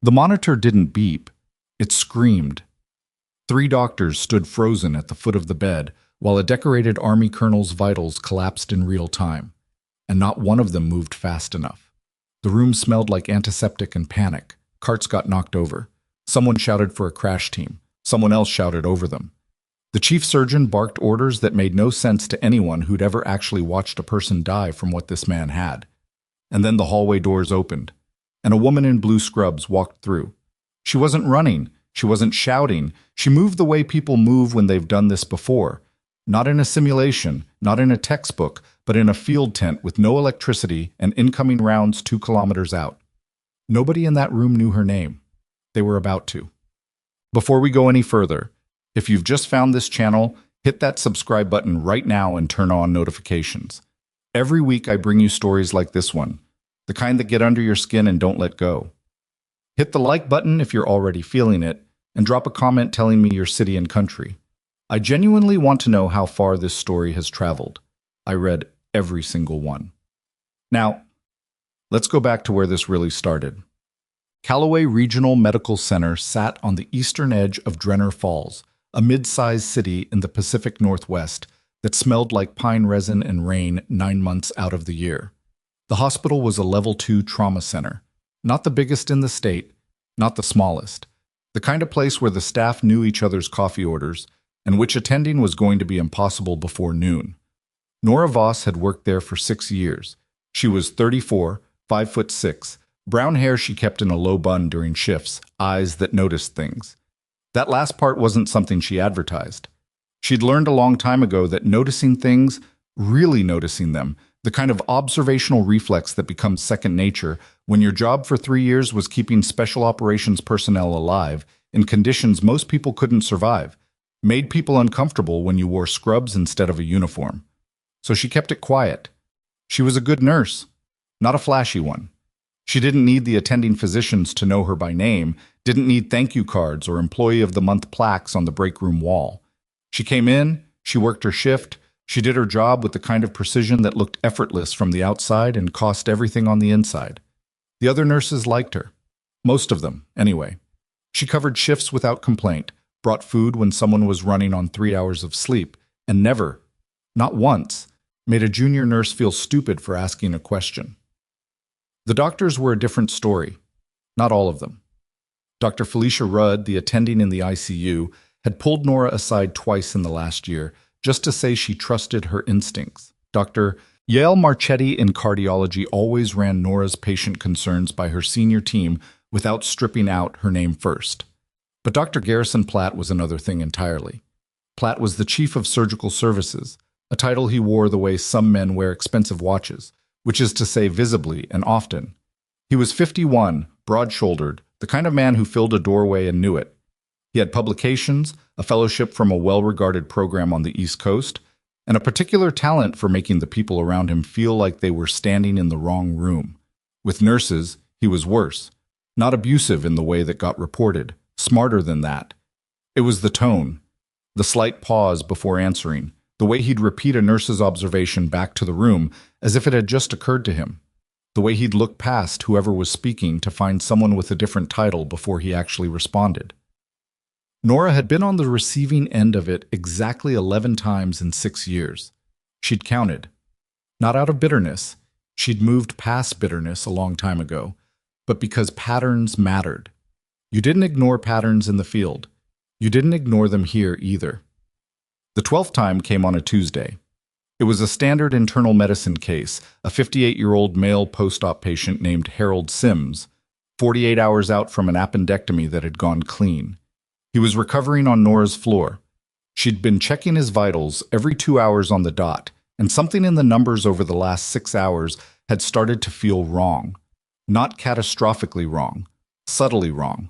The monitor didn't beep. It screamed. Three doctors stood frozen at the foot of the bed while a decorated Army colonel's vitals collapsed in real time, and not one of them moved fast enough. The room smelled like antiseptic and panic. Carts got knocked over. Someone shouted for a crash team. Someone else shouted over them. The chief surgeon barked orders that made no sense to anyone who'd ever actually watched a person die from what this man had. And then the hallway doors opened, and a woman in blue scrubs walked through. She wasn't running. She wasn't shouting. She moved the way people move when they've done this before. Not in a simulation, not in a textbook, but in a field tent with no electricity and incoming rounds 2 kilometers out. Nobody in that room knew her name. They were about to. Before we go any further, if you've just found this channel, hit that subscribe button right now and turn on notifications. Every week I bring you stories like this one, the kind that get under your skin and don't let go. Hit the like button if you're already feeling it, and drop a comment telling me your city and country. I genuinely want to know how far this story has traveled. I read every single one. Now, let's go back to where this really started. Callaway Regional Medical Center sat on the eastern edge of Drenner Falls, a mid-sized city in the Pacific Northwest that smelled like pine resin and rain 9 months out of the year. The hospital was a level 2 trauma center, not the biggest in the state, not the smallest, the kind of place where the staff knew each other's coffee orders and which attending was going to be impossible before noon. Nora Voss had worked there for 6 years. She was 34, 5'6", brown hair she kept in a low bun during shifts, eyes that noticed things. That last part wasn't something she advertised. She'd learned a long time ago that noticing things, really noticing them, the kind of observational reflex that becomes second nature when your job for 3 years was keeping special operations personnel alive in conditions most people couldn't survive, made people uncomfortable when you wore scrubs instead of a uniform. So she kept it quiet. She was a good nurse, not a flashy one. She didn't need the attending physicians to know her by name, didn't need thank you cards or Employee of the Month plaques on the break room wall. She came in, she worked her shift, she did her job with the kind of precision that looked effortless from the outside and cost everything on the inside. The other nurses liked her. Most of them, anyway. She covered shifts without complaint, brought food when someone was running on 3 hours of sleep, and never, not once, made a junior nurse feel stupid for asking a question. The doctors were a different story. Not all of them. Dr. Felicia Rudd, the attending in the ICU, had pulled Nora aside twice in the last year, just to say she trusted her instincts. Dr. Yael Marchetti in cardiology always ran Nora's patient concerns by her senior team without stripping out her name first. But Dr. Garrison Platt was another thing entirely. Platt was the Chief of Surgical Services, a title he wore the way some men wear expensive watches, which is to say visibly and often. He was 51, broad-shouldered, the kind of man who filled a doorway and knew it. He had publications, a fellowship from a well-regarded program on the East Coast, and a particular talent for making the people around him feel like they were standing in the wrong room. With nurses, he was worse. Not abusive in the way that got reported, smarter than that. It was the tone, the slight pause before answering, the way he'd repeat a nurse's observation back to the room as if it had just occurred to him, the way he'd look past whoever was speaking to find someone with a different title before he actually responded. Nora had been on the receiving end of it exactly 11 times in 6 years. She'd counted. Not out of bitterness. She'd moved past bitterness a long time ago, but because patterns mattered. You didn't ignore patterns in the field. You didn't ignore them here either. The 12th time came on a Tuesday. It was a standard internal medicine case, a 58-year-old male post-op patient named Harold Sims, 48 hours out from an appendectomy that had gone clean. He was recovering on Nora's floor. She'd been checking his vitals every 2 hours on the dot, and something in the numbers over the last 6 hours had started to feel wrong. Not catastrophically wrong, subtly wrong.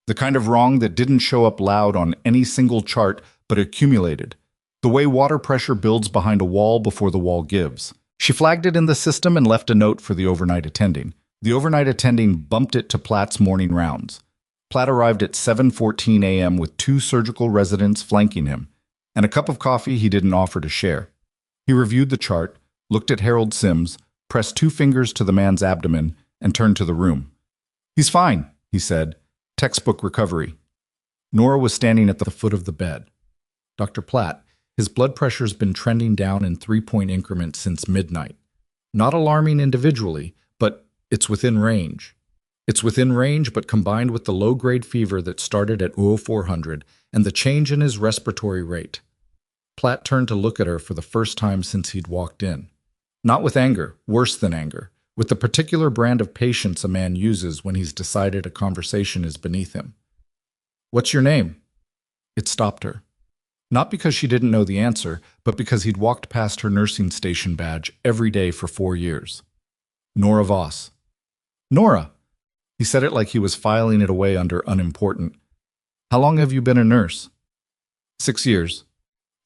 The kind of wrong that didn't show up loud on any single chart, but accumulated. The way water pressure builds behind a wall before the wall gives. She flagged it in the system and left a note for the overnight attending. The overnight attending bumped it to Platt's morning rounds. Platt arrived at 7:14 a.m. with 2 surgical residents flanking him, and a cup of coffee he didn't offer to share. He reviewed the chart, looked at Harold Sims, pressed 2 fingers to the man's abdomen, and turned to the room. "He's fine," he said. Textbook recovery. Nora was standing at the foot of the bed. Dr. Platt, his blood pressure's been trending down in 3-point increments since midnight. Not alarming individually, but it's within range. It's within range, but combined with the low-grade fever that started at 0400 and the change in his respiratory rate. Platt turned to look at her for the first time since he'd walked in. Not with anger, worse than anger, with the particular brand of patience a man uses when he's decided a conversation is beneath him. "What's your name?" It stopped her. Not because she didn't know the answer, but because he'd walked past her nursing station badge every day for 4 years. Nora Voss. "Nora!" He said it like he was filing it away under unimportant. "How long have you been a nurse?" 6 years.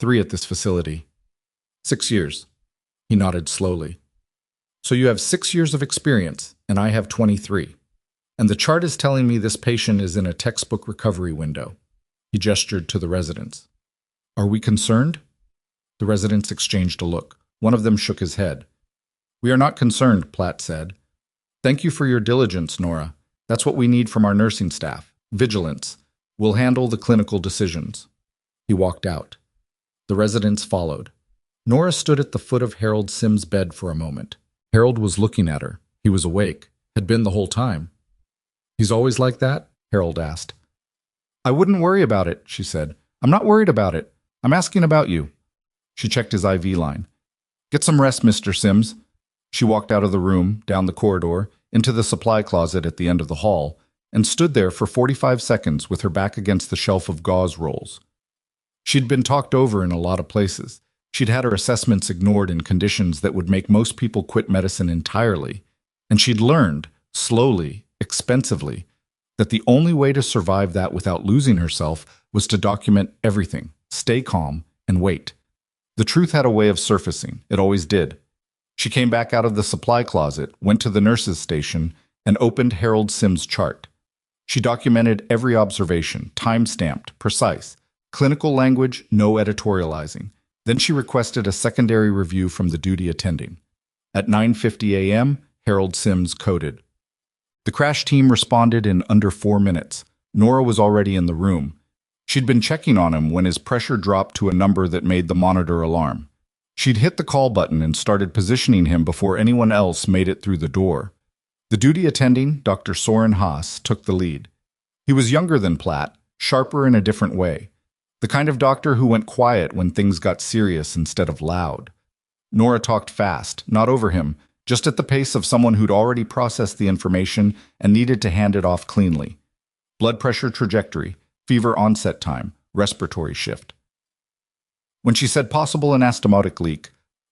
3 at this facility. 6 years. He nodded slowly. "So you have 6 years of experience, and I have 23. And the chart is telling me this patient is in a textbook recovery window." He gestured to the residents. "Are we concerned?" The residents exchanged a look. One of them shook his head. "We are not concerned," Platt said. "Thank you for your diligence, Nora. That's what we need from our nursing staff. Vigilance. We'll handle the clinical decisions." He walked out. The residents followed. Nora stood at the foot of Harold Sims' bed for a moment. Harold was looking at her. He was awake. Had been the whole time. "He's always like that?" Harold asked. "I wouldn't worry about it," she said. "I'm not worried about it. I'm asking about you." She checked his IV line. "Get some rest, Mr. Sims." She walked out of the room, down the corridor, into the supply closet at the end of the hall, and stood there for 45 seconds with her back against the shelf of gauze rolls. She'd been talked over in a lot of places. She'd had her assessments ignored in conditions that would make most people quit medicine entirely. And she'd learned, slowly, expensively, that the only way to survive that without losing herself was to document everything, stay calm, and wait. The truth had a way of surfacing. It always did. She came back out of the supply closet, went to the nurse's station, and opened Harold Sims' chart. She documented every observation, time-stamped, precise. Clinical language, no editorializing. Then she requested a secondary review from the duty attending. At 9:50 a.m., Harold Sims coded. The crash team responded in under 4 minutes. Nora was already in the room. She'd been checking on him when his pressure dropped to a number that made the monitor alarm. She'd hit the call button and started positioning him before anyone else made it through the door. The duty attending, Dr. Soren Haas, took the lead. He was younger than Platt, sharper in a different way. The kind of doctor who went quiet when things got serious instead of loud. Nora talked fast, not over him, just at the pace of someone who'd already processed the information and needed to hand it off cleanly. Blood pressure trajectory, fever onset time, respiratory shift. When she said possible anastomotic leak,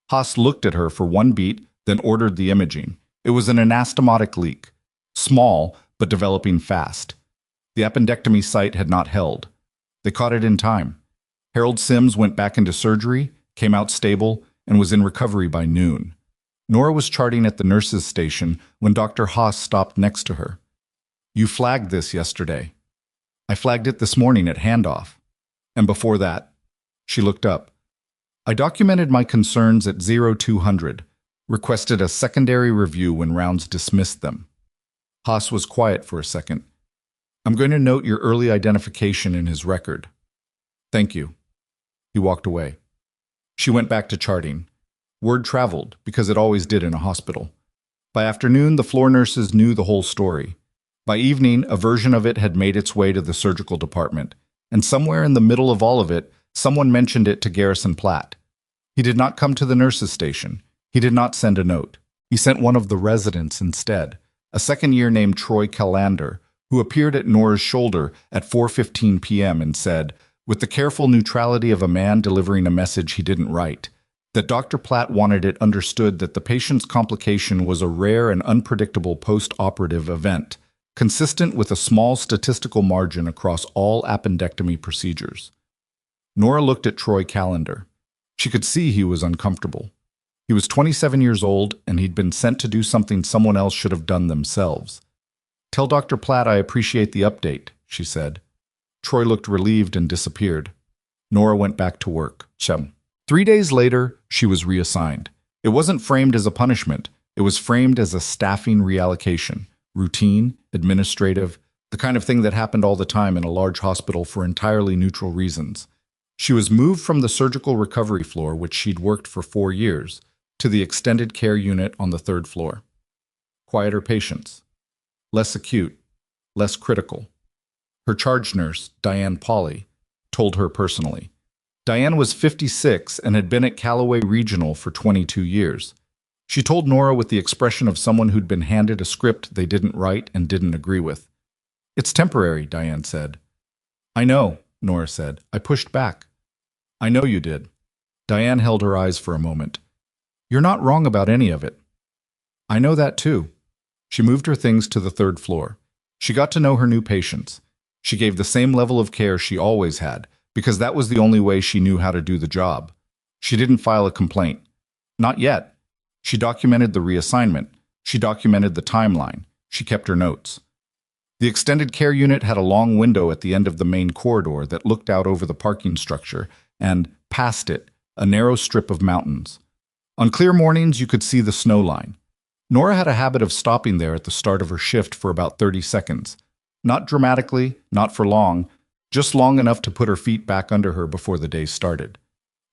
Haas looked at her for 1 beat, then ordered the imaging. It was an anastomotic leak. Small, but developing fast. The appendectomy site had not held. They caught it in time. Harold Sims went back into surgery, came out stable, and was in recovery by noon. Nora was charting at the nurse's station when Dr. Haas stopped next to her. "You flagged this yesterday." "I flagged it this morning at handoff." "And before that?" She looked up. "I documented my concerns at 0200, requested a secondary review when rounds dismissed them." Haas was quiet for a second. "I'm going to note your early identification in his record." "Thank you." He walked away. She went back to charting. Word traveled, because it always did in a hospital. By afternoon, the floor nurses knew the whole story. By evening, a version of it had made its way to the surgical department, and somewhere in the middle of all of it, someone mentioned it to Garrison Platt. He did not come to the nurse's station. He did not send a note. He sent one of the residents instead, a second-year named Troy Calander, who appeared at Nora's shoulder at 4:15 p.m. and said, with the careful neutrality of a man delivering a message he didn't write, that Dr. Platt wanted it understood that the patient's complication was a rare and unpredictable post-operative event, consistent with a small statistical margin across all appendectomy procedures. Nora looked at Troy Calander. She could see he was uncomfortable. He was 27 years old, and he'd been sent to do something someone else should have done themselves. "Tell Dr. Platt I appreciate the update," she said. Troy looked relieved and disappeared. Nora went back to work. 3 days later, she was reassigned. It wasn't framed as a punishment. It was framed as a staffing reallocation. Routine, administrative, The kind of thing that happened all the time in a large hospital for entirely neutral reasons. She was moved from the surgical recovery floor, which she'd worked for 4 years, to the extended care unit on the 3rd floor. Quieter patients. Less acute. Less critical. Her charge nurse, Diane Pauley, told her personally. Diane was 56 and had been at Callaway Regional for 22 years. She told Nora with the expression of someone who'd been handed a script they didn't write and didn't agree with. "It's temporary," Diane said. "I know," Nora said. "I pushed back." "I know you did." Diane held her eyes for a moment. "You're not wrong about any of it." "I know that too." She moved her things to the 3rd floor. She got to know her new patients. She gave the same level of care she always had, because that was the only way she knew how to do the job. She didn't file a complaint. Not yet. She documented the reassignment. She documented the timeline. She kept her notes. The extended care unit had a long window at the end of the main corridor that looked out over the parking structure, and, past it, a narrow strip of mountains. On clear mornings, you could see the snow line. Nora had a habit of stopping there at the start of her shift for about 30 seconds. Not dramatically, not for long, just long enough to put her feet back under her before the day started.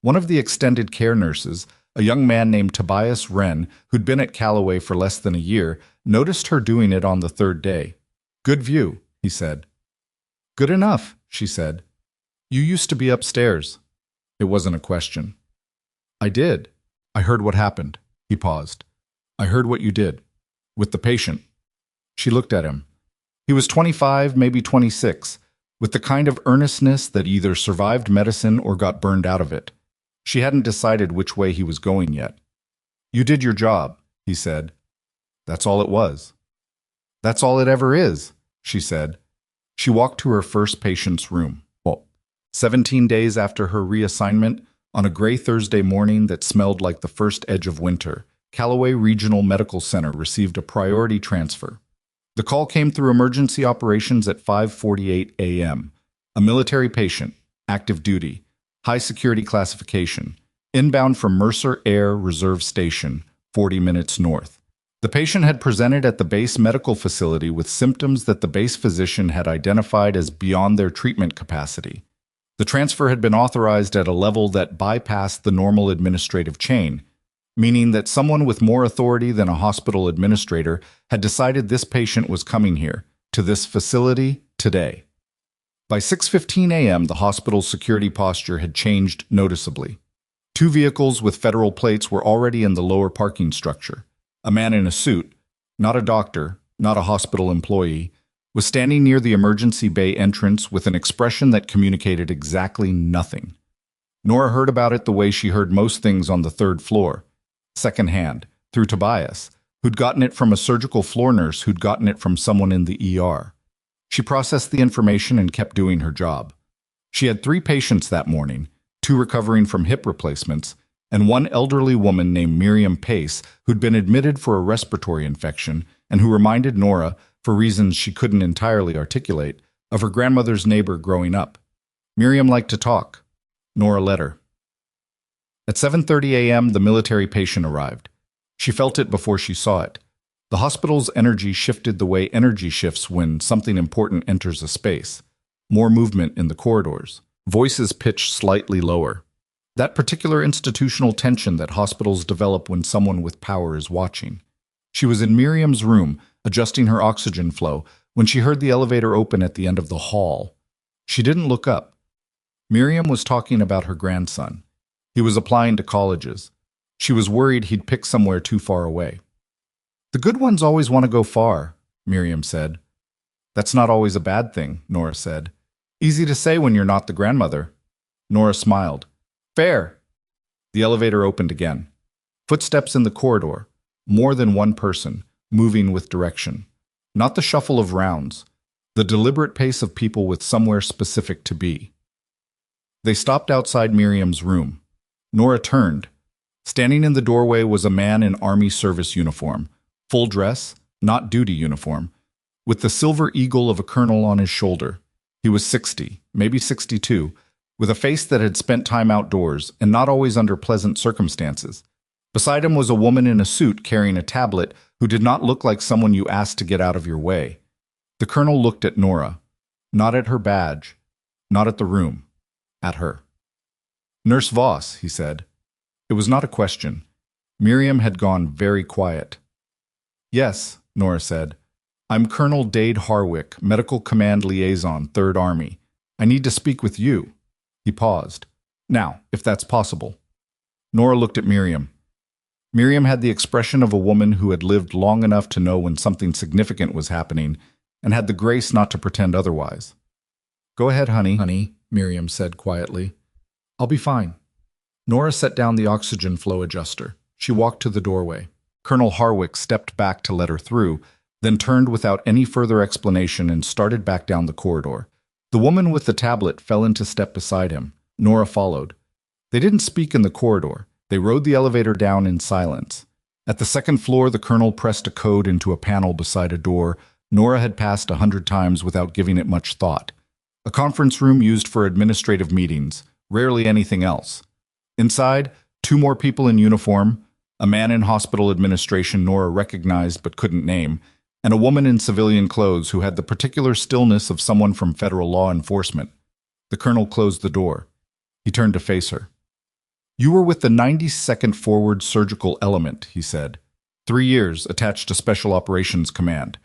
One of the extended care nurses, a young man named Tobias Wren, who'd been at Callaway for less than a year, noticed her doing it on the 3rd day. "Good view," he said. "Good enough," she said. "You used to be upstairs." It wasn't a question. "I did. I heard what happened." He paused. "I heard what you did. With the patient." She looked at him. He was 25, maybe 26, with the kind of earnestness that either survived medicine or got burned out of it. She hadn't decided which way he was going yet. "You did your job," he said. "That's all it was." "That's all it ever is," she said. She walked to her first patient's room. 17 days after her reassignment, on a gray Thursday morning that smelled like the first edge of winter, Callaway Regional Medical Center received a priority transfer. The call came through emergency operations at 5:48 a.m. A military patient, active duty, high security classification, inbound from Mercer Air Reserve Station, 40 minutes north. The patient had presented at the base medical facility with symptoms that the base physician had identified as beyond their treatment capacity. The transfer had been authorized at a level that bypassed the normal administrative chain, meaning that someone with more authority than a hospital administrator had decided this patient was coming here, to this facility, today. By 6:15 a.m., the hospital's security posture had changed noticeably. 2 vehicles with federal plates were already in the lower parking structure. A man in a suit, not a doctor, not a hospital employee, was standing near the emergency bay entrance with an expression that communicated exactly nothing. Nora heard about it the way she heard most things on the 3rd floor, secondhand, through Tobias, who'd gotten it from a surgical floor nurse who'd gotten it from someone in the ER. She processed the information and kept doing her job. She had 3 patients that morning, 2 recovering from hip replacements, and 1 elderly woman named Miriam Pace who'd been admitted for a respiratory infection and who reminded Nora, for reasons she couldn't entirely articulate, of her grandmother's neighbor growing up. Miriam liked to talk. Nora let her. At 7:30 a.m., the military patient arrived. She felt it before she saw it. The hospital's energy shifted the way energy shifts when something important enters a space. More movement in the corridors. Voices pitched slightly lower. That particular institutional tension that hospitals develop when someone with power is watching. She was in Miriam's room, adjusting her oxygen flow, when she heard the elevator open at the end of the hall. She didn't look up. Miriam was talking about her grandson. He was applying to colleges. She was worried he'd pick somewhere too far away. "The good ones always want to go far," Miriam said. "That's not always a bad thing," Nora said. "Easy to say when you're not the grandmother." Nora smiled. "Fair." The elevator opened again. Footsteps in the corridor. More than one person, moving with direction. Not the shuffle of rounds. The deliberate pace of people with somewhere specific to be. They stopped outside Miriam's room. Nora turned. Standing in the doorway was a man in Army service uniform. Full dress, not duty uniform. With the silver eagle of a colonel on his shoulder. He was 60, maybe 62, with a face that had spent time outdoors and not always under pleasant circumstances. Beside him was a woman in a suit carrying a tablet who did not look like someone you asked to get out of your way. The colonel looked at Nora, not at her badge, not at the room, at her. "Nurse Voss," he said. It was not a question. Miriam had gone very quiet. "Yes," Nora said. "I'm Colonel Dade Harwick, Medical Command Liaison, 3rd Army. I need to speak with you." He paused. "Now, if that's possible." Nora looked at Miriam. Miriam had the expression of a woman who had lived long enough to know when something significant was happening and had the grace not to pretend otherwise. "Go ahead, honey," Miriam said quietly. "I'll be fine." Nora set down the oxygen flow adjuster. She walked to the doorway. Colonel Harwick stepped back to let her through, then turned without any further explanation and started back down the corridor. The woman with the tablet fell into step beside him. Nora followed. They didn't speak in the corridor. They rode the elevator down in silence. At the 2nd floor, the colonel pressed a code into a panel beside a door Nora had passed 100 times without giving it much thought. A conference room used for administrative meetings, rarely anything else. Inside, 2 more people in uniform, a man in hospital administration Nora recognized but couldn't name, and a woman in civilian clothes who had the particular stillness of someone from federal law enforcement. The colonel closed the door. He turned to face her. "You were with the 92nd Forward Surgical Element," he said. 3 years attached to Special Operations Command.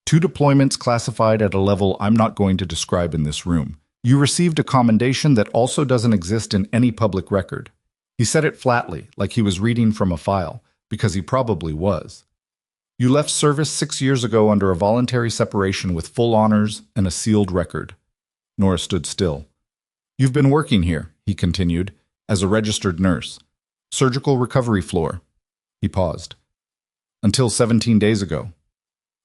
2 deployments classified at a level I'm not going to describe in this room. You received a commendation that also doesn't exist in any public record. He said it flatly, like he was reading from a file, because he probably was. You left service 6 years ago under a voluntary separation with full honors and a sealed record. Nora stood still. You've been working here, he continued, as a registered nurse. Surgical recovery floor. He paused. Until 17 days ago.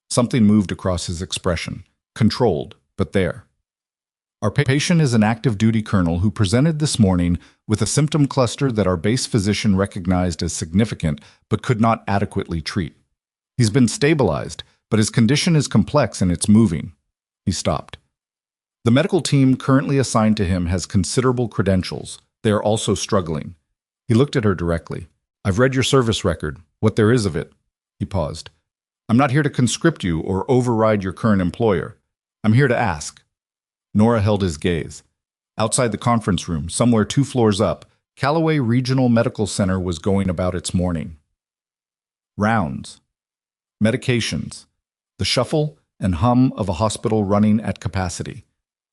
Something moved across his expression. Controlled, but there. Our patient is an active duty colonel who presented this morning with a symptom cluster that our base physician recognized as significant but could not adequately treat. He's been stabilized, but his condition is complex and it's moving. He stopped. The medical team currently assigned to him has considerable credentials. They are also struggling. He looked at her directly. I've read your service record, what there is of it. He paused. I'm not here to conscript you or override your current employer. I'm here to ask. Nora held his gaze. Outside the conference room, somewhere 2 floors up, Callaway Regional Medical Center was going about its morning. Rounds. Medications. The shuffle and hum of a hospital running at capacity.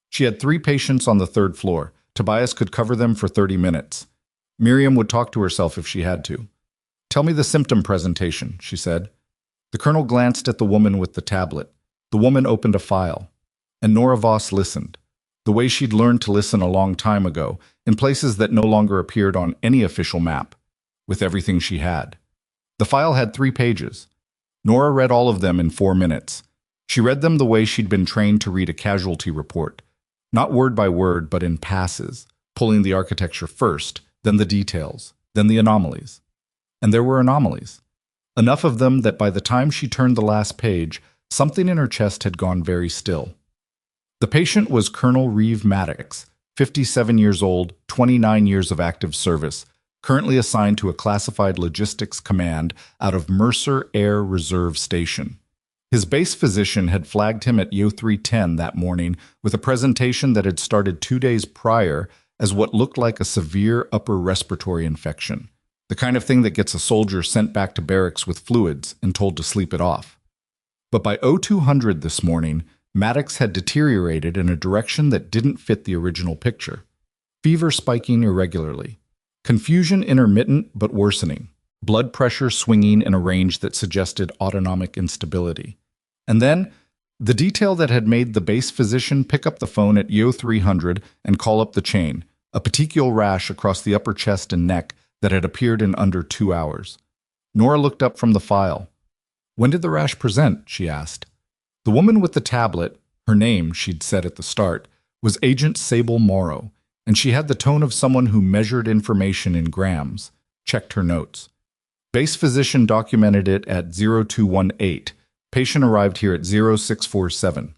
She had 3 patients on the 3rd floor. Tobias could cover them for 30 minutes. Miriam would talk to herself if she had to. Tell me the symptom presentation, she said. The colonel glanced at the woman with the tablet. The woman opened a file. And Nora Voss listened, the way she'd learned to listen a long time ago, in places that no longer appeared on any official map, with everything she had. The file had 3 pages. Nora read all of them in 4 minutes. She read them the way she'd been trained to read a casualty report, not word by word, but in passes, pulling the architecture first, then the details, then the anomalies. And there were anomalies. Enough of them that by the time she turned the last page, something in her chest had gone very still. The patient was Colonel Reeve Maddox, 57 years old, 29 years of active service, currently assigned to a classified logistics command out of Mercer Air Reserve Station. His base physician had flagged him at U310 that morning with a presentation that had started 2 days prior as what looked like a severe upper respiratory infection, the kind of thing that gets a soldier sent back to barracks with fluids and told to sleep it off. But by 0200 this morning, Maddox had deteriorated in a direction that didn't fit the original picture. Fever spiking irregularly. Confusion intermittent but worsening. Blood pressure swinging in a range that suggested autonomic instability. And then, the detail that had made the base physician pick up the phone at YO300 and call up the chain, a petechial rash across the upper chest and neck that had appeared in under 2 hours. Nora looked up from the file. When did the rash present? She asked. The woman with the tablet, her name, she'd said at the start, was Agent Sable Morrow, and she had the tone of someone who measured information in grams, checked her notes. Base physician documented it at 0218. Patient arrived here at 0647.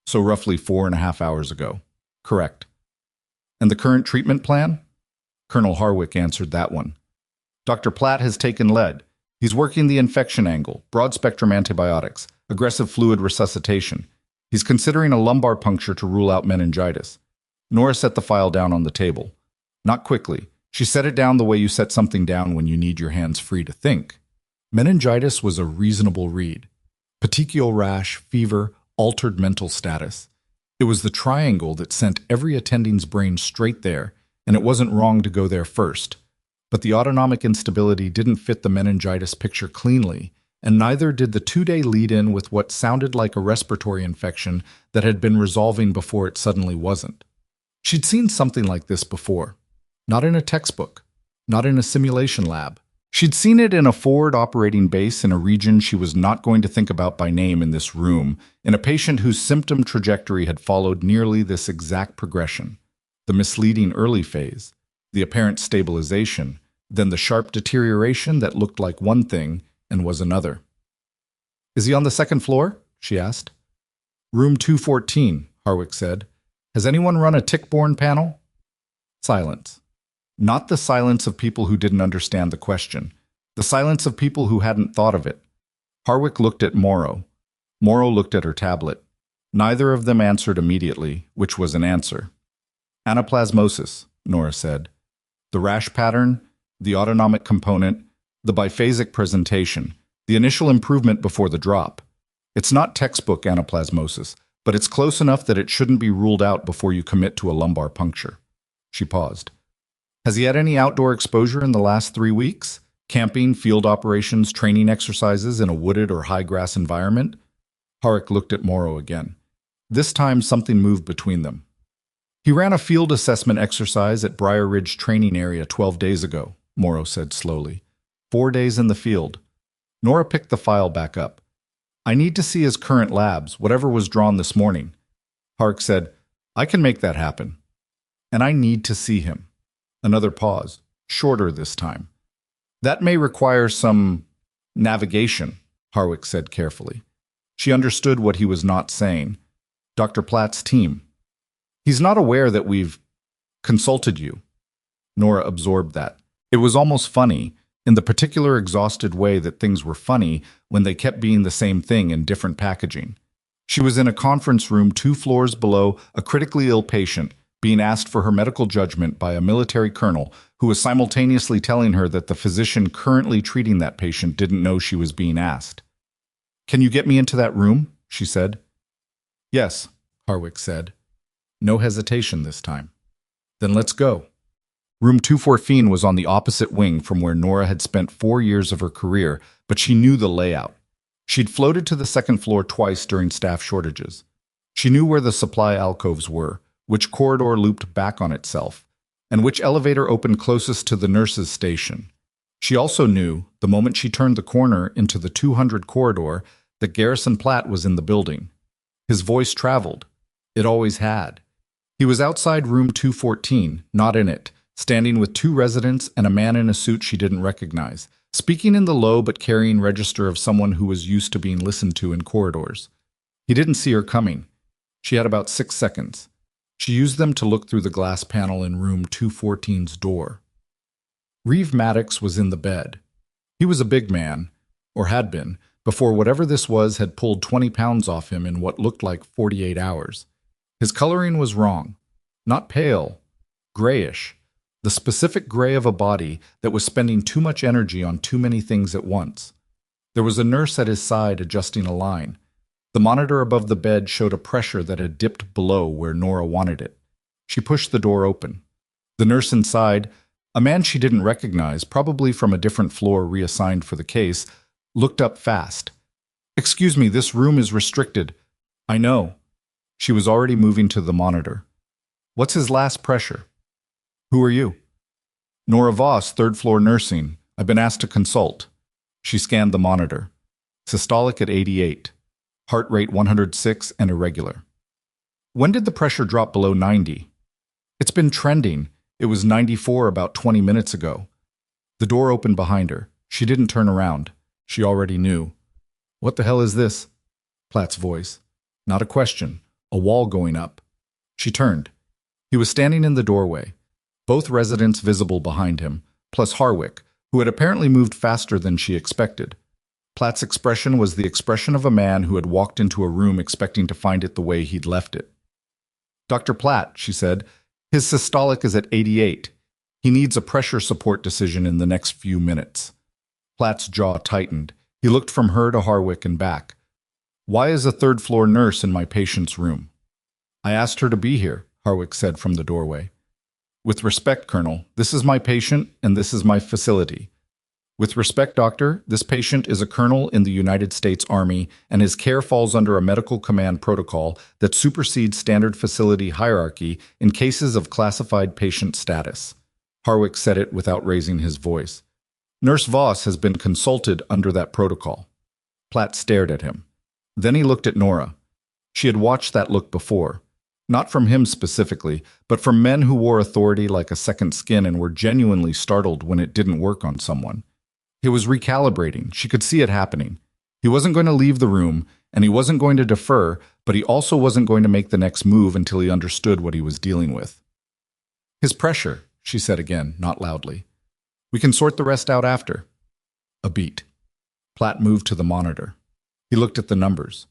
So roughly 4.5 hours ago. Correct. And the current treatment plan? Colonel Harwick answered that one. Dr. Platt has taken lead. He's working the infection angle, broad-spectrum antibiotics, aggressive fluid resuscitation. He's considering a lumbar puncture to rule out meningitis. Nora set the file down on the table. Not quickly. She set it down the way you set something down when you need your hands free to think. Meningitis was a reasonable read. Petechial rash, fever, altered mental status. It was the triangle that sent every attending's brain straight there, and it wasn't wrong to go there first. But the autonomic instability didn't fit the meningitis picture cleanly, and neither did the 2-day lead-in with what sounded like a respiratory infection that had been resolving before it suddenly wasn't. She'd seen something like this before. Not in a textbook, not in a simulation lab. She'd seen it in a forward operating base in a region she was not going to think about by name in this room, in a patient whose symptom trajectory had followed nearly this exact progression. The misleading early phase, the apparent stabilization, then the sharp deterioration that looked like one thing and was another. "Is he on the second floor?" she asked. "Room 214, Harwick said. "Has anyone run a tick-borne panel?" Silence. Not the silence of people who didn't understand the question. The silence of people who hadn't thought of it. Harwick looked at Morrow. Morrow looked at her tablet. Neither of them answered immediately, which was an answer. "Anaplasmosis," Nora said. "The rash pattern, the autonomic component, the biphasic presentation, the initial improvement before the drop. It's not textbook anaplasmosis, but it's close enough that it shouldn't be ruled out before you commit to a lumbar puncture." She paused. "Has he had any outdoor exposure in the last 3 weeks? Camping, field operations, training exercises in a wooded or high-grass environment?" Harwick looked at Morrow again. This time something moved between them. "He ran a field assessment exercise at Briar Ridge Training Area 12 days ago, Morrow said slowly. 4 days in the field." Nora picked the file back up. "I need to see his current labs, whatever was drawn this morning." Harwick said, "I can make that happen. And I need to see him." Another pause, shorter this time. "That may require some navigation," Harwick said carefully. She understood what he was not saying. "Dr. Platt's team. He's not aware that we've consulted you." Nora absorbed that. It was almost funny, in the particular exhausted way that things were funny when they kept being the same thing in different packaging. She was in a conference room 2 floors below a critically ill patient, being asked for her medical judgment by a military colonel who was simultaneously telling her that the physician currently treating that patient didn't know she was being asked. "Can you get me into that room?" she said. "Yes," Harwick said. No hesitation this time. "Then let's go." Room 214 was on the opposite wing from where Nora had spent 4 years of her career, but she knew the layout. She'd floated to the second floor twice during staff shortages. She knew where the supply alcoves were, which corridor looped back on itself, and which elevator opened closest to the nurse's station. She also knew, the moment she turned the corner into the 200 corridor, that Garrison Platt was in the building. His voice traveled. It always had. He was outside room 214, not in it, standing with 2 residents and a man in a suit she didn't recognize, speaking in the low but carrying register of someone who was used to being listened to in corridors. He didn't see her coming. She had about 6 seconds. She used them to look through the glass panel in room 214's door. Reeve Maddox was in the bed. He was a big man, or had been, before whatever this was had pulled 20 pounds off him in what looked like 48 hours. His coloring was wrong. Not pale. Grayish. The specific gray of a body that was spending too much energy on too many things at once. There was a nurse at his side adjusting a line. The monitor above the bed showed a pressure that had dipped below where Nora wanted it. She pushed the door open. The nurse inside, a man she didn't recognize, probably from a different floor reassigned for the case, looked up fast. "Excuse me, this room is restricted." "I know." She was already moving to the monitor. "What's his last pressure?" "Who are you?" "Nora Voss, 3rd floor nursing. I've been asked to consult." She scanned the monitor. Systolic at 88. Heart rate 106 and irregular. "When did the pressure drop below 90? "It's been trending. It was 94 about 20 minutes ago." The door opened behind her. She didn't turn around. She already knew. "What the hell is this?" Platt's voice. Not a question. A wall going up. She turned. He was standing in the doorway, both residents visible behind him, plus Harwick, who had apparently moved faster than she expected. Platt's expression was the expression of a man who had walked into a room expecting to find it the way he'd left it. "Dr. Platt," she said, "his systolic is at 88. He needs a pressure support decision in the next few minutes." Platt's jaw tightened. He looked from her to Harwick and back. "Why is a third-floor nurse in my patient's room?" "I asked her to be here," Harwick said from the doorway. "With respect, Colonel, this is my patient and this is my facility. With respect, Doctor, this patient is a colonel in the United States Army, and his care falls under a medical command protocol that supersedes standard facility hierarchy in cases of classified patient status." Harwick said it without raising his voice. "Nurse Voss has been consulted under that protocol." Platt stared at him. Then he looked at Nora. She had watched that look before. Not from him specifically, but from men who wore authority like a second skin and were genuinely startled when it didn't work on someone. He was recalibrating. She could see it happening. He wasn't going to leave the room, and he wasn't going to defer, but he also wasn't going to make the next move until he understood what he was dealing with. "His pressure," she said again, not loudly. "We can sort the rest out after." A beat. Platt moved to the monitor. He looked at the numbers.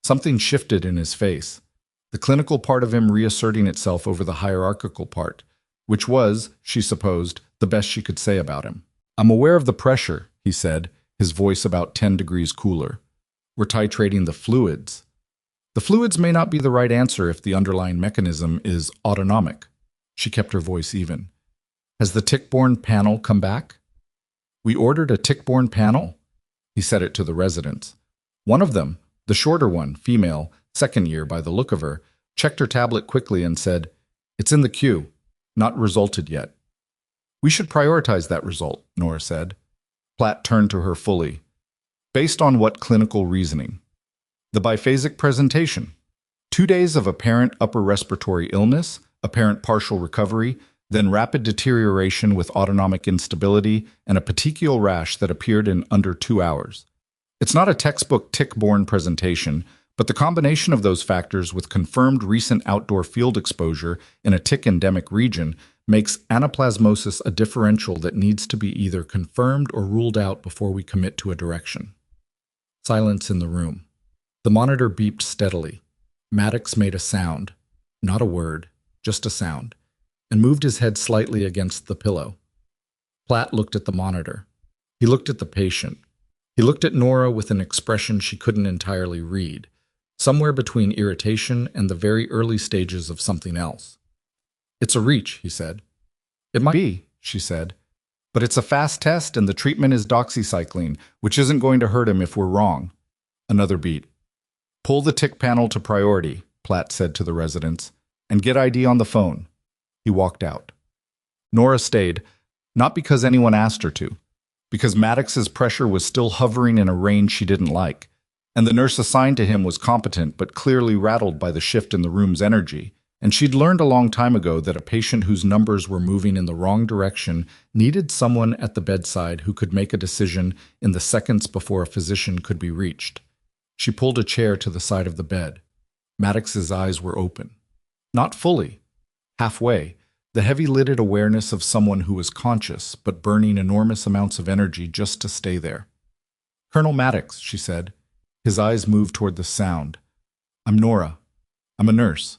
Something shifted in his face. The clinical part of him reasserting itself over the hierarchical part, which was, she supposed, the best she could say about him. "I'm aware of the pressure," he said, his voice about 10 degrees cooler. "We're titrating the fluids." "The fluids may not be the right answer if the underlying mechanism is autonomic." She kept her voice even. "Has the tick-borne panel come back?" "We ordered a tick-borne panel?" He said it to the residents. One of them, the shorter one, female, second year by the look of her, checked her tablet quickly and said, "It's in the queue. Not resulted yet." "We should prioritize that result," Nora said. Platt turned to her fully. "Based on what clinical reasoning?" "The biphasic presentation. 2 days of apparent upper respiratory illness, apparent partial recovery, then rapid deterioration with autonomic instability, and a petechial rash that appeared in under 2 hours. It's not a textbook tick-borne presentation, but the combination of those factors with confirmed recent outdoor field exposure in a tick-endemic region makes anaplasmosis a differential that needs to be either confirmed or ruled out before we commit to a direction." Silence in the room. The monitor beeped steadily. Maddox made a sound, not a word, just a sound, and moved his head slightly against the pillow. Platt looked at the monitor. He looked at the patient. He looked at Nora with an expression she couldn't entirely read, somewhere between irritation and the very early stages of something else. "It's a reach," he said. "It might be," she said. "But it's a fast test and the treatment is doxycycline, which isn't going to hurt him if we're wrong." Another beat. "Pull the tick panel to priority," Platt said to the residents, "and get ID on the phone." He walked out. Nora stayed, not because anyone asked her to, because Maddox's pressure was still hovering in a range she didn't like, and the nurse assigned to him was competent but clearly rattled by the shift in the room's energy, and she'd learned a long time ago that a patient whose numbers were moving in the wrong direction needed someone at the bedside who could make a decision in the seconds before a physician could be reached. She pulled a chair to the side of the bed. Maddox's eyes were open. Not fully. Halfway, the heavy-lidded awareness of someone who was conscious but burning enormous amounts of energy just to stay there. "Colonel Maddox," she said. His eyes moved toward the sound. "I'm Nora. I'm a nurse.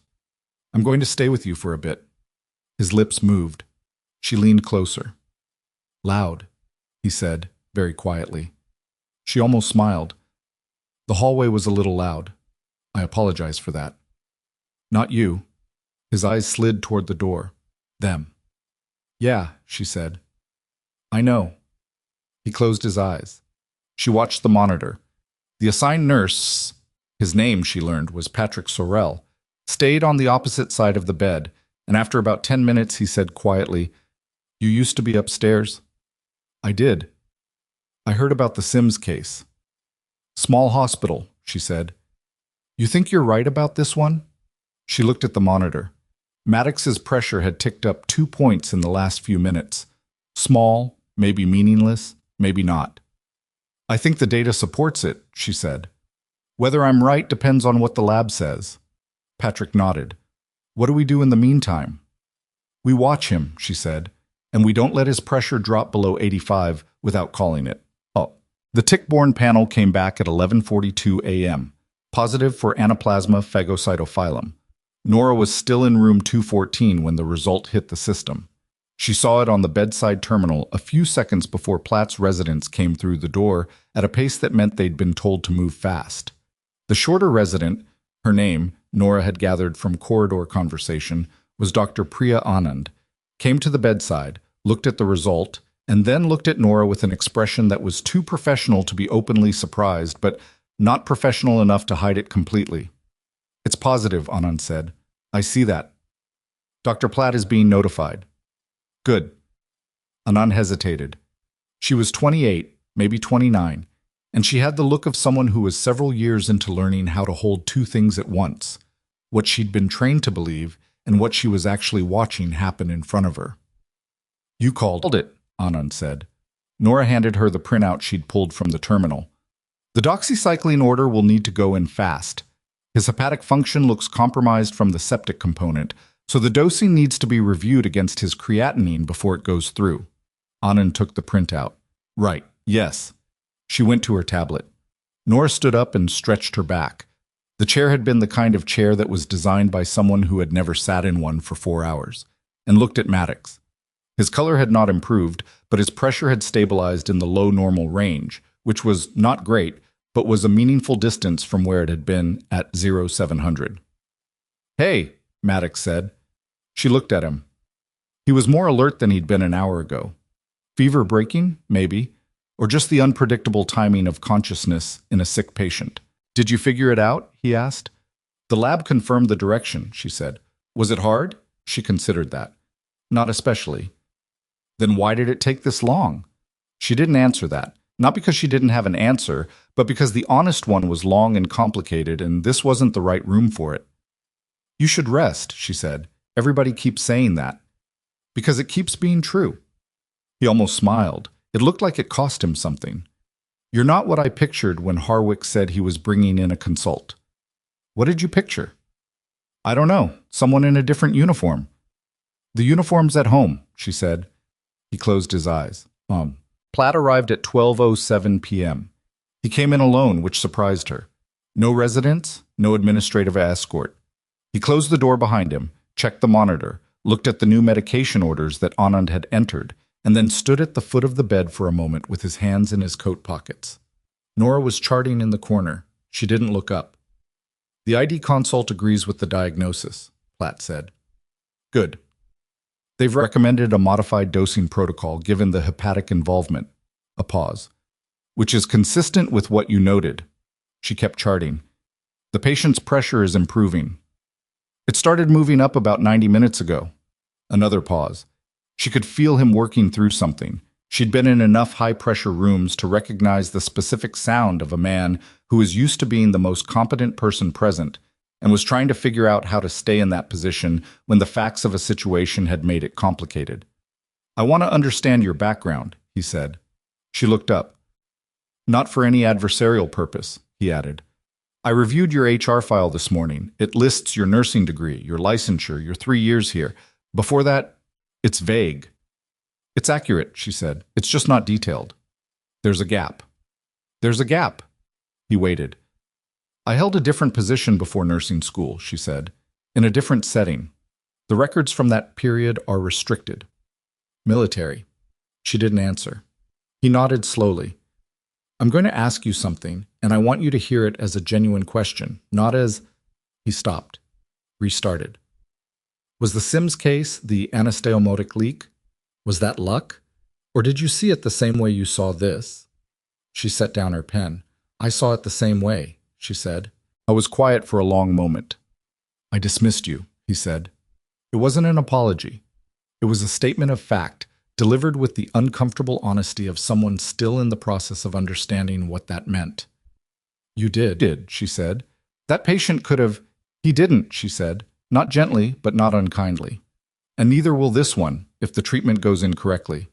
I'm going to stay with you for a bit." His lips moved. She leaned closer. "Loud," he said, very quietly. She almost smiled. "The hallway was a little loud. I apologize for that." "Not you." His eyes slid toward the door. "Them." "Yeah," she said. "I know." He closed his eyes. She watched the monitor. The assigned nurse, his name, she learned, was Patrick Sorrell, stayed on the opposite side of the bed, and after about 10 minutes he said quietly, "You used to be upstairs?" "I did. I heard about the Sims case." "Small hospital," she said. "You think you're right about this one?" She looked at the monitor. Maddox's pressure had ticked up 2 points in the last few minutes. Small, maybe meaningless, maybe not. "I think the data supports it," she said. "Whether I'm right depends on what the lab says." Patrick nodded. "What do we do in the meantime?" "We watch him," she said, "and we don't let his pressure drop below 85 without calling it." "Oh, The tick-borne panel came back at 11:42 a.m., positive for Anaplasma phagocytophilum. Nora was still in room 214 when the result hit the system. She saw it on the bedside terminal a few seconds before Platt's residents came through the door at a pace that meant they'd been told to move fast. The shorter resident, her name, Nora had gathered from corridor conversation, was Dr. Priya Anand, came to the bedside, looked at the result, and then looked at Nora with an expression that was too professional to be openly surprised, but not professional enough to hide it completely. "It's positive," Anand said. "I see that. Dr. Platt is being notified." "Good." Anand hesitated. She was 28, maybe 29, and she had the look of someone who was several years into learning how to hold two things at once, what she'd been trained to believe and what she was actually watching happen in front of her. "You called it," Anand said. Nora handed her the printout she'd pulled from the terminal. "The doxycycline order will need to go in fast. His hepatic function looks compromised from the septic component, so the dosing needs to be reviewed against his creatinine before it goes through." Anand took the printout. "Right, yes." She went to her tablet. Nora stood up and stretched her back. The chair had been the kind of chair that was designed by someone who had never sat in one for 4 hours, and looked at Maddox. His color had not improved, but his pressure had stabilized in the low normal range, which was not great, but was a meaningful distance from where it had been at 0700. "Hey," Maddox said. She looked at him. He was more alert than he'd been an hour ago. Fever breaking, maybe, or just the unpredictable timing of consciousness in a sick patient. "Did you figure it out?" he asked. "The lab confirmed the direction," she said. "Was it hard?" She considered that. "Not especially." "Then why did it take this long?" She didn't answer that, not because she didn't have an answer, but because the honest one was long and complicated, and this wasn't the right room for it. "You should rest," she said. "Everybody keeps saying that." "Because it keeps being true." He almost smiled. It looked like it cost him something. "You're not what I pictured when Harwick said he was bringing in a consult." "What did you picture?" "I don't know. Someone in a different uniform." "The uniform's at home," she said. He closed his eyes. Platt arrived at 12:07 p.m. He came in alone, which surprised her. No residence, no administrative escort. He closed the door behind him, checked the monitor, looked at the new medication orders that Anand had entered, and then stood at the foot of the bed for a moment with his hands in his coat pockets. Nora was charting in the corner. She didn't look up. "The ID consult agrees with the diagnosis," Platt said. "Good. They've recommended a modified dosing protocol given the hepatic involvement." A pause. "Which is consistent with what you noted." She kept charting. "The patient's pressure is improving. It started moving up about 90 minutes ago." Another pause. She could feel him working through something. She'd been in enough high-pressure rooms to recognize the specific sound of a man who was used to being the most competent person present, and was trying to figure out how to stay in that position when the facts of a situation had made it complicated. "I want to understand your background," he said. She looked up. "Not for any adversarial purpose," he added. "I reviewed your HR file this morning. It lists your nursing degree, your licensure, your 3 years here. Before that, it's vague." "It's accurate," she said. "It's just not detailed." "There's a gap." "There's a gap." He waited. "I held a different position before nursing school," she said, "in a different setting. The records from that period are restricted." "Military." She didn't answer. He nodded slowly. "I'm going to ask you something, and I want you to hear it as a genuine question, not as—" He stopped, restarted. "Was the Sims case the anastomotic leak? Was that luck? Or did you see it the same way you saw this?" She set down her pen. "I saw it the same way," she said. I was quiet for a long moment. "I dismissed you," he said. It wasn't an apology. It was a statement of fact, delivered with the uncomfortable honesty of someone still in the process of understanding what that meant. "You did," she said. "That patient could have—" "He didn't," she said. "Not gently, but not unkindly. And neither will this one, if the treatment goes incorrectly."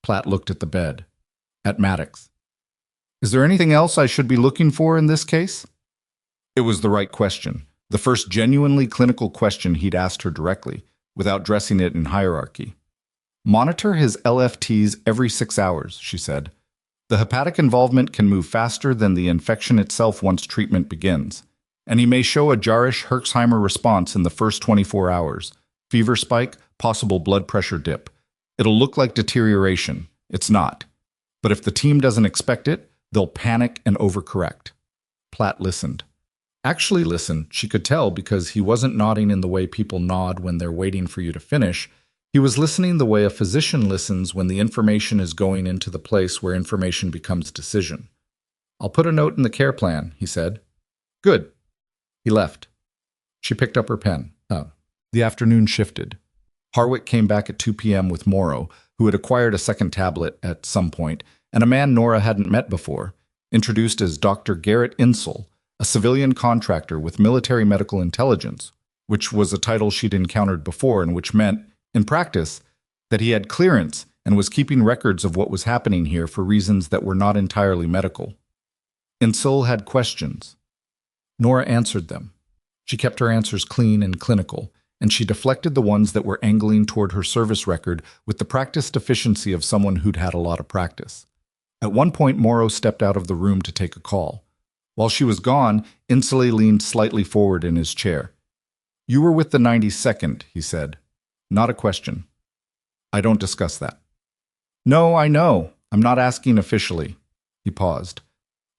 Platt looked at the bed. At Maddox. "Is there anything else I should be looking for in this case?" It was the right question, the first genuinely clinical question he'd asked her directly, without dressing it in hierarchy. "Monitor his LFTs every 6 hours," she said. The hepatic involvement can move faster than the infection itself once treatment begins, and he may show a jarish Herxheimer response in the first 24 hours. Fever spike, possible blood pressure dip. It'll look like deterioration. It's not. But if the team doesn't expect it, they'll panic and overcorrect. Platt listened. Actually listened, she could tell, because he wasn't nodding in the way people nod when they're waiting for you to finish. He was listening the way a physician listens when the information is going into the place where information becomes decision. "I'll put a note in the care plan," he said. "Good." He left. She picked up her pen. The afternoon shifted. Harwick came back at 2 p.m. with Morrow, who had acquired a second tablet at some point, and a man Nora hadn't met before, introduced as Dr. Garrett Insel, a civilian contractor with military medical intelligence, which was a title she'd encountered before and which meant, in practice, that he had clearance and was keeping records of what was happening here for reasons that were not entirely medical. Insel had questions. Nora answered them. She kept her answers clean and clinical, and she deflected the ones that were angling toward her service record with the practiced efficiency of someone who'd had a lot of practice. At one point, Morrow stepped out of the room to take a call. While she was gone, Inslee leaned slightly forward in his chair. "You were with the 92nd, he said. "Not a question." "I don't discuss that." "No, I know. I'm not asking officially." He paused.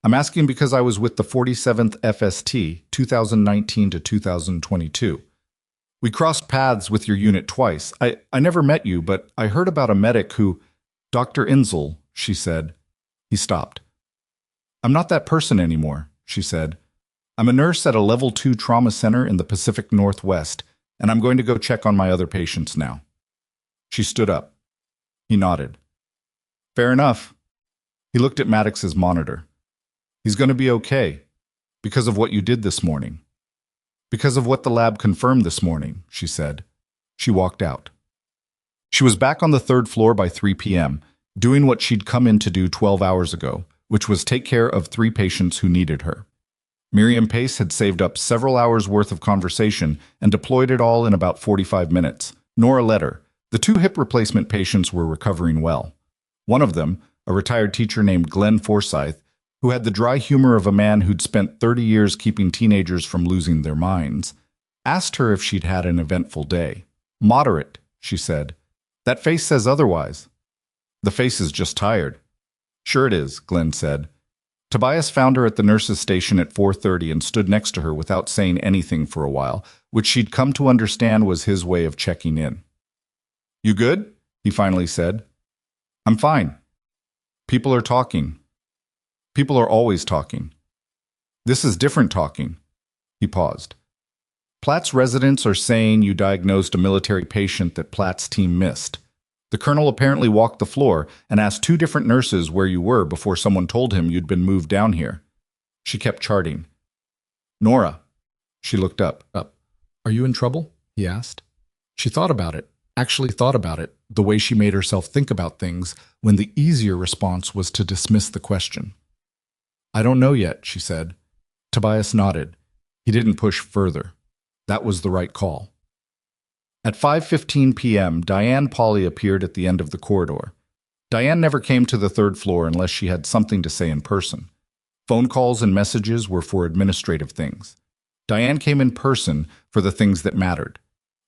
"I'm asking because I was with the 47th FST, 2019 to 2022. We crossed paths with your unit twice. I never met you, but I heard about a medic who—" "Dr. Insel," she said. He stopped. "I'm not that person anymore," she said. "I'm a nurse at a Level 2 trauma center in the Pacific Northwest, and I'm going to go check on my other patients now." She stood up. He nodded. "Fair enough." He looked at Maddox's monitor. "He's going to be okay, because of what you did this morning." "Because of what the lab confirmed this morning," she said. She walked out. She was back on the 3rd floor by 3 p.m., doing what she'd come in to do 12 hours ago, which was take care of 3 patients who needed her. Miriam Pace had saved up several hours' worth of conversation and deployed it all in about 45 minutes. Nora led her. The 2 hip replacement patients were recovering well. One of them, a retired teacher named Glenn Forsyth, who had the dry humor of a man who'd spent 30 years keeping teenagers from losing their minds, asked her if she'd had an eventful day. "Moderate," she said. "That face says otherwise." "The face is just tired." "Sure it is," Glenn said. Tobias found her at the nurse's station at 4:30 and stood next to her without saying anything for a while, which she'd come to understand was his way of checking in. "You good?" he finally said. "I'm fine. People are talking. People are always talking. This is different talking." He paused. "Platt's residents are saying you diagnosed a military patient that Platt's team missed. The colonel apparently walked the floor and asked 2 different nurses where you were before someone told him you'd been moved down here." She kept charting. "Nora." She looked up. "Are you in trouble?" he asked. She thought about it, actually thought about it, the way she made herself think about things when the easier response was to dismiss the question. "I don't know yet," she said. Tobias nodded. He didn't push further. That was the right call. At 5:15 p.m., Diane Pauley appeared at the end of the corridor. Diane never came to the 3rd floor unless she had something to say in person. Phone calls and messages were for administrative things. Diane came in person for the things that mattered.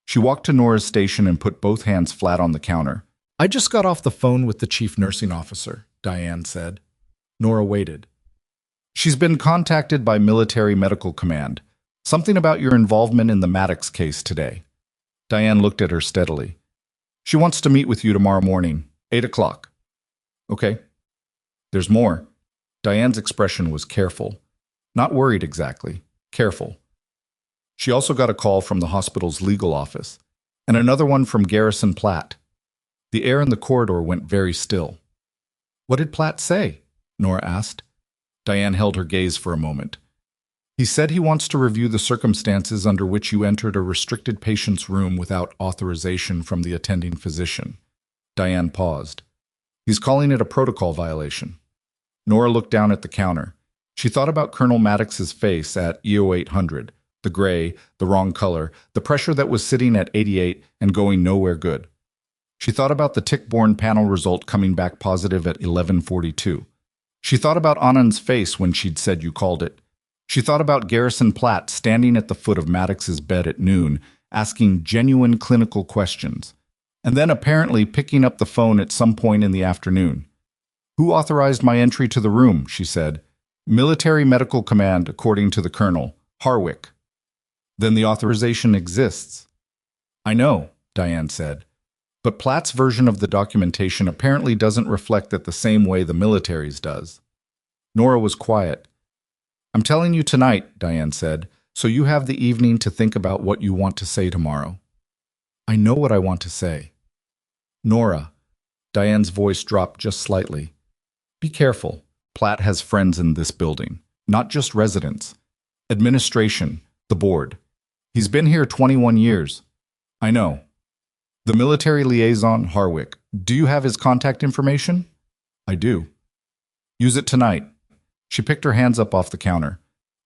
She walked to Nora's station and put both hands flat on the counter. "I just got off the phone with the chief nursing officer," Diane said. Nora waited. "She's been contacted by Military Medical Command. Something about your involvement in the Maddox case today." Diane looked at her steadily. "She wants to meet with you tomorrow morning, 8 o'clock. "Okay." "There's more." Diane's expression was careful. Not worried exactly, careful. She also got a call from the hospital's legal office, and another one from Garrison Platt. The air in the corridor went very still. "What did Platt say?" Nora asked. Diane held her gaze for a moment. "He said he wants to review the circumstances under which you entered a restricted patient's room without authorization from the attending physician." Diane paused. "He's calling it a protocol violation." Nora looked down at the counter. She thought about Colonel Maddox's face at EO 800, the gray, the wrong color, the pressure that was sitting at 88 and going nowhere good. She thought about the tick-borne panel result coming back positive at 11:42. She thought about Anand's face when she'd said you called it. She thought about Garrison Platt standing at the foot of Maddox's bed at noon, asking genuine clinical questions, and then apparently picking up the phone at some point in the afternoon. "Who authorized my entry to the room?" she said. "Military Medical Command, according to the colonel, Harwick." "Then the authorization exists." "I know," Diane said. "But Platt's version of the documentation apparently doesn't reflect it the same way the military's does." Nora was quiet. "I'm telling you tonight," Diane said, "so you have the evening to think about what you want to say tomorrow." "I know what I want to say." "Nora," Diane's voice dropped just slightly. "Be careful. Platt has friends in this building, not just residents. Administration, the board. He's been here 21 years. I know. The military liaison, Harwick. Do you have his contact information?" "I do." "Use it tonight." She picked her hands up off the counter.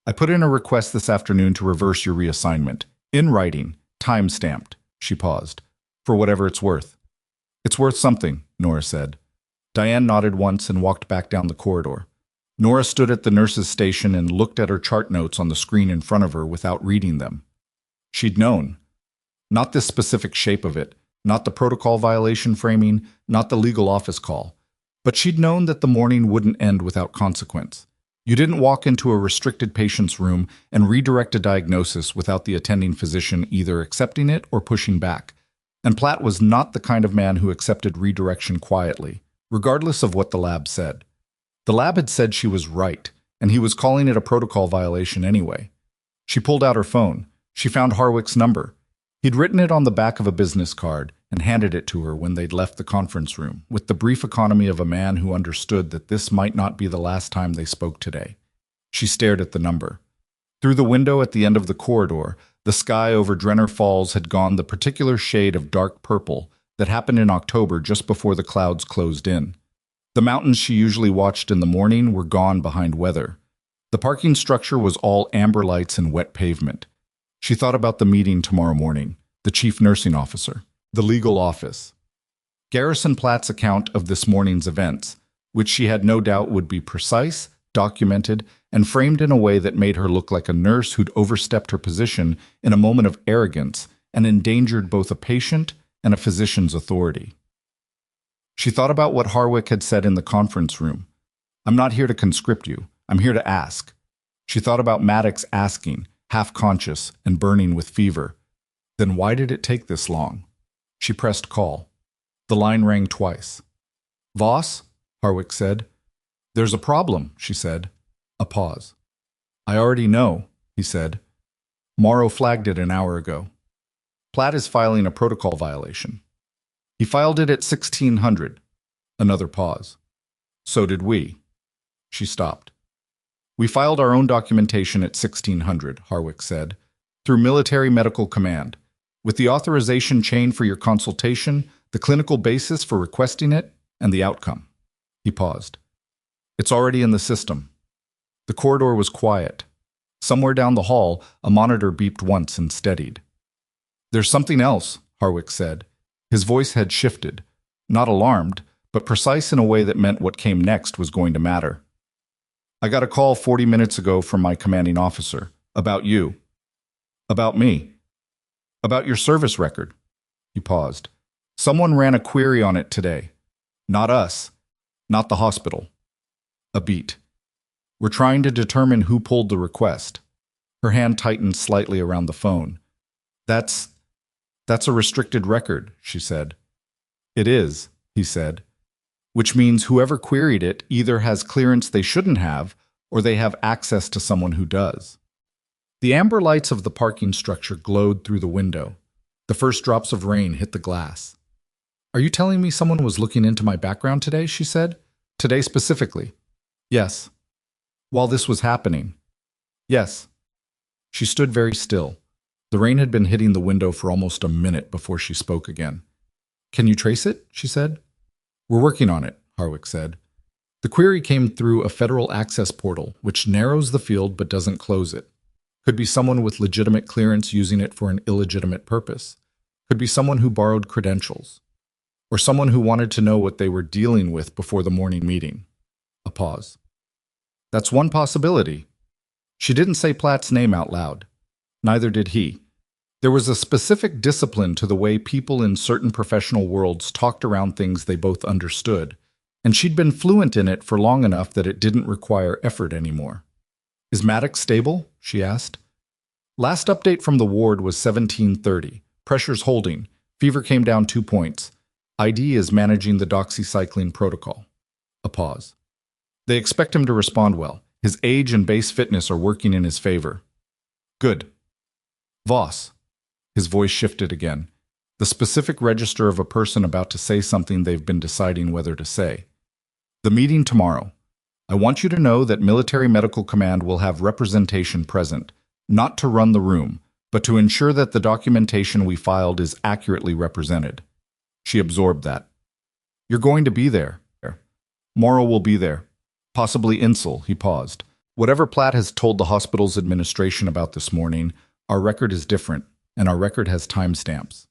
"I put in a request this afternoon to reverse your reassignment. In writing, time-stamped." She paused. "For whatever it's worth." "It's worth something," Nora said. Diane nodded once and walked back down the corridor. Nora stood at the nurse's station and looked at her chart notes on the screen in front of her without reading them. She'd known. Not this specific shape of it, not the protocol violation framing, not the legal office call. But she'd known that the morning wouldn't end without consequence. You didn't walk into a restricted patient's room and redirect a diagnosis without the attending physician either accepting it or pushing back. And Platt was not the kind of man who accepted redirection quietly, regardless of what the lab said. The lab had said she was right, and he was calling it a protocol violation anyway. She pulled out her phone. She found Harwick's number. He'd written it on the back of a business card and handed it to her when they'd left the conference room, with the brief economy of a man who understood that this might not be the last time they spoke today. She stared at the number. Through the window at the end of the corridor, the sky over Drenner Falls had gone the particular shade of dark purple that happened in October just before the clouds closed in. The mountains she usually watched in the morning were gone behind weather. The parking structure was all amber lights and wet pavement. She thought about the meeting tomorrow morning, the chief nursing officer, the legal office. Garrison Platt's account of this morning's events, which she had no doubt would be precise, documented, and framed in a way that made her look like a nurse who'd overstepped her position in a moment of arrogance and endangered both a patient and a physician's authority. She thought about what Harwick had said in the conference room. "I'm not here to conscript you. I'm here to ask." She thought about Maddox asking, half-conscious and burning with fever. Then why did it take this long? She pressed call. The line rang twice. "Voss?" Harwick said. "There's a problem," she said. A pause. "I already know," he said. "Morrow flagged it an hour ago. Platt is filing a protocol violation. He filed it at 1600. Another pause. "So did we." She stopped. "We filed our own documentation at 1600, Harwick said, "through Military Medical Command, with the authorization chain for your consultation, the clinical basis for requesting it, and the outcome." He paused. "It's already in the system." The corridor was quiet. Somewhere down the hall, a monitor beeped once and steadied. "There's something else," Harwick said. His voice had shifted, not alarmed, but precise in a way that meant what came next was going to matter. "I got a call 40 minutes ago from my commanding officer. About you." "About me?" "About your service record." He paused. "Someone ran a query on it today. Not us. Not the hospital." A beat. "We're trying to determine who pulled the request." Her hand tightened slightly around the phone. That's a restricted record," she said. "It is," he said. "Which means whoever queried it either has clearance they shouldn't have, or they have access to someone who does." The amber lights of the parking structure glowed through the window. The first drops of rain hit the glass. "Are you telling me someone was looking into my background today?" she said. "Today specifically?" "Yes." "While this was happening?" "Yes." She stood very still. The rain had been hitting the window for almost a minute before she spoke again. "Can you trace it?" she said. "We're working on it," Harwick said. "The query came through a federal access portal, which narrows the field but doesn't close it. Could be someone with legitimate clearance using it for an illegitimate purpose. Could be someone who borrowed credentials. Or someone who wanted to know what they were dealing with before the morning meeting." A pause. That's one possibility. She didn't say Platt's name out loud. Neither did he. There was a specific discipline to the way people in certain professional worlds talked around things they both understood, and she'd been fluent in it for long enough that it didn't require effort anymore. "Is Maddox stable?" she asked. Last update from the ward was 1730. Pressure's holding. Fever came down 2 points. ID is managing the doxycycline protocol. A pause. They expect him to respond well. His age and base fitness are working in his favor. Good. Voss. His voice shifted again. The specific register of a person about to say something they've been deciding whether to say. The meeting tomorrow. I want you to know that Military Medical Command will have representation present, not to run the room, but to ensure that the documentation we filed is accurately represented. She absorbed that. You're going to be there. Morrow will be there. Possibly Insel, he paused. Whatever Platt has told the hospital's administration about this morning, our record is different, and our record has timestamps.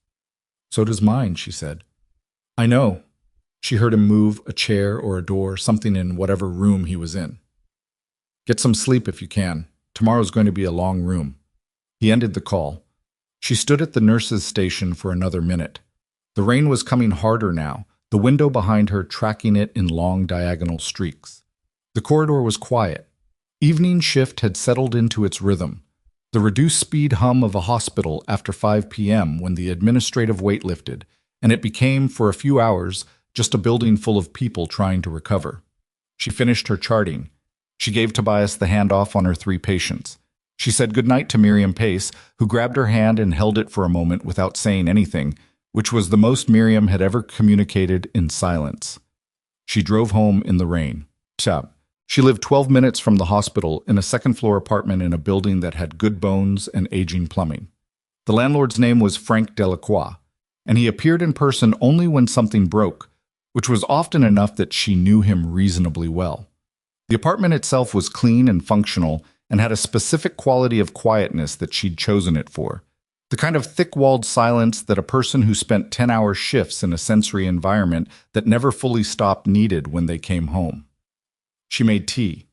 So does mine, she said. I know. She heard him move a chair or a door, something in whatever room he was in. Get some sleep if you can. Tomorrow's going to be a long room. He ended the call. She stood at the nurse's station for another minute. The rain was coming harder now, the window behind her tracking it in long diagonal streaks. The corridor was quiet. Evening shift had settled into its rhythm, the reduced speed hum of a hospital after 5 p.m. when the administrative weight lifted, and it became, for a few hours, just a building full of people trying to recover. She finished her charting. She gave Tobias the handoff on her 3 patients. She said goodnight to Miriam Pace, who grabbed her hand and held it for a moment without saying anything, which was the most Miriam had ever communicated in silence. She drove home in the rain. She lived 12 minutes from the hospital in a second-floor apartment in a building that had good bones and aging plumbing. The landlord's name was Frank Delacroix, and he appeared in person only when something broke, which was often enough that she knew him reasonably well. The apartment itself was clean and functional and had a specific quality of quietness that she'd chosen it for. The kind of thick-walled silence that a person who spent 10-hour shifts in a sensory environment that never fully stopped needed when they came home. She made tea.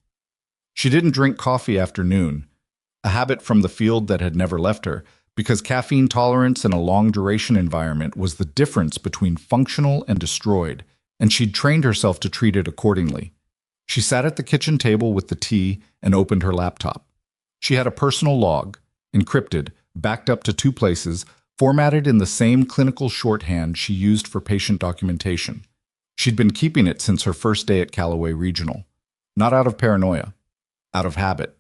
She didn't drink coffee after noon, a habit from the field that had never left her, because caffeine tolerance in a long-duration environment was the difference between functional and destroyed, and she'd trained herself to treat it accordingly. She sat at the kitchen table with the tea and opened her laptop. She had a personal log, encrypted, backed up to 2 places, formatted in the same clinical shorthand she used for patient documentation. She'd been keeping it since her first day at Callaway Regional. Not out of paranoia, out of habit.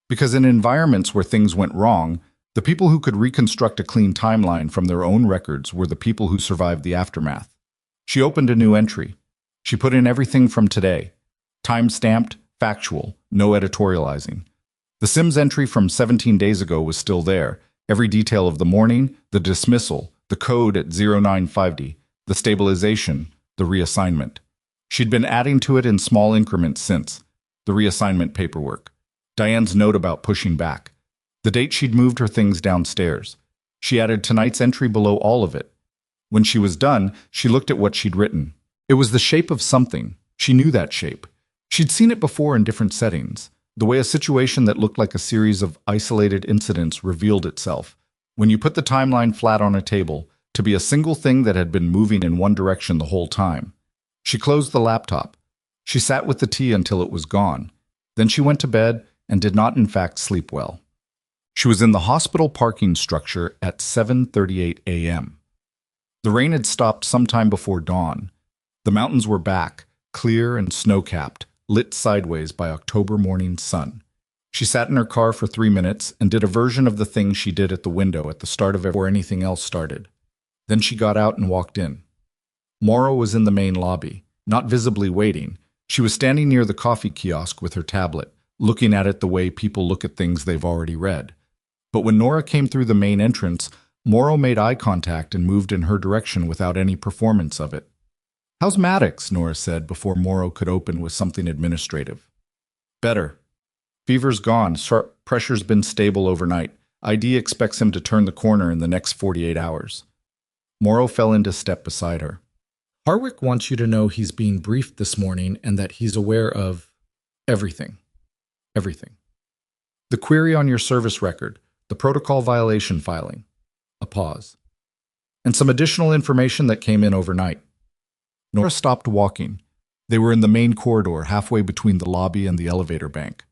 Because in environments where things went wrong, the people who could reconstruct a clean timeline from their own records were the people who survived the aftermath. She opened a new entry. She put in everything from today. Time-stamped, factual, no editorializing. The Sims entry from 17 days ago was still there. Every detail of the morning, the dismissal, the code at 0950, the stabilization, the reassignment. She'd been adding to it in small increments since. The reassignment paperwork. Diane's note about pushing back. The date she'd moved her things downstairs. She added tonight's entry below all of it. When she was done, she looked at what she'd written. It was the shape of something. She knew that shape. She'd seen it before in different settings. The way a situation that looked like a series of isolated incidents revealed itself. When you put the timeline flat on a table, to be a single thing that had been moving in one direction the whole time. She closed the laptop. She sat with the tea until it was gone. Then she went to bed and did not in fact sleep well. She was in the hospital parking structure at 7:38 a.m. The rain had stopped sometime before dawn. The mountains were back, clear and snow-capped, lit sideways by October morning sun. She sat in her car for 3 minutes and did a version of the thing she did at the window at the start of it before anything else started. Then she got out and walked in. Morrow was in the main lobby, not visibly waiting. She was standing near the coffee kiosk with her tablet, looking at it the way people look at things they've already read. But when Nora came through the main entrance, Morrow made eye contact and moved in her direction without any performance of it. "How's Maddox?" Nora said before Morrow could open with something administrative. "Better. Fever's gone. Pressure's been stable overnight. ID expects him to turn the corner in the next 48 hours. Morrow fell into step beside her. "Harwick wants you to know he's being briefed this morning and that he's aware of everything." Everything. The query on your service record, the protocol violation filing. A pause. And some additional information that came in overnight. Nora stopped walking. They were in the main corridor, halfway between the lobby and the elevator bank.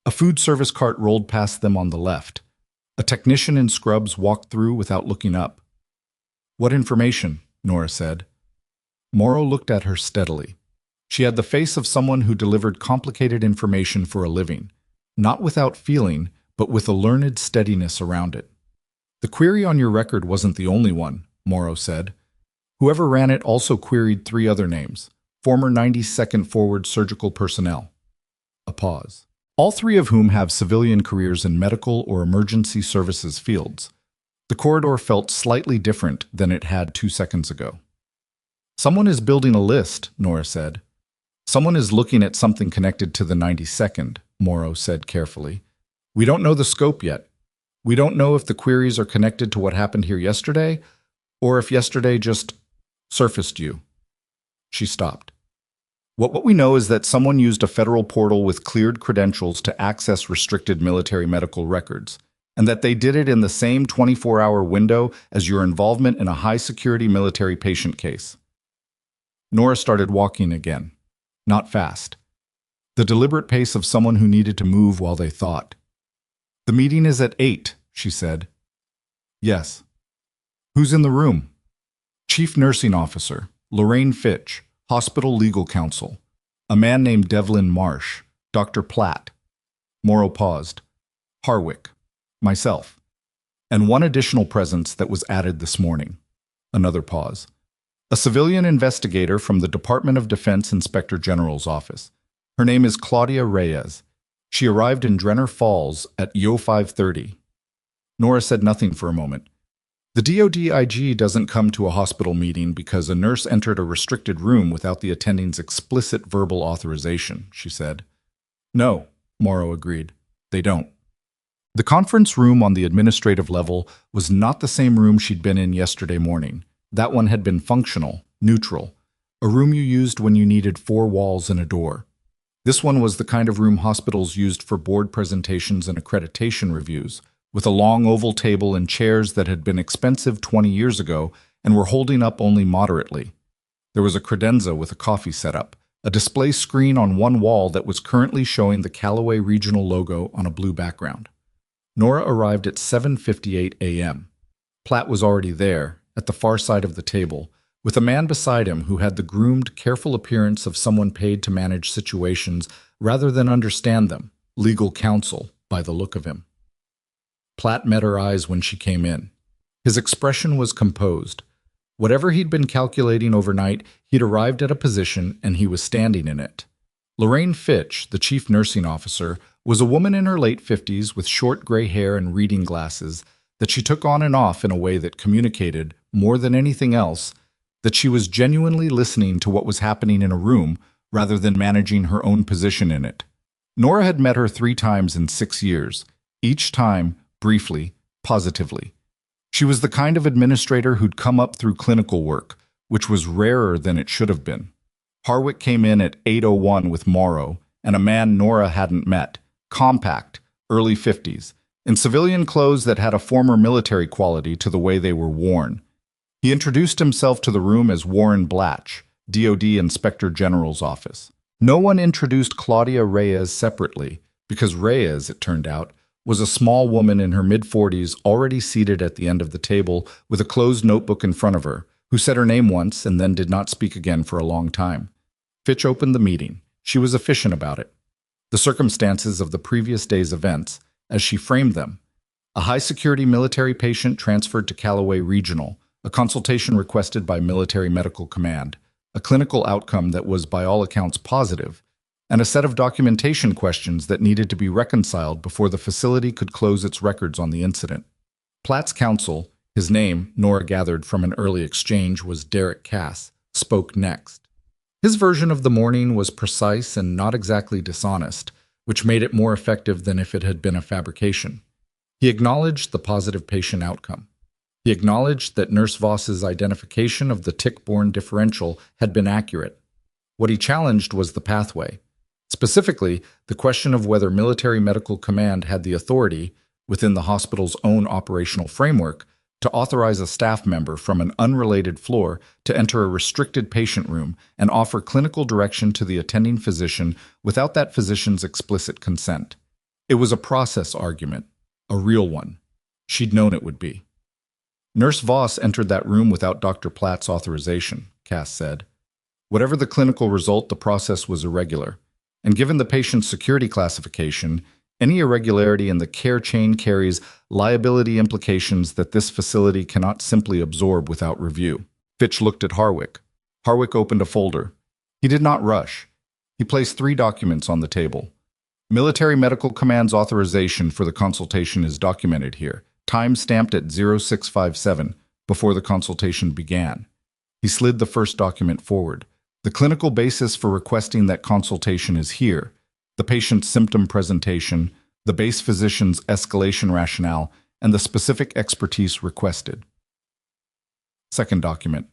A food service cart rolled past them on the left. A technician in scrubs walked through without looking up. "What information?" Nora said. Morrow looked at her steadily. She had the face of someone who delivered complicated information for a living, not without feeling, but with a learned steadiness around it. "The query on your record wasn't the only one," Morrow said. "Whoever ran it also queried 3 other names, former 92nd Forward surgical personnel." A pause. "All 3 of whom have civilian careers in medical or emergency services fields." The corridor felt slightly different than it had 2 seconds ago. "Someone is building a list," Nora said. "Someone is looking at something connected to the 92nd, Morrow said carefully. "We don't know the scope yet. We don't know if the queries are connected to what happened here yesterday, or if yesterday just surfaced you." She stopped. What we know is that someone used a federal portal with cleared credentials to access restricted military medical records, and that they did it in the same 24-hour window as your involvement in a high-security military patient case. Nora started walking again. Not fast. The deliberate pace of someone who needed to move while they thought. "The meeting is at 8, she said. "Yes." "Who's in the room?" "Chief Nursing Officer, Lorraine Fitch, Hospital Legal Counsel. A man named Devlin Marsh, Dr. Platt." Morrow paused. "Harwick. Myself. And 1 additional presence that was added this morning." Another pause. "A civilian investigator from the Department of Defense Inspector General's office. Her name is Claudia Reyes. She arrived in Drenner Falls at 5:30. Nora said nothing for a moment. "The DoD IG doesn't come to a hospital meeting because a nurse entered a restricted room without the attending's explicit verbal authorization," she said. "No," Morrow agreed. "They don't." The conference room on the administrative level was not the same room she'd been in yesterday morning. That one had been functional, neutral, a room you used when you needed 4 walls and a door. This one was the kind of room hospitals used for board presentations and accreditation reviews, with a long oval table and chairs that had been expensive 20 years ago and were holding up only moderately. There was a credenza with a coffee setup, a display screen on one wall that was currently showing the Callaway Regional logo on a blue background. Nora arrived at 7:58 a.m. Platt was already there, at the far side of the table, with a man beside him who had the groomed, careful appearance of someone paid to manage situations rather than understand them, legal counsel, by the look of him. Platt met her eyes when she came in. His expression was composed. Whatever he'd been calculating overnight, he'd arrived at a position and he was standing in it. Lorraine Fitch, the chief nursing officer, was a woman in her late 50s with short gray hair and reading glasses that she took on and off in a way that communicated, more than anything else, that she was genuinely listening to what was happening in a room rather than managing her own position in it. Nora had met her 3 times in 6 years, each time, briefly, positively. She was the kind of administrator who'd come up through clinical work, which was rarer than it should have been. Harwick came in at 8:01 with Morrow, and a man Nora hadn't met, compact, early 50s, in civilian clothes that had a former military quality to the way they were worn. He introduced himself to the room as Warren Blatch, DoD Inspector General's office. No one introduced Claudia Reyes separately, because Reyes, it turned out, was a small woman in her mid-40s already seated at the end of the table with a closed notebook in front of her, who said her name once and then did not speak again for a long time. Fitch opened the meeting. She was efficient about it. The circumstances of the previous day's events, as she framed them: a high-security military patient transferred to Callaway Regional, a consultation requested by Military Medical Command, a clinical outcome that was by all accounts positive, and a set of documentation questions that needed to be reconciled before the facility could close its records on the incident. Platt's counsel, his name, Nora gathered from an early exchange, was Derek Cass, spoke next. His version of the morning was precise and not exactly dishonest, which made it more effective than if it had been a fabrication. He acknowledged the positive patient outcome. He acknowledged that Nurse Voss's identification of the tick-borne differential had been accurate. What he challenged was the pathway. Specifically, the question of whether military medical command had the authority, within the hospital's own operational framework, to authorize a staff member from an unrelated floor to enter a restricted patient room and offer clinical direction to the attending physician without that physician's explicit consent. It was a process argument, a real one. She'd known it would be. Nurse Voss entered that room without Dr. Platt's authorization, Cass said. Whatever the clinical result, the process was irregular. And given the patient's security classification, any irregularity in the care chain carries liability implications that this facility cannot simply absorb without review. Fitch looked at Harwick. Harwick opened a folder. He did not rush. He placed 3 documents on the table. Military Medical Command's authorization for the consultation is documented here, time stamped at 0657, before the consultation began. He slid the first document forward. The clinical basis for requesting that consultation is here. The patient's symptom presentation, the base physician's escalation rationale, and the specific expertise requested. Second document.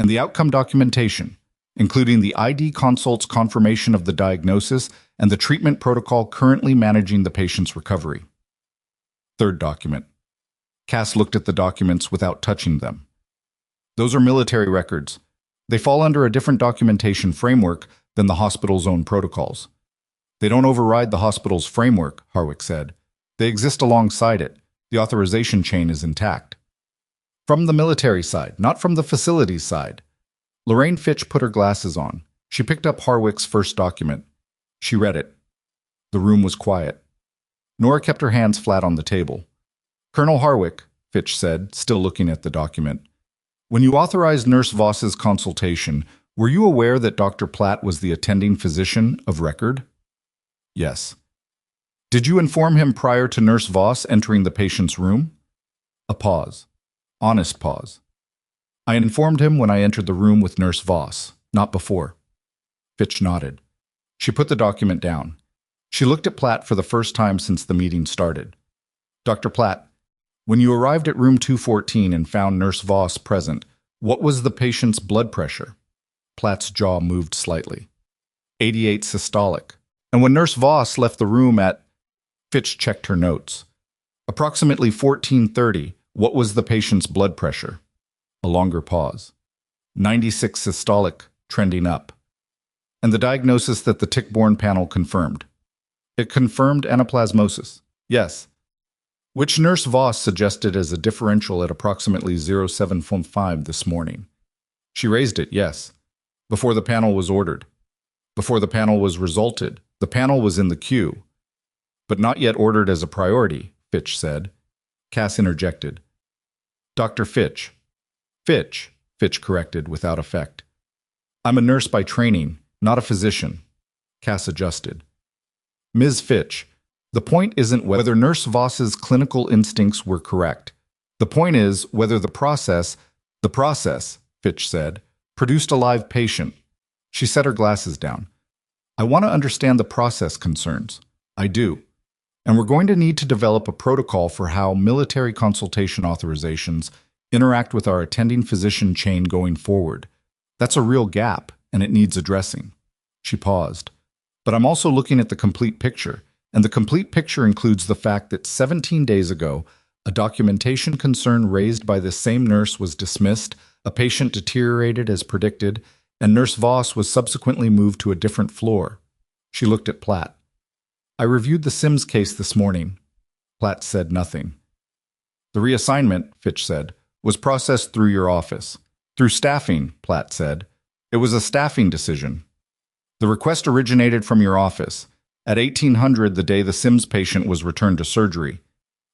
And the outcome documentation, including the ID consult's confirmation of the diagnosis and the treatment protocol currently managing the patient's recovery. Third document. Cass looked at the documents without touching them. Those are military records. They fall under a different documentation framework than the hospital's own protocols. They don't override the hospital's framework, Harwick said. They exist alongside it. The authorization chain is intact. From the military side, not from the facilities side. Lorraine Fitch put her glasses on. She picked up Harwick's first document. She read it. The room was quiet. Nora kept her hands flat on the table. Colonel Harwick, Fitch said, still looking at the document. When you authorized Nurse Voss's consultation, were you aware that Dr. Platt was the attending physician of record? Yes. Did you inform him prior to Nurse Voss entering the patient's room? A pause. Honest pause. I informed him when I entered the room with Nurse Voss, not before. Fitch nodded. She put the document down. She looked at Platt for the first time since the meeting started. Dr. Platt, when you arrived at room 214 and found Nurse Voss present, what was the patient's blood pressure? Platt's jaw moved slightly. 88 systolic. And when Nurse Voss left the room at... Fitch checked her notes. Approximately 14:30, what was the patient's blood pressure? A longer pause. 96 systolic, trending up. And the diagnosis that the tick-borne panel confirmed. It confirmed anaplasmosis. Yes. Which Nurse Voss suggested as a differential at approximately 07.5 this morning. She raised it, yes. Before the panel was ordered. Before the panel was resulted. The panel was in the queue. But not yet ordered as a priority, Fitch said. Cass interjected. Dr. Fitch. Fitch, Fitch corrected without effect. I'm a nurse by training, not a physician. Cass adjusted. Ms. Fitch, the point isn't whether Nurse Voss's clinical instincts were correct. The point is whether the process, Fitch said, produced a live patient. She set her glasses down. I want to understand the process concerns. I do. And we're going to need to develop a protocol for how military consultation authorizations interact with our attending physician chain going forward. That's a real gap, and it needs addressing. She paused. But I'm also looking at the complete picture, and the complete picture includes the fact that 17 days ago, a documentation concern raised by this same nurse was dismissed, a patient deteriorated as predicted, and Nurse Voss was subsequently moved to a different floor. She looked at Platt. I reviewed the Sims case this morning. Platt said nothing. The reassignment, Fitch said, was processed through your office. Through staffing, Platt said. It was a staffing decision. The request originated from your office. At 1800, the day the Sims patient was returned to surgery.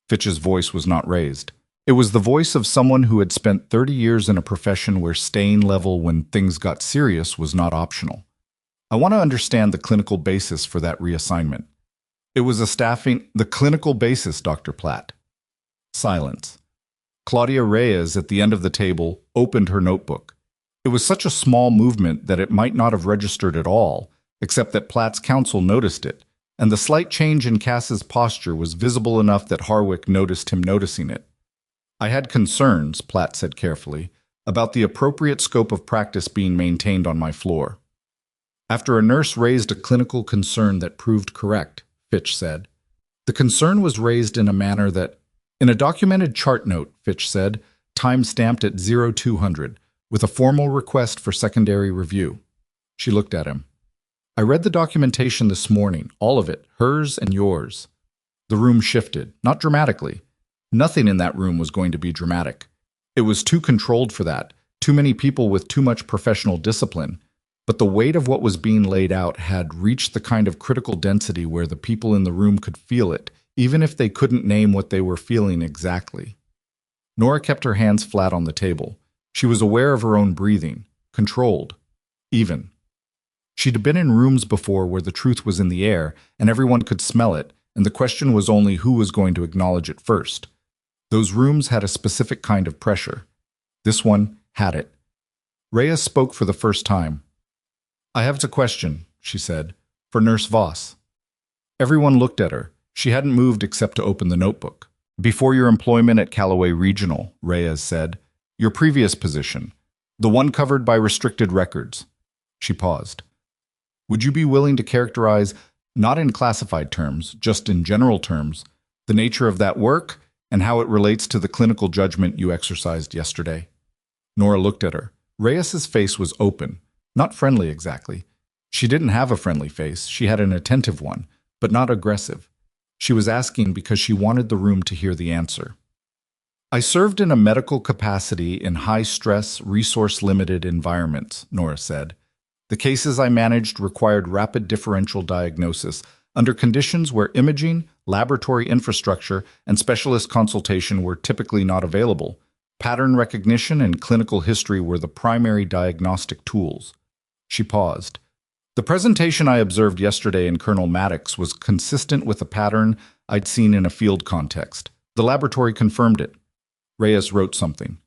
Fitch's voice was not raised. It was the voice of someone who had spent 30 years in a profession where staying level when things got serious was not optional. I want to understand the clinical basis for that reassignment. It was the clinical basis, Dr. Platt. Silence. Claudia Reyes, at the end of the table, opened her notebook. It was such a small movement that it might not have registered at all, except that Platt's counsel noticed it, and the slight change in Cass's posture was visible enough that Harwick noticed him noticing it. I had concerns, Platt said carefully, about the appropriate scope of practice being maintained on my floor. After a nurse raised a clinical concern that proved correct, Fitch said. The concern was raised in a manner that, in a documented chart note, Fitch said, time stamped at 0200, with a formal request for secondary review. She looked at him. I read the documentation this morning, all of it, hers and yours. The room shifted, not dramatically. Nothing in that room was going to be dramatic. It was too controlled for that, too many people with too much professional discipline. But the weight of what was being laid out had reached the kind of critical density where the people in the room could feel it, even if they couldn't name what they were feeling exactly. Nora kept her hands flat on the table. She was aware of her own breathing, controlled, even. She'd been in rooms before where the truth was in the air and everyone could smell it, and the question was only who was going to acknowledge it first. Those rooms had a specific kind of pressure. This one had it. Reyes spoke for the first time. I have a question, she said, for Nurse Voss. Everyone looked at her. She hadn't moved except to open the notebook. Before your employment at Callaway Regional, Reyes said, your previous position, the one covered by restricted records. She paused. Would you be willing to characterize, not in classified terms, just in general terms, the nature of that work and how it relates to the clinical judgment you exercised yesterday? Nora looked at her. Reyes's face was open, not friendly exactly. She didn't have a friendly face. She had an attentive one, but not aggressive. She was asking because she wanted the room to hear the answer. I served in a medical capacity in high-stress, resource-limited environments, Nora said. The cases I managed required rapid differential diagnosis under conditions where imaging, laboratory infrastructure, and specialist consultation were typically not available. Pattern recognition and clinical history were the primary diagnostic tools. She paused. The presentation I observed yesterday in Colonel Maddox was consistent with a pattern I'd seen in a field context. The laboratory confirmed it. Reyes wrote something.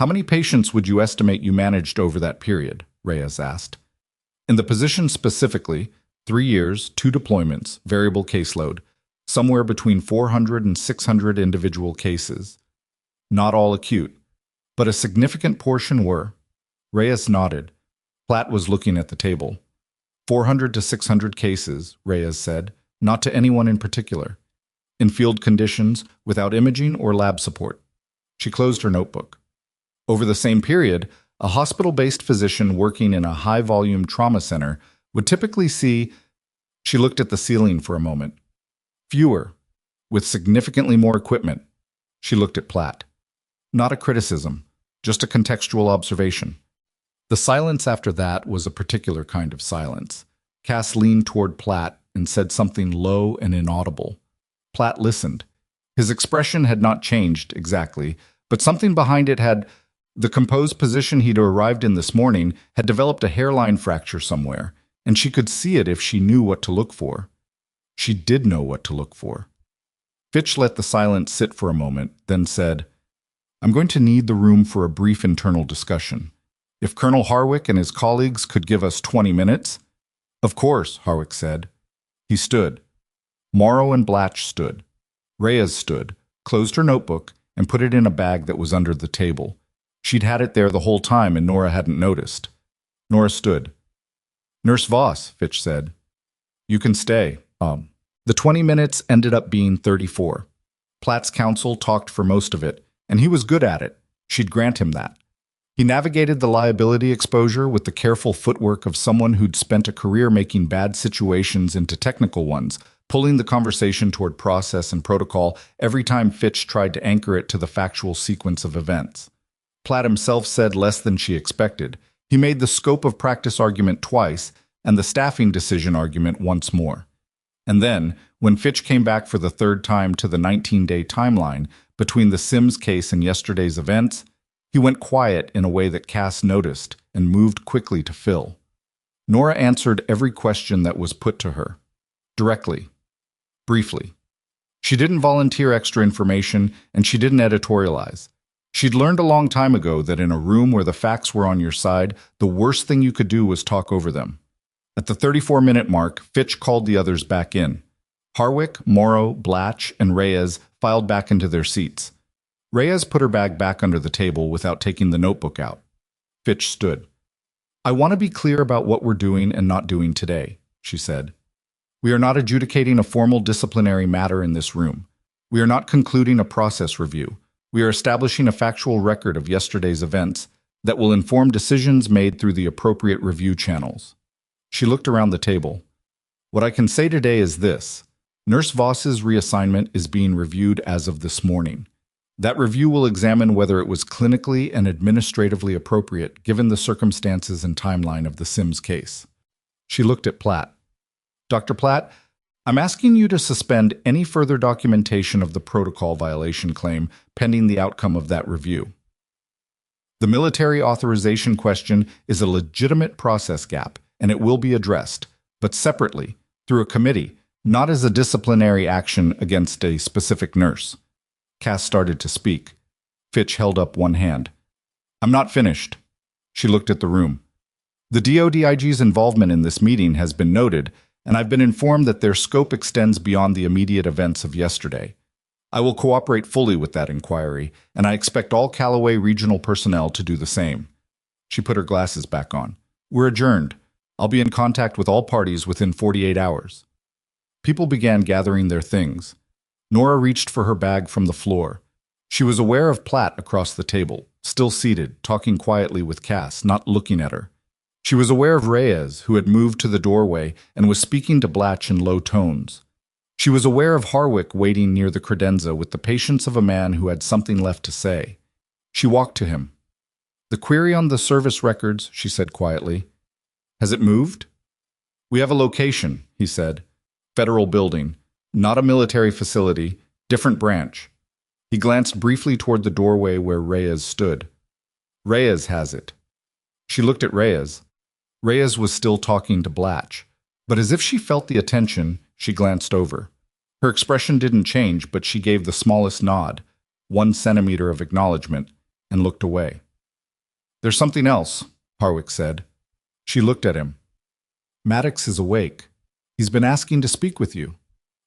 How many patients would you estimate you managed over that period? Reyes asked. In the position specifically, 3 years, 2 deployments, variable caseload, somewhere between 400 and 600 individual cases. Not all acute, but a significant portion were. Reyes nodded. Platt was looking at the table. 400 to 600 cases, Reyes said, not to anyone in particular. In field conditions, without imaging or lab support. She closed her notebook. Over the same period, a hospital-based physician working in a high-volume trauma center would typically see, she looked at the ceiling for a moment, fewer, with significantly more equipment. She looked at Platt. Not a criticism, just a contextual observation. The silence after that was a particular kind of silence. Cass leaned toward Platt and said something low and inaudible. Platt listened. His expression had not changed exactly, but something behind it had. The composed position he'd arrived in this morning had developed a hairline fracture somewhere, and she could see it if she knew what to look for. She did know what to look for. Fitch let the silence sit for a moment, then said, I'm going to need the room for a brief internal discussion. If Colonel Harwick and his colleagues could give us 20 minutes. Of course, Harwick said. He stood. Morrow and Blatch stood. Reyes stood, closed her notebook, and put it in a bag that was under the table. She'd had it there the whole time and Nora hadn't noticed. Nora stood. Nurse Voss, Fitch said. You can stay. The 20 minutes ended up being 34. Platt's counsel talked for most of it, and he was good at it. She'd grant him that. He navigated the liability exposure with the careful footwork of someone who'd spent a career making bad situations into technical ones, pulling the conversation toward process and protocol every time Fitch tried to anchor it to the factual sequence of events. Platt himself said less than she expected. He made the scope of practice argument twice and the staffing decision argument once more. And then, when Fitch came back for the third time to the 19-day timeline between the Sims case and yesterday's events, he went quiet in a way that Cass noticed and moved quickly to fill. Nora answered every question that was put to her. Directly. Briefly. She didn't volunteer extra information, and she didn't editorialize. She'd learned a long time ago that in a room where the facts were on your side, the worst thing you could do was talk over them. At the 34-minute mark, Fitch called the others back in. Harwick, Morrow, Blatch, and Reyes filed back into their seats. Reyes put her bag back under the table without taking the notebook out. Fitch stood. I want to be clear about what we're doing and not doing today, she said. We are not adjudicating a formal disciplinary matter in this room. We are not concluding a process review. We are establishing a factual record of yesterday's events that will inform decisions made through the appropriate review channels. She looked around the table. What I can say today is this. Nurse Voss's reassignment is being reviewed as of this morning. That review will examine whether it was clinically and administratively appropriate given the circumstances and timeline of the Sims case. She looked at Platt. Dr. Platt, I'm asking you to suspend any further documentation of the protocol violation claim pending the outcome of that review. The military authorization question is a legitimate process gap, and it will be addressed, but separately, through a committee, not as a disciplinary action against a specific nurse. Cass started to speak. Fitch held up one hand. I'm not finished. She looked at the room. The DODIG's involvement in this meeting has been noted, and I've been informed that their scope extends beyond the immediate events of yesterday. I will cooperate fully with that inquiry, and I expect all Callaway regional personnel to do the same. She put her glasses back on. We're adjourned. I'll be in contact with all parties within 48 hours. People began gathering their things. Nora reached for her bag from the floor. She was aware of Platt across the table, still seated, talking quietly with Cass, not looking at her. She was aware of Reyes, who had moved to the doorway and was speaking to Blatch in low tones. She was aware of Harwick waiting near the credenza with the patience of a man who had something left to say. She walked to him. The query on the service records, she said quietly. Has it moved? We have a location, he said. Federal building. Not a military facility, different branch. He glanced briefly toward the doorway where Reyes stood. Reyes has it. She looked at Reyes. Reyes was still talking to Blatch, but as if she felt the attention, she glanced over. Her expression didn't change, but she gave the smallest nod, 1 centimeter of acknowledgement, and looked away. There's something else, Harwick said. She looked at him. Maddox is awake. He's been asking to speak with you.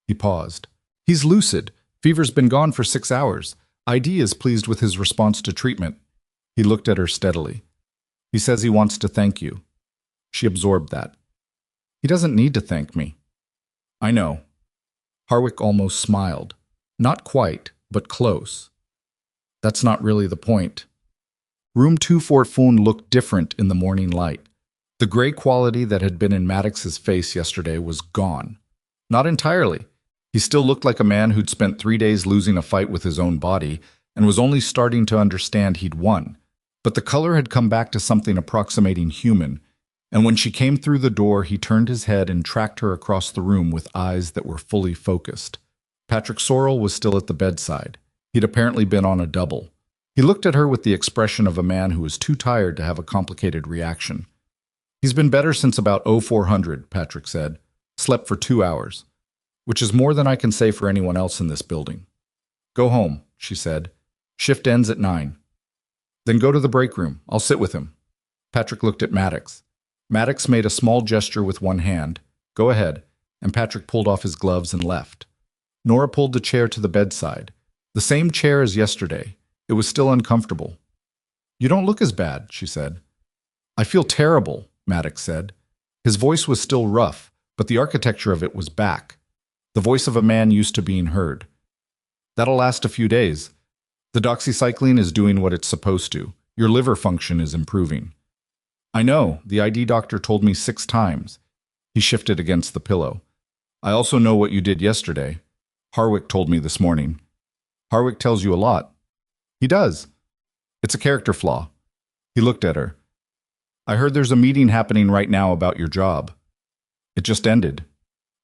He paused. He's lucid. Fever's been gone for 6 hours. ID is pleased with his response to treatment. He looked at her steadily. He says he wants to thank you. She absorbed that. He doesn't need to thank me. I know. Harwick almost smiled. Not quite, but close. That's not really the point. Room 244 looked different in the morning light. The gray quality that had been in Maddox's face yesterday was gone. Not entirely. He still looked like a man who'd spent 3 days losing a fight with his own body and was only starting to understand he'd won. But the color had come back to something approximating human, and when she came through the door, he turned his head and tracked her across the room with eyes that were fully focused. Patrick Sorrell was still at the bedside. He'd apparently been on a double. He looked at her with the expression of a man who was too tired to have a complicated reaction. He's been better since about 0400, Patrick said. Slept for 2 hours, which is more than I can say for anyone else in this building. Go home, she said. Shift ends at 9. Then go to the break room. I'll sit with him. Patrick looked at Maddox. Maddox made a small gesture with one hand. Go ahead. And Patrick pulled off his gloves and left. Nora pulled the chair to the bedside. The same chair as yesterday. It was still uncomfortable. You don't look as bad, she said. I feel terrible, Maddox said. His voice was still rough, but the architecture of it was back. The voice of a man used to being heard. That'll last a few days. The doxycycline is doing what it's supposed to. Your liver function is improving. I know, the ID doctor told me 6 times. He shifted against the pillow. I also know what you did yesterday. Harwick told me this morning. Harwick tells you a lot. He does. It's a character flaw. He looked at her. I heard there's a meeting happening right now about your job. It just ended.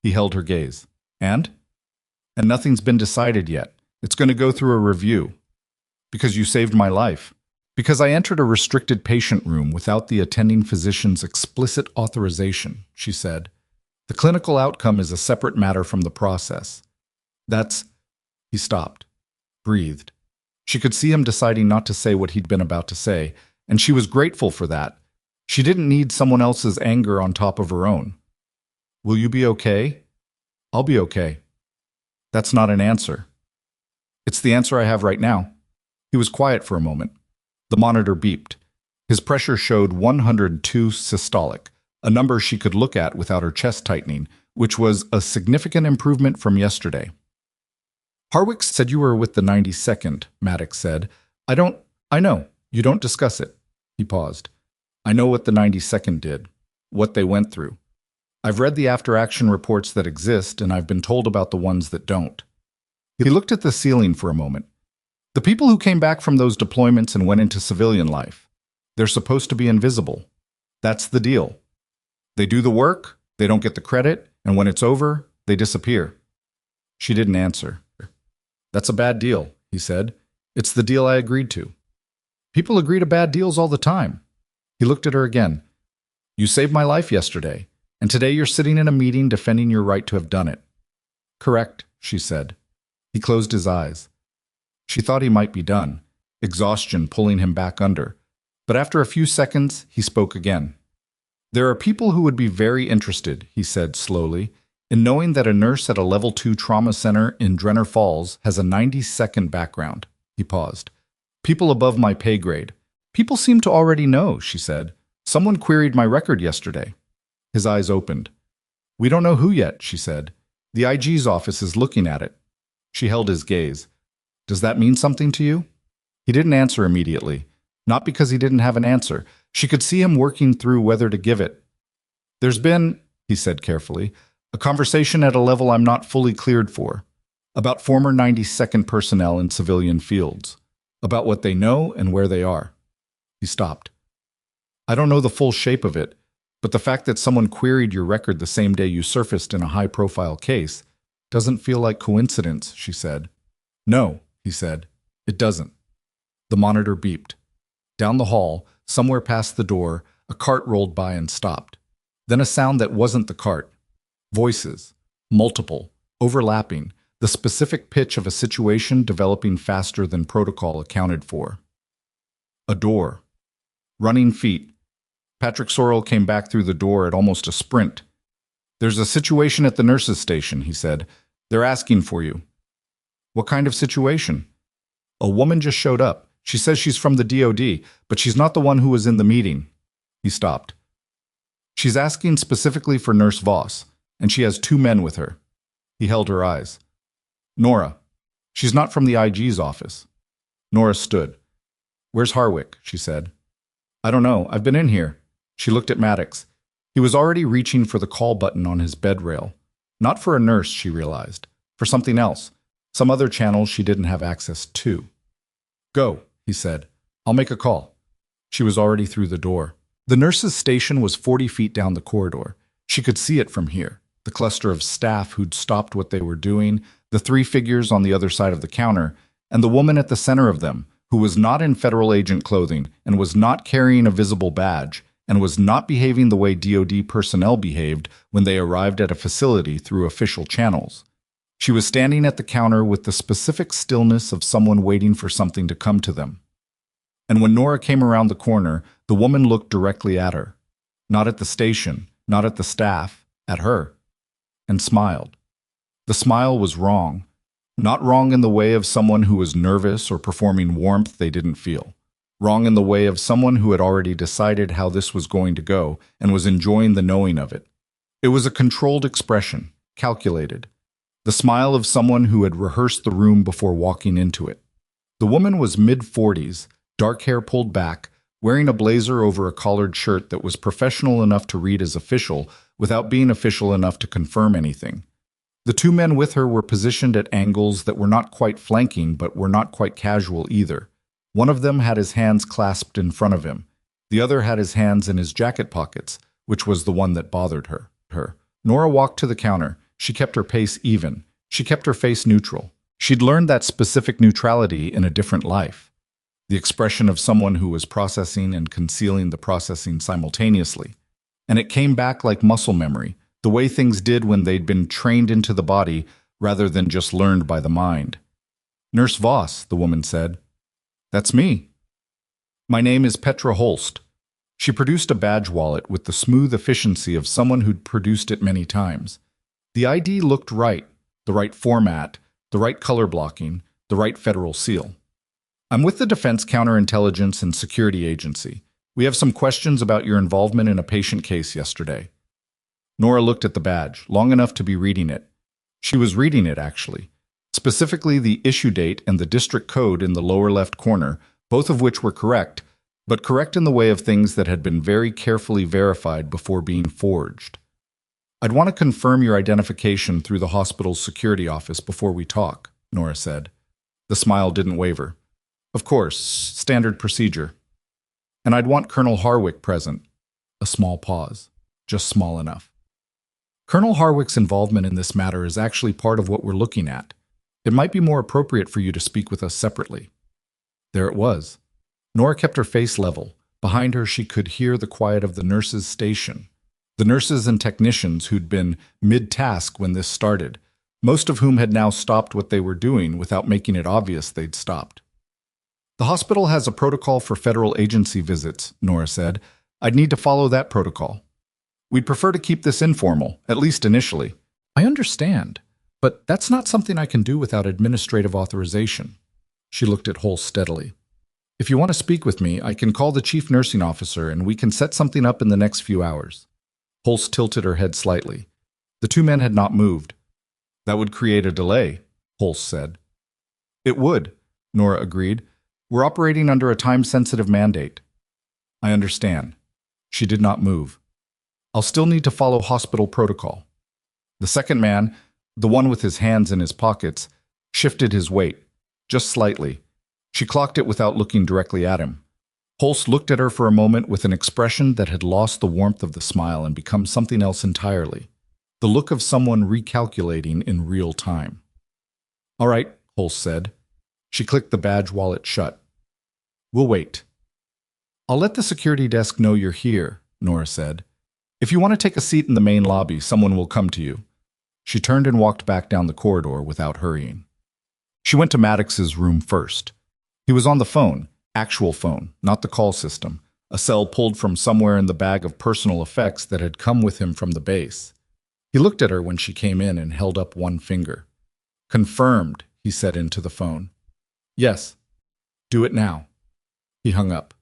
He held her gaze. And nothing's been decided yet. It's going to go through a review. Because you saved my life. Because I entered a restricted patient room without the attending physician's explicit authorization, she said. The clinical outcome is a separate matter from the process. That's... He stopped. Breathed. She could see him deciding not to say what he'd been about to say, and she was grateful for that. She didn't need someone else's anger on top of her own. Will you be okay? I'll be okay. That's not an answer. It's the answer I have right now. He was quiet for a moment. The monitor beeped. His pressure showed 102 systolic, a number she could look at without her chest tightening, which was a significant improvement from yesterday. Harwick said you were with the 92nd, Maddox said. I know. You don't discuss it. He paused. I know what the 92nd did, what they went through. I've read the after-action reports that exist, and I've been told about the ones that don't. He looked at the ceiling for a moment. The people who came back from those deployments and went into civilian life, they're supposed to be invisible. That's the deal. They do the work, they don't get the credit, and when it's over, they disappear. She didn't answer. That's a bad deal, he said. It's the deal I agreed to. People agree to bad deals all the time. He looked at her again. You saved my life yesterday, and today you're sitting in a meeting defending your right to have done it. Correct, she said. He closed his eyes. She thought he might be done, exhaustion pulling him back under. But after a few seconds, he spoke again. There are people who would be very interested, he said slowly, in knowing that a nurse at a Level 2 trauma center in Drenner Falls has a 90-second background. He paused. People above my pay grade. People seem to already know, she said. Someone queried my record yesterday. His eyes opened. We don't know who yet, she said. The IG's office is looking at it. She held his gaze. Does that mean something to you? He didn't answer immediately. Not because he didn't have an answer. She could see him working through whether to give it. There's been, he said carefully, a conversation at a level I'm not fully cleared for, about former 92nd personnel in civilian fields, about what they know and where they are. He stopped. I don't know the full shape of it, but the fact that someone queried your record the same day you surfaced in a high-profile case doesn't feel like coincidence, she said. No, he said, it doesn't. The monitor beeped. Down the hall, somewhere past the door, a cart rolled by and stopped. Then a sound that wasn't the cart. Voices, multiple, overlapping, the specific pitch of a situation developing faster than protocol accounted for. A door. Running feet. Patrick Sorrell came back through the door at almost a sprint. There's a situation at the nurses' station, he said. They're asking for you. What kind of situation? A woman just showed up. She says she's from the DOD, but she's not the one who was in the meeting. He stopped. She's asking specifically for Nurse Voss, and she has 2 men with her. He held her eyes. Nora. She's not from the IG's office. Nora stood. Where's Harwick? She said. I don't know. I've been in here. She looked at Maddox. He was already reaching for the call button on his bed rail. Not for a nurse, she realized. For something else. Some other channel she didn't have access to. Go, he said. I'll make a call. She was already through the door. The nurse's station was 40 feet down the corridor. She could see it from here. The cluster of staff who'd stopped what they were doing, the 3 figures on the other side of the counter, and the woman at the center of them, who was not in federal agent clothing and was not carrying a visible badge and was not behaving the way DOD personnel behaved when they arrived at a facility through official channels. She was standing at the counter with the specific stillness of someone waiting for something to come to them. And when Nora came around the corner, the woman looked directly at her. Not at the station, not at the staff, at her. And smiled. The smile was wrong. Not wrong in the way of someone who was nervous or performing warmth they didn't feel. Wrong in the way of someone who had already decided how this was going to go and was enjoying the knowing of it. It was a controlled expression, calculated. The smile of someone who had rehearsed the room before walking into it. The woman was mid-40s, dark hair pulled back, wearing a blazer over a collared shirt that was professional enough to read as official without being official enough to confirm anything. The 2 men with her were positioned at angles that were not quite flanking but were not quite casual either. One of them had his hands clasped in front of him. The other had his hands in his jacket pockets, which was the one that bothered her. Nora walked to the counter. She kept her pace even. She kept her face neutral. She'd learned that specific neutrality in a different life. The expression of someone who was processing and concealing the processing simultaneously. And it came back like muscle memory, the way things did when they'd been trained into the body rather than just learned by the mind. Nurse Voss, the woman said. That's me. My name is Petra Holst. She produced a badge wallet with the smooth efficiency of someone who'd produced it many times. The ID looked right, the right format, the right color blocking, the right federal seal. I'm with the Defense Counterintelligence and Security Agency. We have some questions about your involvement in a patient case yesterday. Nora looked at the badge, long enough to be reading it. She was reading it, actually. Specifically the issue date and the district code in the lower left corner, both of which were correct, but correct in the way of things that had been very carefully verified before being forged. I'd want to confirm your identification through the hospital's security office before we talk, Nora said. The smile didn't waver. Of course, standard procedure. And I'd want Colonel Harwick present. A small pause, just small enough. Colonel Harwick's involvement in this matter is actually part of what we're looking at. It might be more appropriate for you to speak with us separately. There it was. Nora kept her face level. Behind her, she could hear the quiet of the nurses' station. The nurses and technicians who'd been mid-task when this started, most of whom had now stopped what they were doing without making it obvious they'd stopped. The hospital has a protocol for federal agency visits, Nora said. I'd need to follow that protocol. We'd prefer to keep this informal, at least initially. I understand, but that's not something I can do without administrative authorization. She looked at Holst steadily. If you want to speak with me, I can call the chief nursing officer and we can set something up in the next few hours. Holst tilted her head slightly. The two men had not moved. That would create a delay, Holst said. It would, Nora agreed. We're operating under a time-sensitive mandate. I understand. She did not move. I'll still need to follow hospital protocol. The second man, the one with his hands in his pockets, shifted his weight, just slightly. She clocked it without looking directly at him. Holst looked at her for a moment with an expression that had lost the warmth of the smile and become something else entirely. The look of someone recalculating in real time. All right, Holst said. She clicked the badge wallet shut. We'll wait. I'll let the security desk know you're here, Nora said. If you want to take a seat in the main lobby, someone will come to you. She turned and walked back down the corridor without hurrying. She went to Maddox's room first. He was on the phone, actual phone, not the call system, a cell pulled from somewhere in the bag of personal effects that had come with him from the base. He looked at her when she came in and held up one finger. Confirmed, he said into the phone. Yes. Do it now. He hung up.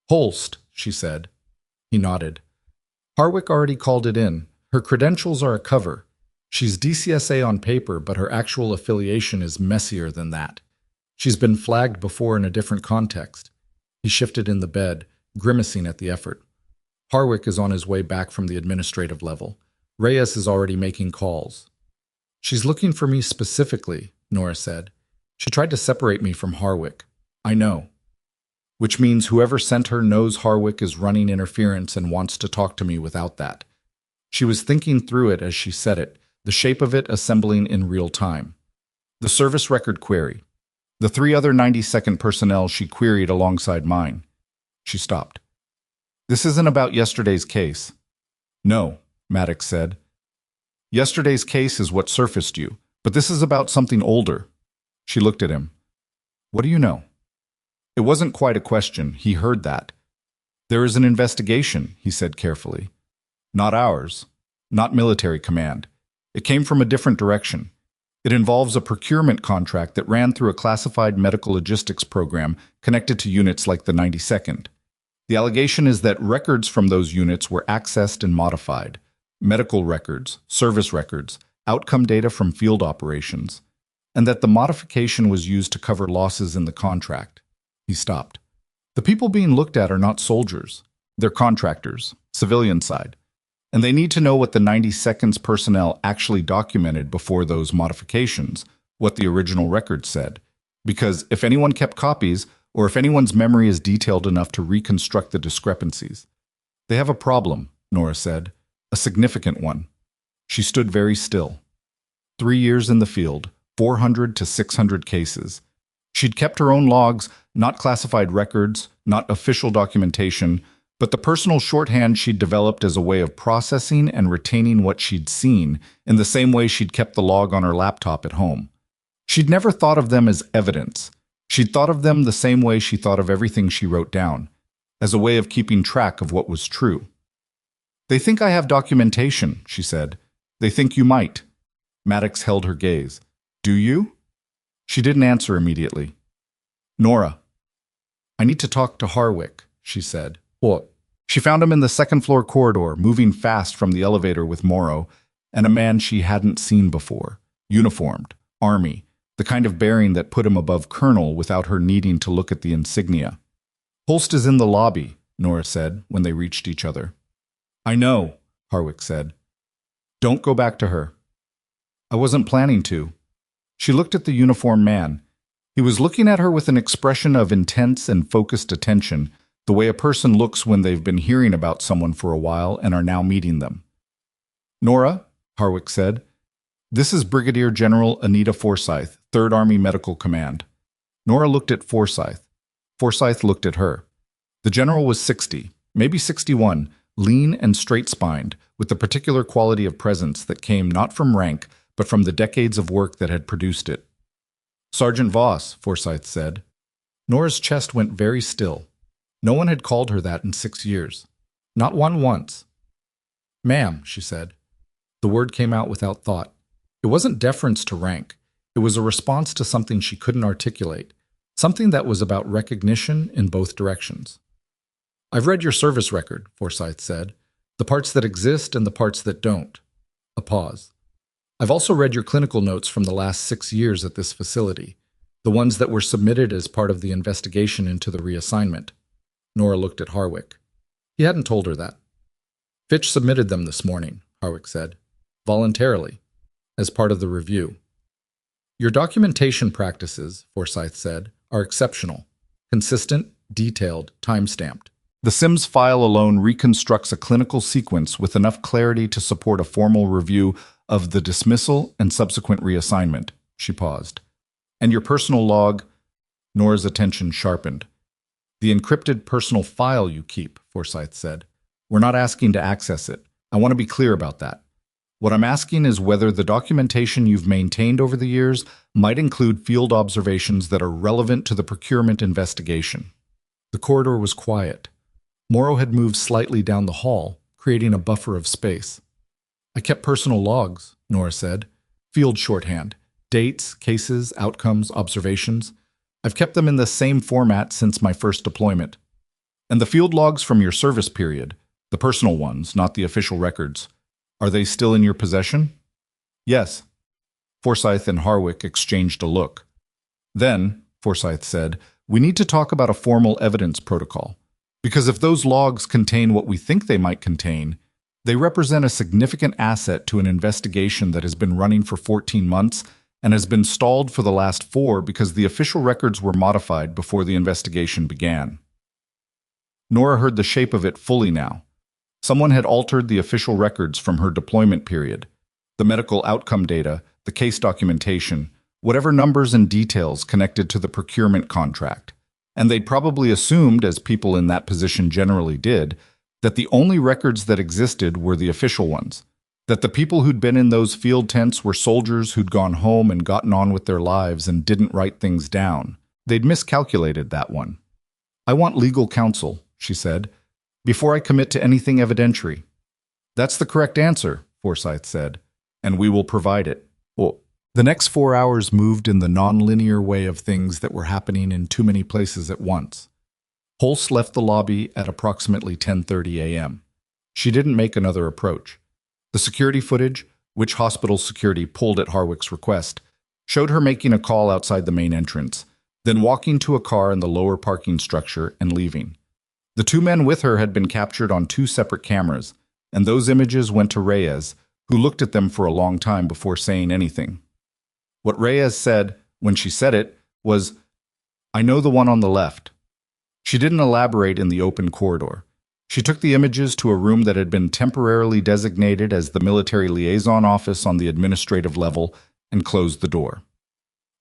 Holst, she said. He nodded. Harwick already called it in. Her credentials are a cover. She's DCSA on paper, but her actual affiliation is messier than that. She's been flagged before in a different context. He shifted in the bed, grimacing at the effort. Harwick is on his way back from the administrative level. Reyes is already making calls. She's looking for me specifically, Nora said. She tried to separate me from Harwick. I know. Which means whoever sent her knows Harwick is running interference and wants to talk to me without that. She was thinking through it as she said it, the shape of it assembling in real time. The service record query. The 3 other 90-second personnel she queried alongside mine. She stopped. This isn't about yesterday's case. No, Maddox said. Yesterday's case is what surfaced you, but this is about something older. She looked at him. What do you know? It wasn't quite a question. He heard that. There is an investigation, he said carefully. Not ours. Not military command. It came from a different direction. It involves a procurement contract that ran through a classified medical logistics program connected to units like the 92nd. The allegation is that records from those units were accessed and modified. Medical records, service records, outcome data from field operations, and that the modification was used to cover losses in the contract. He stopped. The people being looked at are not soldiers. They're contractors, civilian side. And they need to know what the 92nd's personnel actually documented before those modifications, what the original record said. Because if anyone kept copies, or if anyone's memory is detailed enough to reconstruct the discrepancies. They have a problem, Nora said. A significant one. She stood very still. 3 years in the field, 400 to 600 cases. She'd kept her own logs, not classified records, not official documentation, but the personal shorthand she'd developed as a way of processing and retaining what she'd seen in the same way she'd kept the log on her laptop at home. She'd never thought of them as evidence. She'd thought of them the same way she thought of everything she wrote down, as a way of keeping track of what was true. They think I have documentation, she said. They think you might. Maddox held her gaze. Do you? She didn't answer immediately. Nora. I need to talk to Harwick, she said. What? She found him in the second-floor corridor, moving fast from the elevator with Morrow, and a man she hadn't seen before, uniformed, army, the kind of bearing that put him above colonel without her needing to look at the insignia. Holst is in the lobby, Nora said when they reached each other. I know, Harwick said. Don't go back to her. I wasn't planning to. She looked at the uniformed man. He was looking at her with an expression of intense and focused attention, the way a person looks when they've been hearing about someone for a while and are now meeting them. Nora, Harwick said, this is Brigadier General Anita Forsyth, 3rd Army Medical Command. Nora looked at Forsyth. Forsyth looked at her. The general was 60, maybe 61, lean and straight-spined, with the particular quality of presence that came not from rank, but from the decades of work that had produced it. Sergeant Voss, Forsyth said. Nora's chest went very still. No one had called her that in 6 years. Not one once. Ma'am, she said. The word came out without thought. It wasn't deference to rank. It was a response to something she couldn't articulate, something that was about recognition in both directions. I've read your service record, Forsyth said, the parts that exist and the parts that don't. A pause. I've also read your clinical notes from the last 6 years at this facility, the ones that were submitted as part of the investigation into the reassignment. Nora looked at Harwick. He hadn't told her that. Fitch submitted them this morning, Harwick said, voluntarily, as part of the review. Your documentation practices, Forsyth said, are exceptional, consistent, detailed, time-stamped. The SIMS file alone reconstructs a clinical sequence with enough clarity to support a formal review of the dismissal and subsequent reassignment. She paused. And your personal log? Nora's attention sharpened. The encrypted personal file you keep, Forsyth said. We're not asking to access it. I want to be clear about that. What I'm asking is whether the documentation you've maintained over the years might include field observations that are relevant to the procurement investigation. The corridor was quiet. Morrow had moved slightly down the hall, creating a buffer of space. I kept personal logs, Nora said. Field shorthand. Dates, cases, outcomes, observations. I've kept them in the same format since my first deployment. And the field logs from your service period, the personal ones, not the official records, are they still in your possession? Yes. Forsyth and Harwick exchanged a look. Then, Forsyth said, we need to talk about a formal evidence protocol. Because if those logs contain what we think they might contain, they represent a significant asset to an investigation that has been running for 14 months and has been stalled for the last 4 because the official records were modified before the investigation began. Nora heard the shape of it fully now. Someone had altered the official records from her deployment period, the medical outcome data, the case documentation, whatever numbers and details connected to the procurement contract. And they'd probably assumed, as people in that position generally did, that the only records that existed were the official ones, that the people who'd been in those field tents were soldiers who'd gone home and gotten on with their lives and didn't write things down. They'd miscalculated that one. I want legal counsel, she said, before I commit to anything evidentiary. That's the correct answer, Forsyth said, and we will provide it. Well, the next 4 hours moved in the non-linear way of things that were happening in too many places at once. Holst left the lobby at approximately 10:30 a.m. She didn't make another approach. The security footage, which hospital security pulled at Harwick's request, showed her making a call outside the main entrance, then walking to a car in the lower parking structure and leaving. The 2 men with her had been captured on 2 separate cameras, and those images went to Reyes, who looked at them for a long time before saying anything. What Reyes said, when she said it, was, I know the one on the left. She didn't elaborate in the open corridor. She took the images to a room that had been temporarily designated as the military liaison office on the administrative level and closed the door.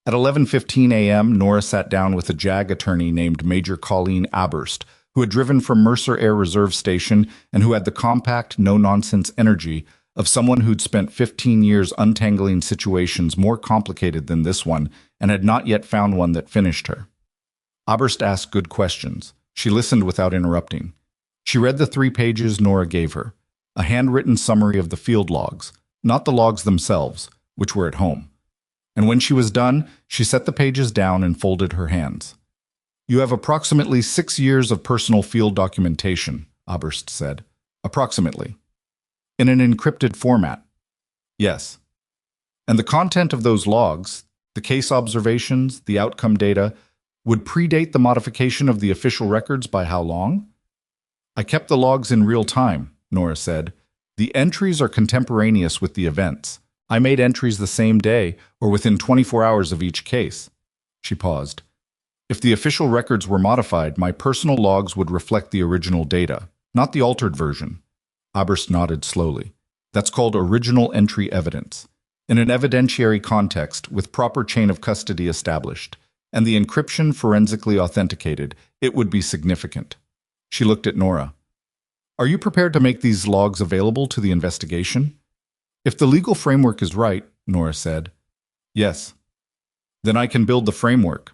At 11:15 a.m., Nora sat down with a JAG attorney named Major Colleen Aberst, who had driven from Mercer Air Reserve Station and who had the compact, no-nonsense energy of someone who'd spent 15 years untangling situations more complicated than this one and had not yet found one that finished her. Aberst asked good questions. She listened without interrupting. She read the 3 pages Nora gave her, a handwritten summary of the field logs, not the logs themselves, which were at home. And when she was done, she set the pages down and folded her hands. You have approximately 6 years of personal field documentation, Oberst said. Approximately. In an encrypted format. Yes. And the content of those logs, the case observations, the outcome data, would predate the modification of the official records by how long? I kept the logs in real time, Nora said. The entries are contemporaneous with the events. I made entries the same day or within 24 hours of each case. She paused. If the official records were modified, my personal logs would reflect the original data, not the altered version. Oberst nodded slowly. That's called original entry evidence. In an evidentiary context, with proper chain of custody established, and the encryption forensically authenticated, it would be significant. She looked at Nora. Are you prepared to make these logs available to the investigation? If the legal framework is right, Nora said. Yes. Then I can build the framework.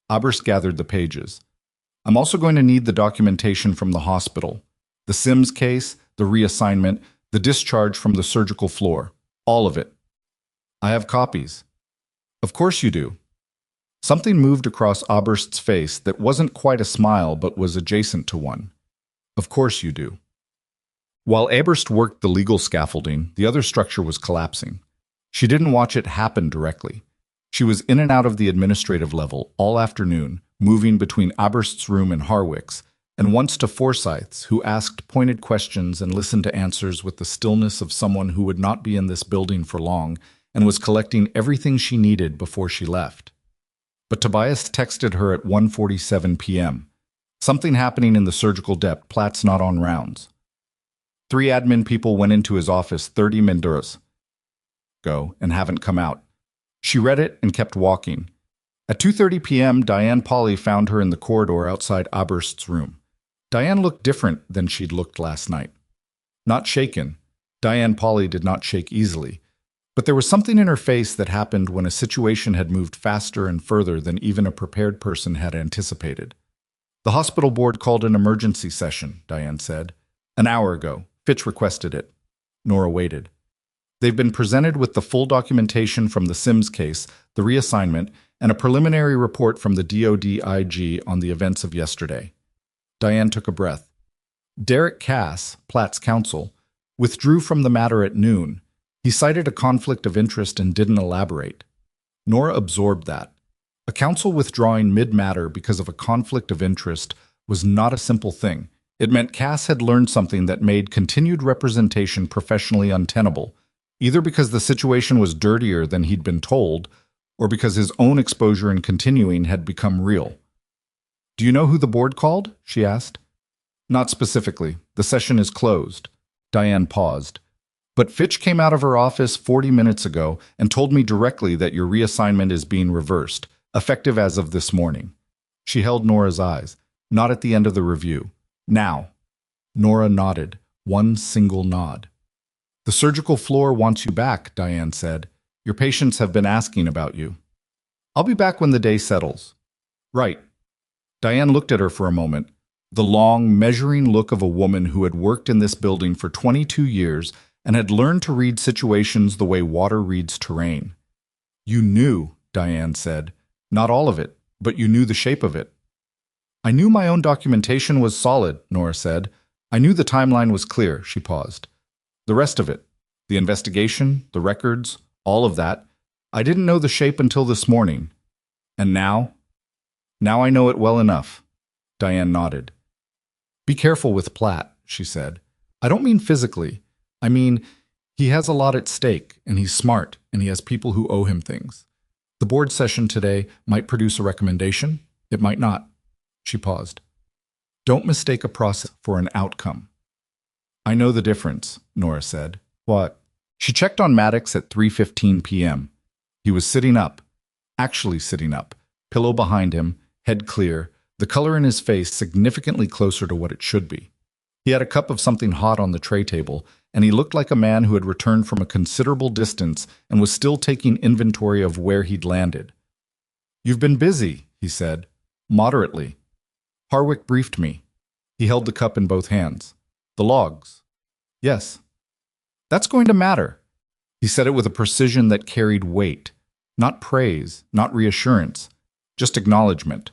Oberst gathered the pages. I'm also going to need the documentation from the hospital. The Sims case, the reassignment, the discharge from the surgical floor. All of it. I have copies. Of course you do. Something moved across Oberst's face that wasn't quite a smile but was adjacent to one. Of course you do. While Oberst worked the legal scaffolding, the other structure was collapsing. She didn't watch it happen directly. She was in and out of the administrative level all afternoon, moving between Oberst's room and Harwick's, and once to Forsyth's, who asked pointed questions and listened to answers with the stillness of someone who would not be in this building for long and was collecting everything she needed before she left. But Tobias texted her at 1:47 p.m. Something happening in the surgical depth, Platt's not on rounds. 3 admin people went into his office 30 minutes ago and haven't come out. She read it and kept walking. At 2:30 p.m., Diane Pauley found her in the corridor outside Oberst's room. Diane looked different than she'd looked last night. Not shaken. Diane Pauley did not shake easily. But there was something in her face that happened when a situation had moved faster and further than even a prepared person had anticipated. The hospital board called an emergency session, Diane said. An hour ago. Fitch requested it. Nora waited. They've been presented with the full documentation from the Sims case, the reassignment, and a preliminary report from the DOD IG on the events of yesterday. Diane took a breath. Derek Cass, Platt's counsel, withdrew from the matter at noon. He cited a conflict of interest and didn't elaborate. Nora absorbed that. A counsel withdrawing mid-matter because of a conflict of interest was not a simple thing. It meant Cass had learned something that made continued representation professionally untenable, either because the situation was dirtier than he'd been told, or because his own exposure in continuing had become real. Do you know who the board called? She asked. Not specifically. The session is closed. Diane paused. But Fitch came out of her office 40 minutes ago and told me directly that your reassignment is being reversed, effective as of this morning. She held Nora's eyes. Not at the end of the review. Now. Nora nodded. One single nod. The surgical floor wants you back, Diane said. Your patients have been asking about you. I'll be back when the day settles. Right. Diane looked at her for a moment, the long, measuring look of a woman who had worked in this building for 22 years and had learned to read situations the way water reads terrain. You knew, Diane said. Not all of it, but you knew the shape of it. I knew my own documentation was solid, Nora said. I knew the timeline was clear, she paused. The rest of it, the investigation, the records, all of that, I didn't know the shape until this morning. And now? Now I know it well enough. Diane nodded. Be careful with Platt, she said. I don't mean physically. I mean, he has a lot at stake, and he's smart, and he has people who owe him things. The board session today might produce a recommendation. It might not. She paused. Don't mistake a process for an outcome. I know the difference, Nora said. What? She checked on Maddox at 3:15 p.m. He was sitting up, actually sitting up, pillow behind him, head clear, the color in his face significantly closer to what it should be. He had a cup of something hot on the tray table, and he looked like a man who had returned from a considerable distance and was still taking inventory of where he'd landed. You've been busy, he said. Moderately. Harwick briefed me. He held the cup in both hands. The logs. Yes. That's going to matter. He said it with a precision that carried weight. Not praise, not reassurance, just acknowledgement.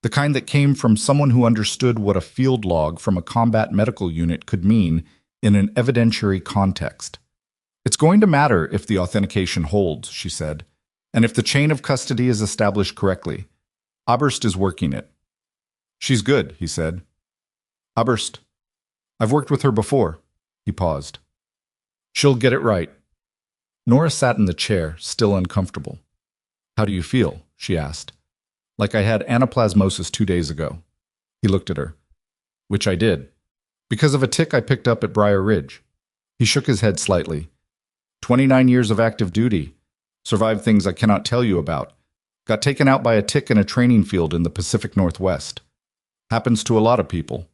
The kind that came from someone who understood what a field log from a combat medical unit could mean in an evidentiary context. It's going to matter if the authentication holds, she said, and if the chain of custody is established correctly. Oberst is working it. She's good, he said. Oberst. I've worked with her before. He paused. She'll get it right. Nora sat in the chair, still uncomfortable. How do you feel? She asked. Like I had anaplasmosis 2 days ago. He looked at her. Which I did. Because of a tick I picked up at Briar Ridge. He shook his head slightly. 29 years of active duty. Survived things I cannot tell you about. Got taken out by a tick in a training field in the Pacific Northwest. Happens to a lot of people.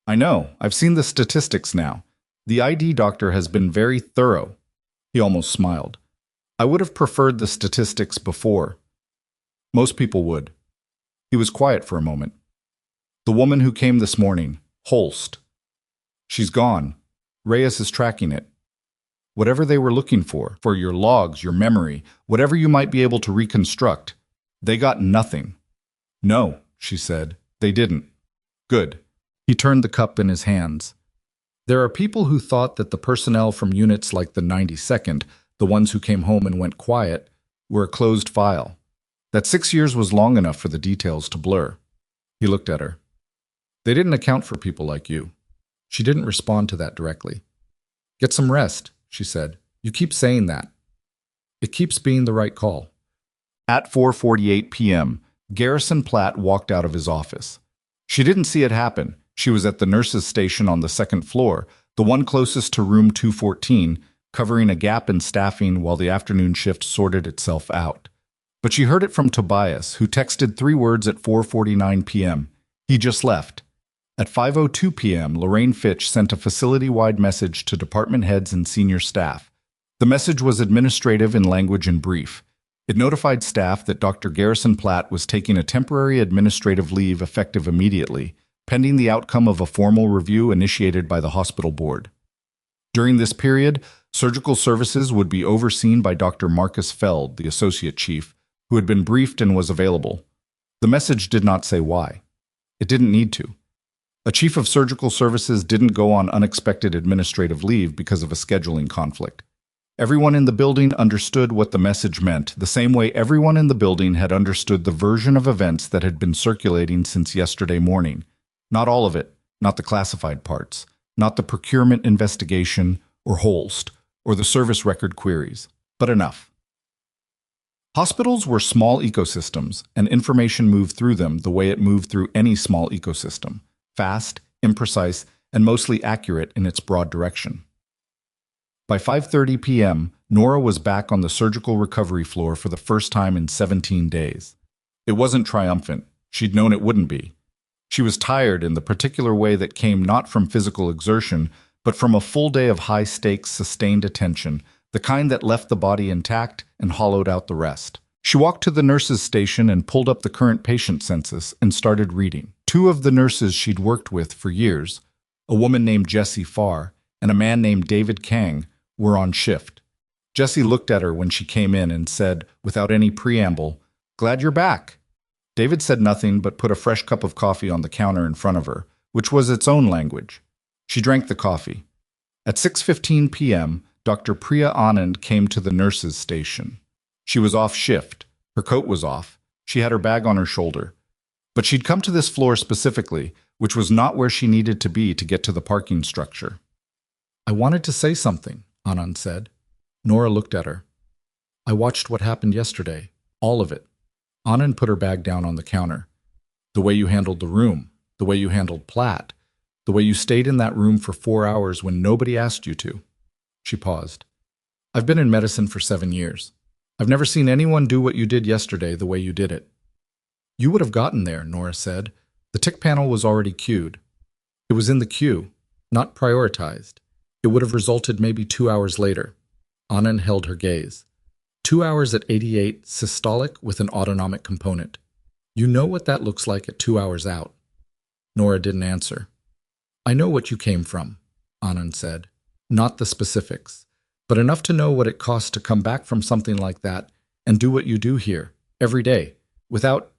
I know. I've seen the statistics now. The ID doctor has been very thorough. He almost smiled. I would have preferred the statistics before. Most people would. He was quiet for a moment. The woman who came this morning, Holst. She's gone. Reyes is tracking it. Whatever they were looking for your logs, your memory, whatever you might be able to reconstruct, they got nothing. No, she said, they didn't. Good. He turned the cup in his hands. There are people who thought that the personnel from units like the 92nd, the ones who came home and went quiet, were a closed file. That 6 years was long enough for the details to blur. He looked at her. They didn't account for people like you. She didn't respond to that directly. Get some rest, she said. You keep saying that. It keeps being the right call. At 4:48 p.m., Garrison Platt walked out of his office. She didn't see it happen. She was at the nurses' station on the second floor, the one closest to room 214, covering a gap in staffing while the afternoon shift sorted itself out. But she heard it from Tobias, who texted 3 words at 4:49 p.m. He just left. At 5:02 p.m., Lorraine Fitch sent a facility-wide message to department heads and senior staff. The message was administrative in language and brief. It notified staff that Dr. Garrison Platt was taking a temporary administrative leave effective immediately, pending the outcome of a formal review initiated by the hospital board. During this period, surgical services would be overseen by Dr. Marcus Feld, the associate chief, who had been briefed and was available. The message did not say why. It didn't need to. A chief of surgical services didn't go on unexpected administrative leave because of a scheduling conflict. Everyone in the building understood what the message meant, the same way everyone in the building had understood the version of events that had been circulating since yesterday morning. Not all of it, not the classified parts, not the procurement investigation or Holst, or the service record queries, but enough. Hospitals were small ecosystems, and information moved through them the way it moved through any small ecosystem, fast, imprecise, and mostly accurate in its broad direction. By 5:30 p.m., Nora was back on the surgical recovery floor for the first time in 17 days. It wasn't triumphant. She'd known it wouldn't be. She was tired in the particular way that came not from physical exertion, but from a full day of high-stakes, sustained attention, the kind that left the body intact and hollowed out the rest. She walked to the nurses' station and pulled up the current patient census and started reading. 2 of the nurses she'd worked with for years, a woman named Jessie Farr and a man named David Kang, were on shift. Jessie looked at her when she came in and said, without any preamble, "Glad you're back." David said nothing but put a fresh cup of coffee on the counter in front of her, which was its own language. She drank the coffee. At 6:15 p.m., Dr. Priya Anand came to the nurses' station. She was off shift. Her coat was off. She had her bag on her shoulder. But she'd come to this floor specifically, which was not where she needed to be to get to the parking structure. "I wanted to say something," Anand said. Nora looked at her. "I watched what happened yesterday. All of it." Anand put her bag down on the counter. "The way you handled the room, the way you handled Platt, the way you stayed in that room for 4 hours when nobody asked you to." She paused. "I've been in medicine for 7 years. I've never seen anyone do what you did yesterday the way you did it." "You would have gotten there," Nora said. "The tick panel was already queued. It was in the queue, not prioritized. It would have resulted maybe 2 hours later." Anand held her gaze. 2 hours at 88 systolic with an autonomic component. "You know what that looks like at 2 hours out." Nora didn't answer. "I know what you came from," Anand said. "Not the specifics, but enough to know what it costs to come back from something like that and do what you do here, every day, without..."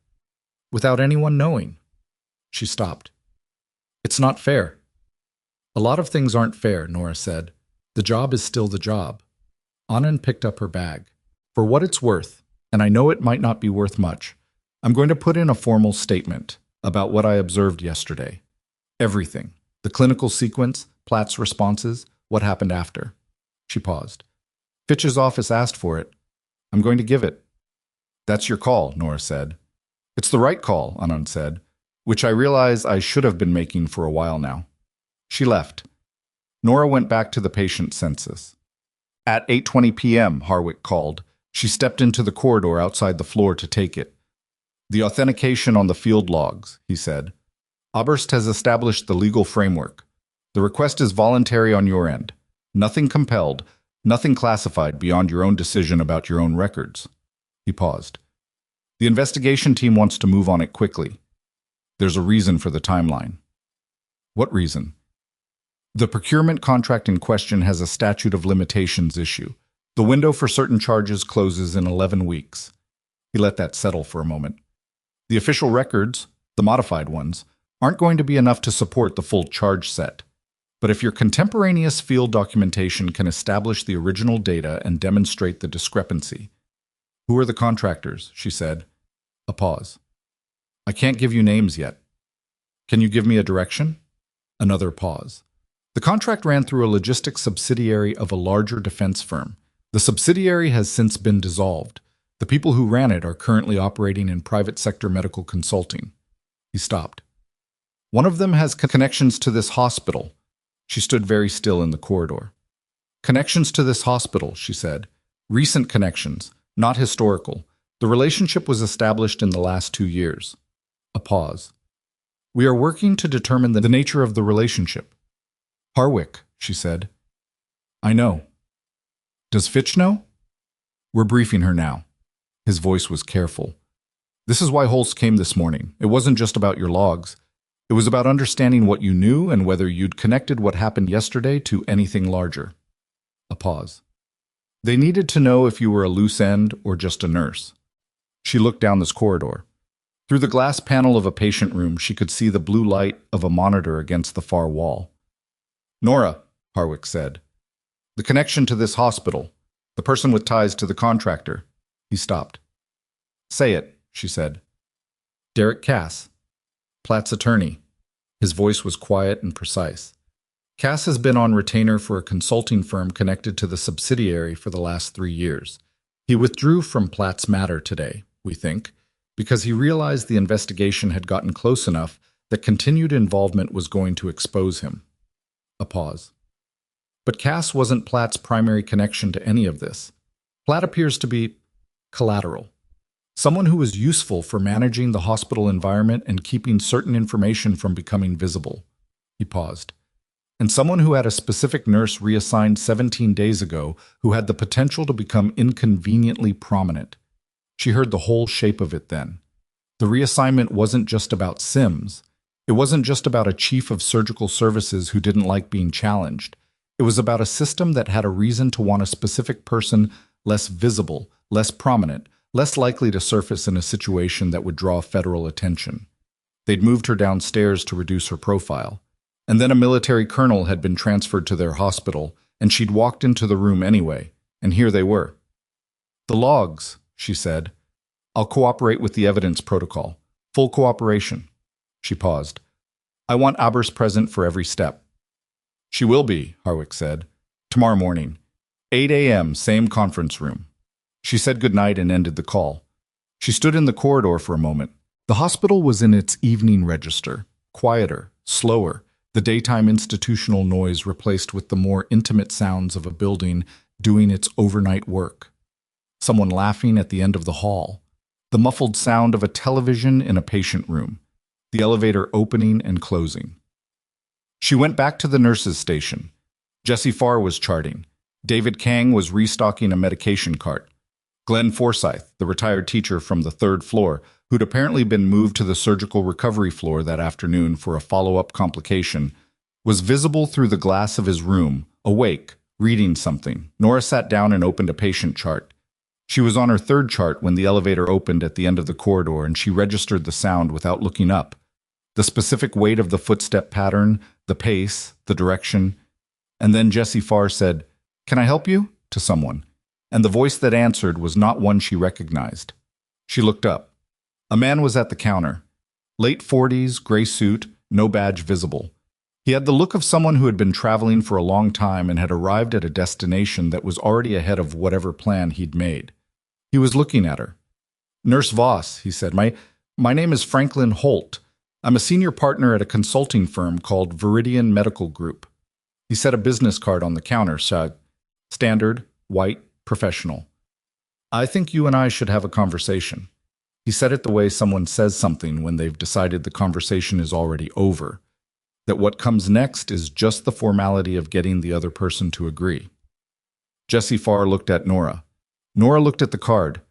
without anyone knowing. She stopped. It's not fair. A lot of things aren't fair, Nora said. The job is still the job. Anand picked up her bag. For what it's worth, and I know it might not be worth much, I'm going to put in a formal statement about what I observed yesterday. Everything. The clinical sequence, Platt's responses, what happened after. She paused. Fitch's office asked for it. I'm going to give it. That's your call, Nora said. It's the right call, Anand said, which I realize I should have been making for a while now. She left. Nora went back to the patient census. At 8:20 p.m., Harwick called. She stepped into the corridor outside the floor to take it. The authentication on the field logs, he said. Oberst has established the legal framework. The request is voluntary on your end. Nothing compelled, nothing classified beyond your own decision about your own records. He paused. The investigation team wants to move on it quickly. There's a reason for the timeline. What reason? The procurement contract in question has a statute of limitations issue. The window for certain charges closes in 11 weeks. He let that settle for a moment. The official records, the modified ones, aren't going to be enough to support the full charge set. But if your contemporaneous field documentation can establish the original data and demonstrate the discrepancy. Who are the contractors? She said. A pause. I can't give you names yet. Can you give me a direction? Another pause. The contract ran through a logistics subsidiary of a larger defense firm. The subsidiary has since been dissolved. The people who ran it are currently operating in private sector medical consulting. He stopped. One of them has connections to this hospital. She stood very still in the corridor. Connections to this hospital, she said. Recent connections, not historical. The relationship was established in the last 2 years. A pause. We are working to determine the nature of the relationship. Harwick, she said. I know. Does Fitch know? We're briefing her now. His voice was careful. This is why Holst came this morning. It wasn't just about your logs. It was about understanding what you knew and whether you'd connected what happened yesterday to anything larger. A pause. They needed to know if you were a loose end or just a nurse. She looked down this corridor. Through the glass panel of a patient room, she could see the blue light of a monitor against the far wall. Nora, Harwick said. The connection to this hospital. The person with ties to the contractor. He stopped. Say it, she said. Derek Cass. Platt's attorney. His voice was quiet and precise. Cass has been on retainer for a consulting firm connected to the subsidiary for the last 3 years. He withdrew from Platt's matter today, we think, because he realized the investigation had gotten close enough that continued involvement was going to expose him. A pause. But Cass wasn't Platt's primary connection to any of this. Platt appears to be collateral. Someone who was useful for managing the hospital environment and keeping certain information from becoming visible. He paused. And someone who had a specific nurse reassigned 17 days ago who had the potential to become inconveniently prominent. She heard the whole shape of it then. The reassignment wasn't just about Sims. It wasn't just about a chief of surgical services who didn't like being challenged. It was about a system that had a reason to want a specific person less visible, less prominent, less likely to surface in a situation that would draw federal attention. They'd moved her downstairs to reduce her profile. And then a military colonel had been transferred to their hospital, and she'd walked into the room anyway, and here they were. The logs, she said. I'll cooperate with the evidence protocol. Full cooperation. She paused. I want Abers present for every step. She will be, Harwick said. Tomorrow morning. 8 a.m., same conference room. She said goodnight and ended the call. She stood in the corridor for a moment. The hospital was in its evening register, quieter, slower, the daytime institutional noise replaced with the more intimate sounds of a building doing its overnight work. Someone laughing at the end of the hall. The muffled sound of a television in a patient room. The elevator opening and closing. She went back to the nurse's station. Jesse Farr was charting. David Kang was restocking a medication cart. Glenn Forsyth, the retired teacher from the 3rd floor, who'd apparently been moved to the surgical recovery floor that afternoon for a follow-up complication, was visible through the glass of his room, awake, reading something. Nora sat down and opened a patient chart. She was on her third chart when the elevator opened at the end of the corridor, and she registered the sound without looking up. The specific weight of the footstep pattern, the pace, the direction. And then Jessie Farr said, "Can I help you?" to someone. And the voice that answered was not one she recognized. She looked up. A man was at the counter. Late 40s, gray suit, no badge visible. He had the look of someone who had been traveling for a long time and had arrived at a destination that was already ahead of whatever plan he'd made. He was looking at her. "Nurse Voss," he said, My name is Franklin Holt. I'm a senior partner at a consulting firm called Viridian Medical Group." He set a business card on the counter, said, "Standard, white, professional. I think you and I should have a conversation." He said it the way someone says something when they've decided the conversation is already over, that what comes next is just the formality of getting the other person to agree. Jessie Farr looked at Nora. Nora looked at the card.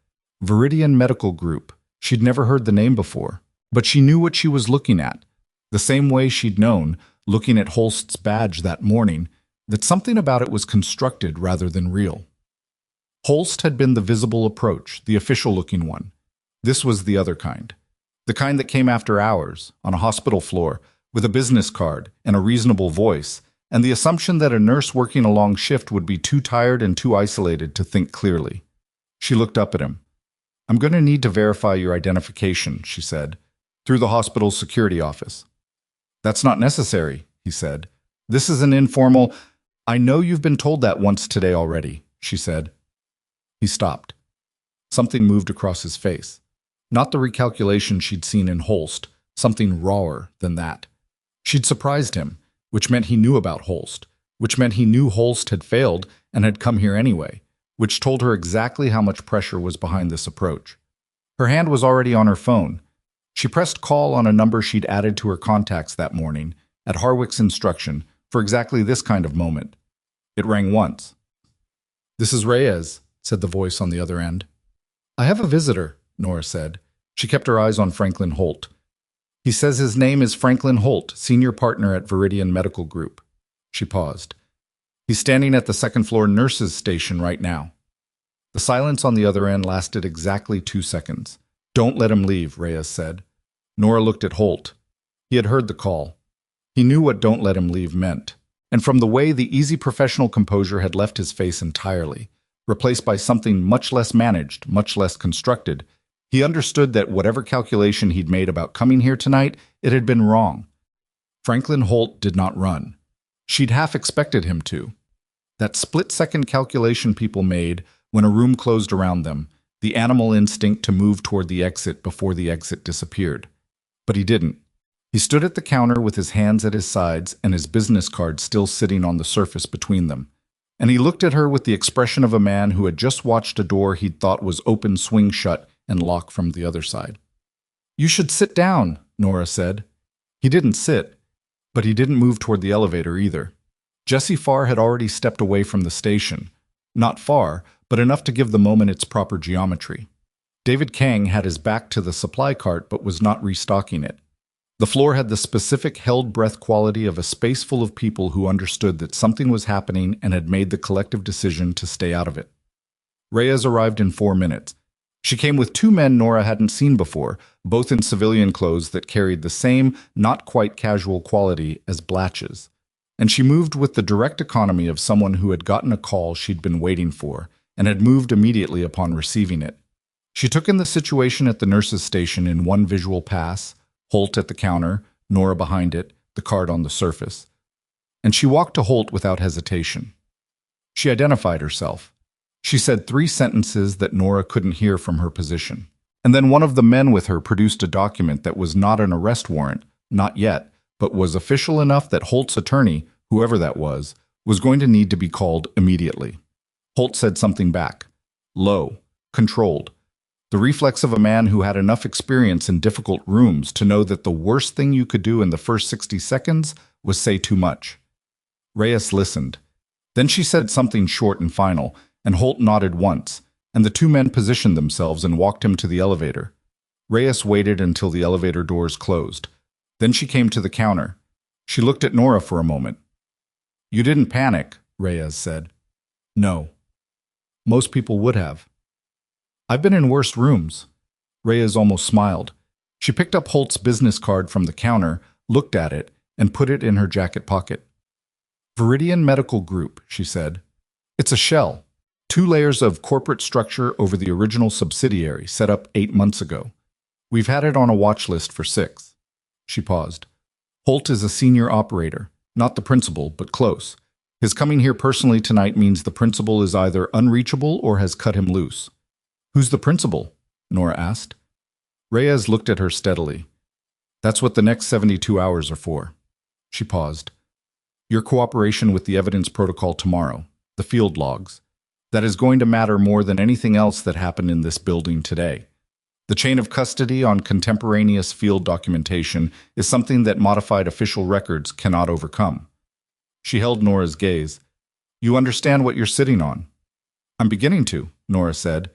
Viridian Medical Group. She'd never heard the name before, but she knew what she was looking at. The same way she'd known, looking at Holst's badge that morning, that something about it was constructed rather than real. Holst had been the visible approach, the official-looking one. This was the other kind. The kind that came after hours, on a hospital floor, with a business card and a reasonable voice, and the assumption that a nurse working a long shift would be too tired and too isolated to think clearly. She looked up at him. "I'm going to need to verify your identification," she said, "through the hospital's security office." "That's not necessary," he said. "This is an informal—" "I know you've been told that once today already," she said. He stopped. Something moved across his face. Not the recalculation she'd seen in Holst, something rawer than that. She'd surprised him, which meant he knew about Holst, which meant he knew Holst had failed and had come here anyway, which told her exactly how much pressure was behind this approach. Her hand was already on her phone. She pressed call on a number she'd added to her contacts that morning, at Harwick's instruction, for exactly this kind of moment. It rang once. "This is Reyes," said the voice on the other end. "I have a visitor," Nora said. She kept her eyes on Franklin Holt. "He says his name is Franklin Holt, senior partner at Viridian Medical Group." She paused. "He's standing at the second-floor nurses' station right now." The silence on the other end lasted exactly 2 seconds. "Don't let him leave," Reyes said. Nora looked at Holt. He had heard the call. He knew what "don't let him leave" meant. And from the way the easy professional composure had left his face entirely, replaced by something much less managed, much less constructed, he understood that whatever calculation he'd made about coming here tonight, it had been wrong. Franklin Holt did not run. She'd half expected him to. That split-second calculation people made when a room closed around them, the animal instinct to move toward the exit before the exit disappeared. But he didn't. He stood at the counter with his hands at his sides and his business card still sitting on the surface between them. And he looked at her with the expression of a man who had just watched a door he'd thought was open swing shut and lock from the other side. "You should sit down," Nora said. He didn't sit, but he didn't move toward the elevator either. Jessie Farr had already stepped away from the station. Not far, but enough to give the moment its proper geometry. David Kang had his back to the supply cart but was not restocking it. The floor had the specific held-breath quality of a space full of people who understood that something was happening and had made the collective decision to stay out of it. Reyes arrived in 4 minutes. She came with 2 men Nora hadn't seen before, both in civilian clothes that carried the same, not quite casual quality as blatches. And she moved with the direct economy of someone who had gotten a call she'd been waiting for and had moved immediately upon receiving it. She took in the situation at the nurse's station in one visual pass, Holt at the counter, Nora behind it, the card on the surface. And she walked to Holt without hesitation. She identified herself. She said 3 sentences that Nora couldn't hear from her position. And then one of the men with her produced a document that was not an arrest warrant, not yet, but was official enough that Holt's attorney, whoever that was going to need to be called immediately. Holt said something back. Low, controlled. The reflex of a man who had enough experience in difficult rooms to know that the worst thing you could do in the first 60 seconds was say too much. Reyes listened. Then she said something short and final, and Holt nodded once, and the 2 men positioned themselves and walked him to the elevator. Reyes waited until the elevator doors closed. Then she came to the counter. She looked at Nora for a moment. "You didn't panic," Reyes said. "No. Most people would have." I've been in worse rooms. Reyes almost smiled. She picked up Holt's business card from the counter, looked at it, and put it in her jacket pocket. Viridian Medical Group, she said. It's a shell. 2 layers of corporate structure over the original subsidiary set up 8 months ago. We've had it on a watch list for 6. She paused. Holt is a senior operator, not the principal, but close. His coming here personally tonight means the principal is either unreachable or has cut him loose. Who's the principal? Nora asked. Reyes looked at her steadily. That's what the next 72 hours are for. She paused. Your cooperation with the evidence protocol tomorrow, the field logs. That is going to matter more than anything else that happened in this building today. The chain of custody on contemporaneous field documentation is something that modified official records cannot overcome. She held Nora's gaze. You understand what you're sitting on? I'm beginning to, Nora said.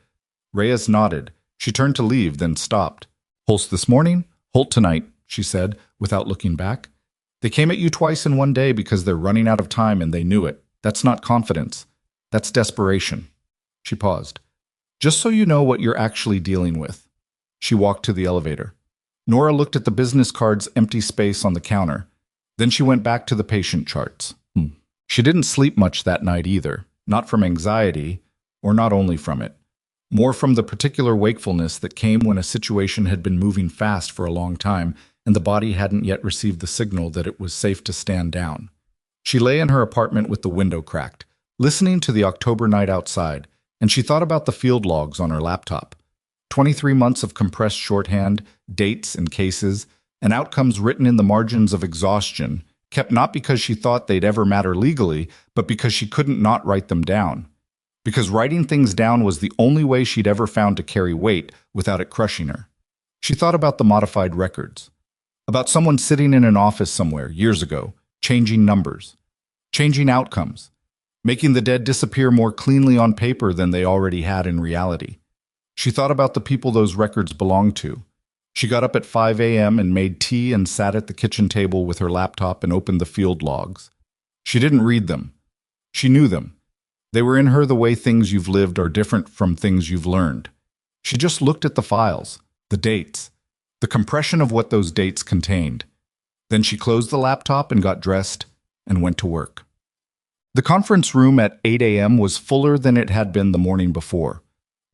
Reyes nodded. She turned to leave, then stopped. Holt this morning, Holt tonight, she said, without looking back. They came at you twice in one day because they're running out of time and they knew it. That's not confidence. That's desperation. She paused. Just so you know what you're actually dealing with. She walked to the elevator. Nora looked at the business card's empty space on the counter. Then she went back to the patient charts. She didn't sleep much that night either, not from anxiety, or not only from it. More from the particular wakefulness that came when a situation had been moving fast for a long time and the body hadn't yet received the signal that it was safe to stand down. She lay in her apartment with the window cracked, listening to the October night outside, and she thought about the field logs on her laptop. 23 months of compressed shorthand, dates and cases, and outcomes written in the margins of exhaustion, kept not because she thought they'd ever matter legally, but because she couldn't not write them down. Because writing things down was the only way she'd ever found to carry weight without it crushing her. She thought about the modified records. About someone sitting in an office somewhere years ago, changing numbers, changing outcomes, making the dead disappear more cleanly on paper than they already had in reality. She thought about the people those records belonged to. She got up at 5 a.m. and made tea and sat at the kitchen table with her laptop and opened the field logs. She didn't read them. She knew them. They were in her the way things you've lived are different from things you've learned. She just looked at the files, the dates, the compression of what those dates contained. Then she closed the laptop and got dressed and went to work. The conference room at 8 a.m. was fuller than it had been the morning before.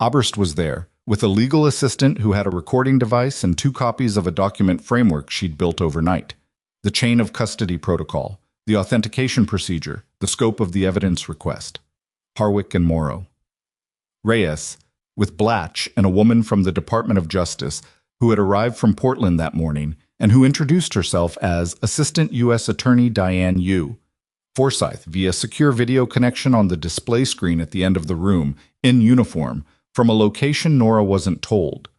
Oberst was there, with a legal assistant who had a recording device and 2 copies of a document framework she'd built overnight. The chain of custody protocol, the authentication procedure, the scope of the evidence request. Harwick and Morrow. Reyes, with Blatch and a woman from the Department of Justice who had arrived from Portland that morning and who introduced herself as Assistant U.S. Attorney Diane Yu. Forsyth via secure video connection on the display screen at the end of the room, in uniform, from a location Nora wasn't told.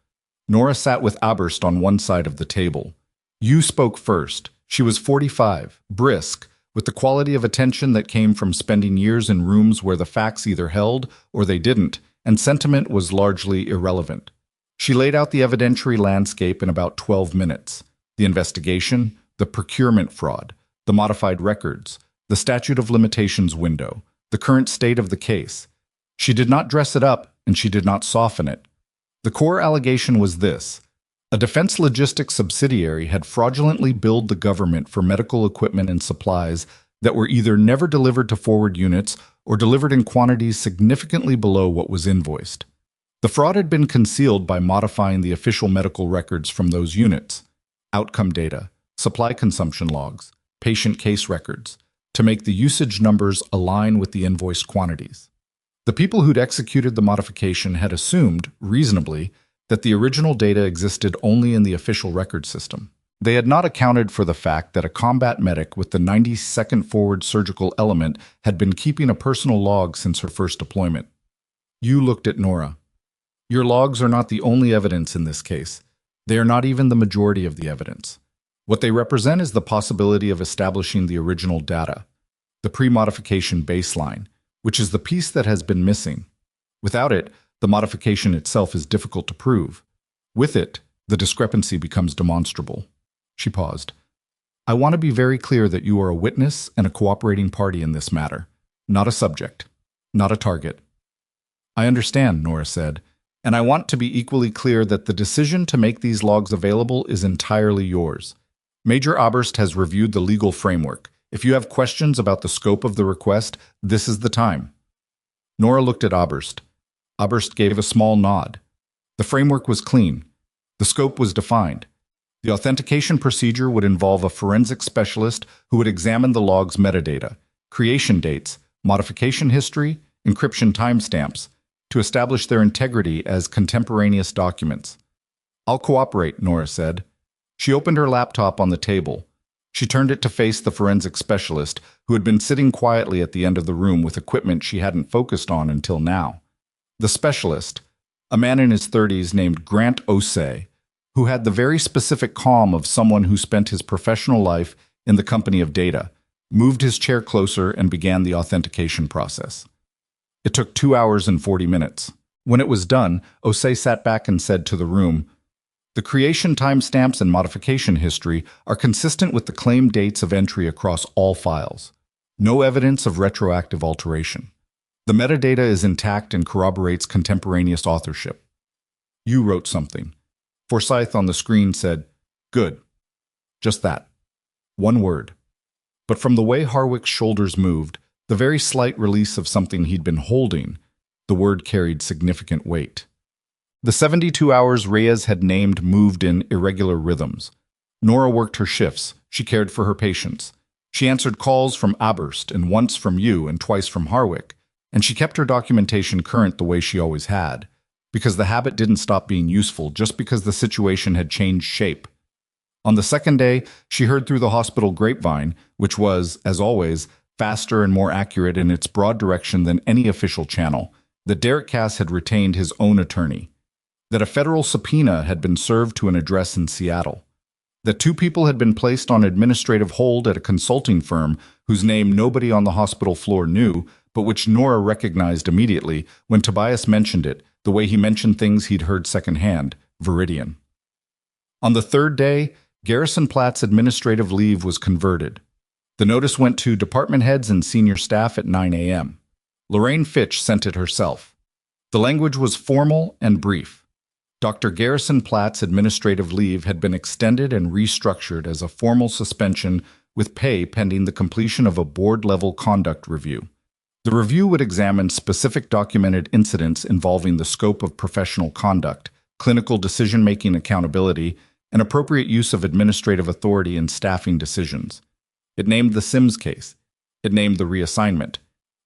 Nora sat with Oberst on one side of the table. Yu spoke first. She was 45, brisk, with the quality of attention that came from spending years in rooms where the facts either held or they didn't, and sentiment was largely irrelevant. She laid out the evidentiary landscape in about 12 minutes. The investigation, the procurement fraud, the modified records, the statute of limitations window, the current state of the case. She did not dress it up, and she did not soften it. The core allegation was this. A defense logistics subsidiary had fraudulently billed the government for medical equipment and supplies that were either never delivered to forward units or delivered in quantities significantly below what was invoiced. The fraud had been concealed by modifying the official medical records from those units, outcome data, supply consumption logs, patient case records, to make the usage numbers align with the invoiced quantities. The people who'd executed the modification had assumed, reasonably, that the original data existed only in the official record system. They had not accounted for the fact that a combat medic with the 92nd Forward Surgical Element had been keeping a personal log since her first deployment. Yu looked at Nora. Your logs are not the only evidence in this case. They are not even the majority of the evidence. What they represent is the possibility of establishing the original data, the pre-modification baseline, which is the piece that has been missing. Without it, the modification itself is difficult to prove. With it, the discrepancy becomes demonstrable. She paused. I want to be very clear that you are a witness and a cooperating party in this matter, not a subject, not a target. I understand, Nora said, And I want to be equally clear that the decision to make these logs available is entirely yours. Major Oberst has reviewed the legal framework. If you have questions about the scope of the request, this is the time. Nora looked at Oberst. Oberst gave a small nod. The framework was clean. The scope was defined. The authentication procedure would involve a forensic specialist who would examine the log's metadata, creation dates, modification history, encryption timestamps, to establish their integrity as contemporaneous documents. I'll cooperate, Nora said. She opened her laptop on the table. She turned it to face the forensic specialist, who had been sitting quietly at the end of the room with equipment she hadn't focused on until now. The specialist, a man in his 30s named Grant Osei, who had the very specific calm of someone who spent his professional life in the company of data, moved his chair closer and began the authentication process. It took 2 hours and 40 minutes. When it was done, Osei sat back and said to the room, "The creation timestamps and modification history are consistent with the claimed dates of entry across all files. No evidence of retroactive alteration. The metadata is intact and corroborates contemporaneous authorship." "You wrote something." Forsyth on the screen said, "Good." Just that. One word. But from the way Harwick's shoulders moved, the very slight release of something he'd been holding, the word carried significant weight. The 72 hours Reyes had named moved in irregular rhythms. Nora worked her shifts. She cared for her patients. She answered calls from Oberst, and once from you, and twice from Harwick, and she kept her documentation current the way she always had, because the habit didn't stop being useful just because the situation had changed shape. On the second day, she heard through the hospital grapevine, which was, as always, faster and more accurate in its broad direction than any official channel, that Derek Cass had retained his own attorney, that a federal subpoena had been served to an address in Seattle, that 2 people had been placed on administrative hold at a consulting firm whose name nobody on the hospital floor knew, but which Nora recognized immediately when Tobias mentioned it, the way he mentioned things he'd heard secondhand, Viridian. On the 3rd day, Garrison Platt's administrative leave was converted. The notice went to department heads and senior staff at 9 a.m. Lorraine Fitch sent it herself. The language was formal and brief. Dr. Garrison Platt's administrative leave had been extended and restructured as a formal suspension with pay pending the completion of a board-level conduct review. The review would examine specific documented incidents involving the scope of professional conduct, clinical decision-making accountability, and appropriate use of administrative authority in staffing decisions. It named the Sims case. It named the reassignment.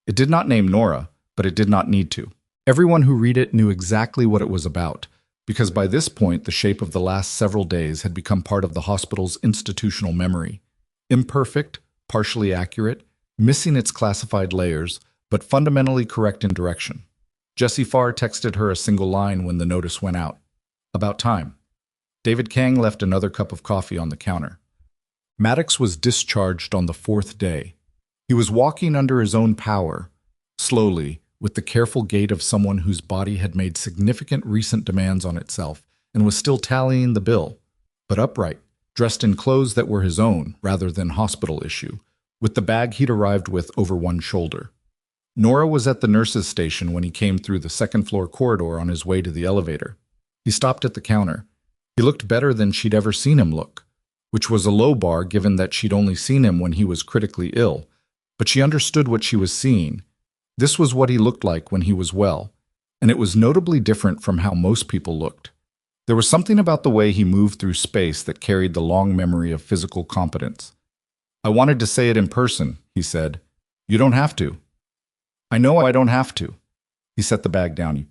It did not name Nora, but it did not need to. Everyone who read it knew exactly what it was about, because by this point the shape of the last several days had become part of the hospital's institutional memory. Imperfect, partially accurate, missing its classified layers, but fundamentally correct in direction. Jessie Farr texted her a single line when the notice went out. About time. David Kang left another cup of coffee on the counter. Maddox was discharged on the 4th day. He was walking under his own power, slowly, with the careful gait of someone whose body had made significant recent demands on itself and was still tallying the bill, but upright, dressed in clothes that were his own rather than hospital issue, with the bag he'd arrived with over one shoulder. Nora was at the nurse's station when he came through the second-floor corridor on his way to the elevator. He stopped at the counter. He looked better than she'd ever seen him look, which was a low bar given that she'd only seen him when he was critically ill, but she understood what she was seeing. This was what he looked like when he was well, and it was notably different from how most people looked. There was something about the way he moved through space that carried the long memory of physical competence. "I wanted to say it in person," he said. "You don't have to." "I know I don't have to." He set the bag down.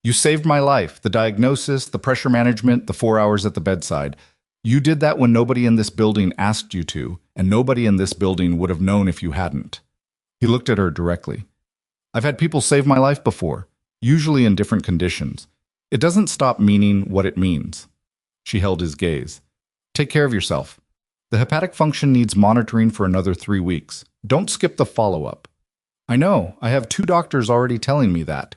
"You saved my life, the diagnosis, the pressure management, the 4 hours at the bedside. You did that when nobody in this building asked you to, and nobody in this building would have known if you hadn't." He looked at her directly. "I've had people save my life before, usually in different conditions. It doesn't stop meaning what it means." She held his gaze. "Take care of yourself. The hepatic function needs monitoring for another 3 weeks. Don't skip the follow-up." "I know. I have 2 doctors already telling me that."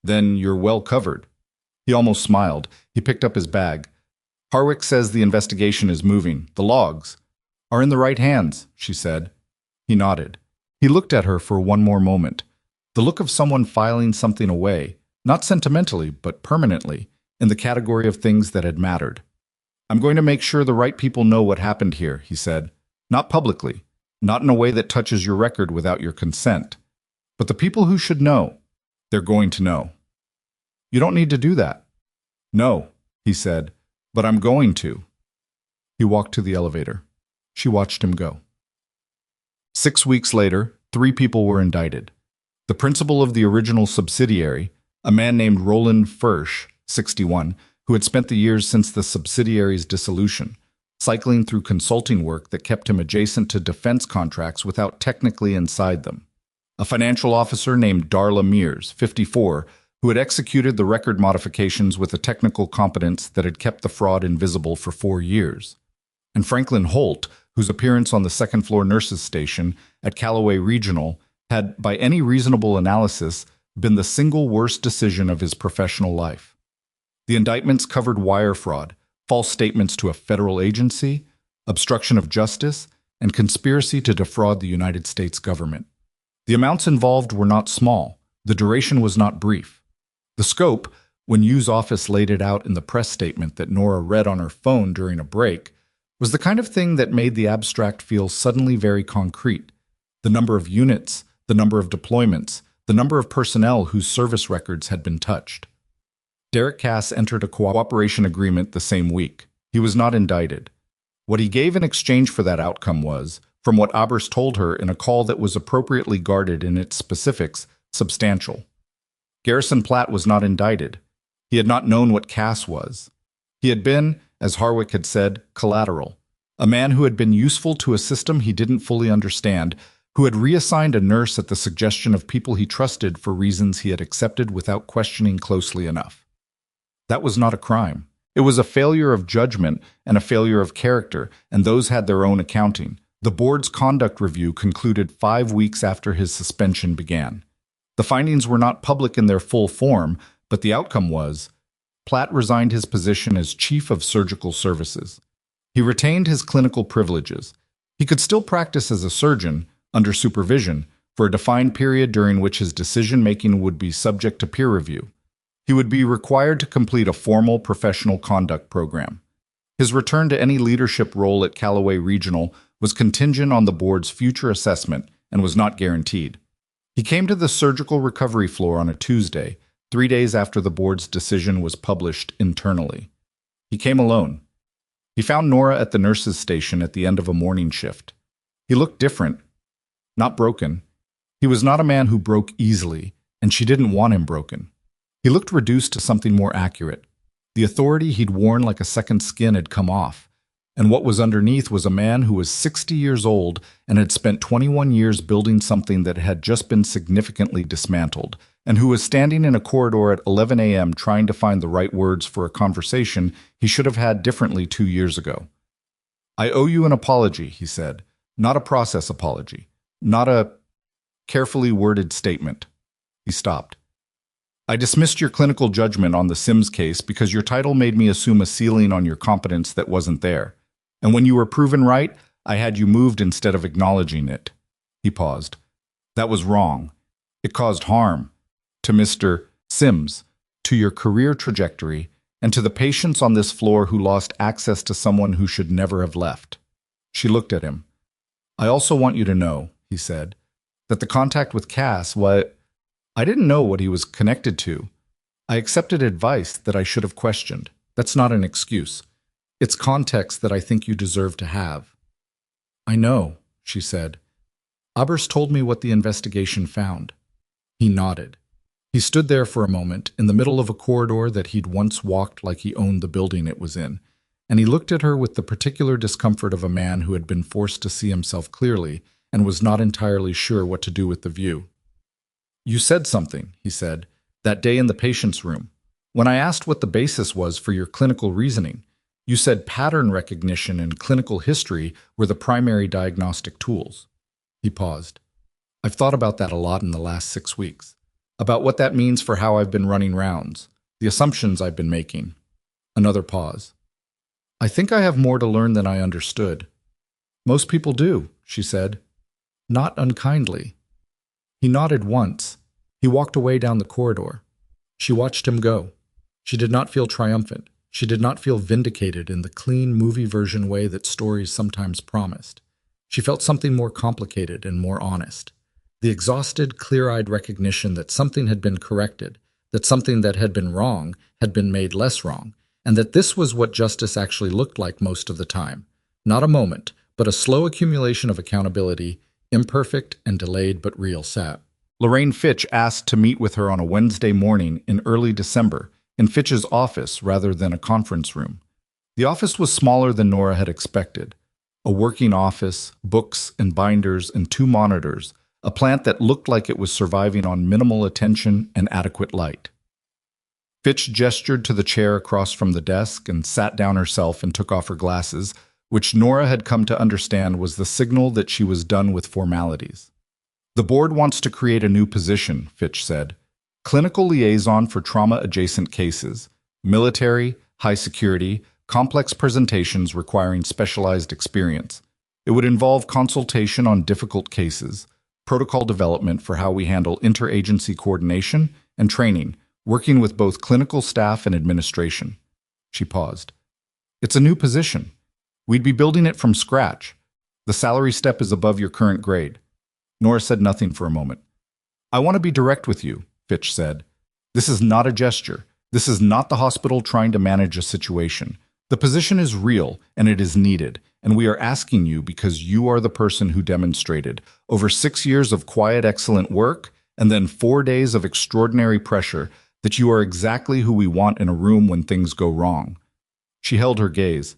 "Then you're well covered." He almost smiled. He picked up his bag. "Harwick says the investigation is moving. The logs are in the right hands," she said. He nodded. He looked at her for one more moment. The look of someone filing something away, Not sentimentally, but permanently, in the category of things that had mattered. I'm going to make sure the right people know what happened here, he said. Not publicly, not in a way that touches your record without your consent. But the people who should know, they're going to know. You don't need to do that. No, he said, but I'm going to. He walked to the elevator. She watched him go. 6 weeks later, 3 people were indicted. The principal of the original subsidiary, a man named Roland Fursch, 61, who had spent the years since the subsidiary's dissolution, cycling through consulting work that kept him adjacent to defense contracts without technically inside them. A financial officer named Darla Mears, 54, who had executed the record modifications with a technical competence that had kept the fraud invisible for 4 years. And Franklin Holt, whose appearance on the second-floor nurses' station at Callaway Regional had, by any reasonable analysis, been the single worst decision of his professional life. The indictments covered wire fraud, false statements to a federal agency, obstruction of justice, and conspiracy to defraud the United States government. The amounts involved were not small. The duration was not brief. The scope, when Yu's office laid it out in the press statement that Nora read on her phone during a break, was the kind of thing that made the abstract feel suddenly very concrete. The number of units, the number of deployments, the number of personnel whose service records had been touched. Derek Cass entered a cooperation agreement the same week. He was not indicted. What he gave in exchange for that outcome was, from what Abers told her in a call that was appropriately guarded in its specifics, substantial. Garrison Platt was not indicted. He had not known what Cass was. He had been, as Harwick had said, collateral. A man who had been useful to a system he didn't fully understand, who had reassigned a nurse at the suggestion of people he trusted for reasons he had accepted without questioning closely enough. That was not a crime. It was a failure of judgment and a failure of character, and those had their own accounting. The board's conduct review concluded 5 weeks after his suspension began. The findings were not public in their full form, but the outcome was, Platt resigned his position as Chief of Surgical Services. He retained his clinical privileges. He could still practice as a surgeon, under supervision, for a defined period during which his decision-making would be subject to peer review. He would be required to complete a formal professional conduct program. His return to any leadership role at Callaway Regional was contingent on the board's future assessment and was not guaranteed. He came to the surgical recovery floor on a Tuesday, 3 days after the board's decision was published internally. He came alone. He found Nora at the nurses' station at the end of a morning shift. He looked different, not broken. He was not a man who broke easily, and she didn't want him broken. He looked reduced to something more accurate. The authority he'd worn like a second skin had come off, and what was underneath was a man who was 60 years old and had spent 21 years building something that had just been significantly dismantled, and who was standing in a corridor at 11 a.m. trying to find the right words for a conversation he should have had differently 2 years ago. "I owe you an apology," he said, "not a process apology, not a carefully worded statement." He stopped. "I dismissed your clinical judgment on the Sims case because your title made me assume a ceiling on your competence that wasn't there. And when you were proven right, I had you moved instead of acknowledging it." He paused. "That was wrong. It caused harm. To Mr. Sims, to your career trajectory, and to the patients on this floor who lost access to someone who should never have left." She looked at him. "I also want you to know," he said, "that the contact with Cass, I didn't know what he was connected to. I accepted advice that I should have questioned. That's not an excuse. It's context that I think you deserve to have." "I know," she said. "Abers told me what the investigation found." He nodded. He stood there for a moment, in the middle of a corridor that he'd once walked like he owned the building it was in, and he looked at her with the particular discomfort of a man who had been forced to see himself clearly and was not entirely sure what to do with the view. "You said something," he said, "that day in the patient's room. When I asked what the basis was for your clinical reasoning, you said pattern recognition and clinical history were the primary diagnostic tools." He paused. "I've thought about that a lot in the last 6 weeks, about what that means for how I've been running rounds, the assumptions I've been making." Another pause. "I think I have more to learn than I understood." "Most people do," she said. "Not unkindly." He nodded once. He walked away down the corridor. She watched him go. She did not feel triumphant. She did not feel vindicated in the clean movie version way that stories sometimes promised. She felt something more complicated and more honest. The exhausted, clear-eyed recognition that something had been corrected, that something that had been wrong had been made less wrong, and that this was what justice actually looked like most of the time. Not a moment, but a slow accumulation of accountability, imperfect and delayed but real sat. Lorraine Fitch asked to meet with her on a Wednesday morning in early December in Fitch's office rather than a conference room. The office was smaller than Nora had expected. A working office, books and binders and 2 monitors, a plant that looked like it was surviving on minimal attention and adequate light. Fitch gestured to the chair across from the desk and sat down herself and took off her glasses, which Nora had come to understand was the signal that she was done with formalities. "The board wants to create a new position," Fitch said. "Clinical liaison for trauma-adjacent cases, military, high security, complex presentations requiring specialized experience. It would involve consultation on difficult cases, protocol development for how we handle interagency coordination, and training, working with both clinical staff and administration." She paused. "It's a new position. We'd be building it from scratch. The salary step is above your current grade." Nora said nothing for a moment. "I want to be direct with you," Fitch said. "This is not a gesture. This is not the hospital trying to manage a situation. The position is real, and it is needed, and we are asking you because you are the person who demonstrated over 6 years of quiet, excellent work, and then 4 days of extraordinary pressure that you are exactly who we want in a room when things go wrong." She held her gaze.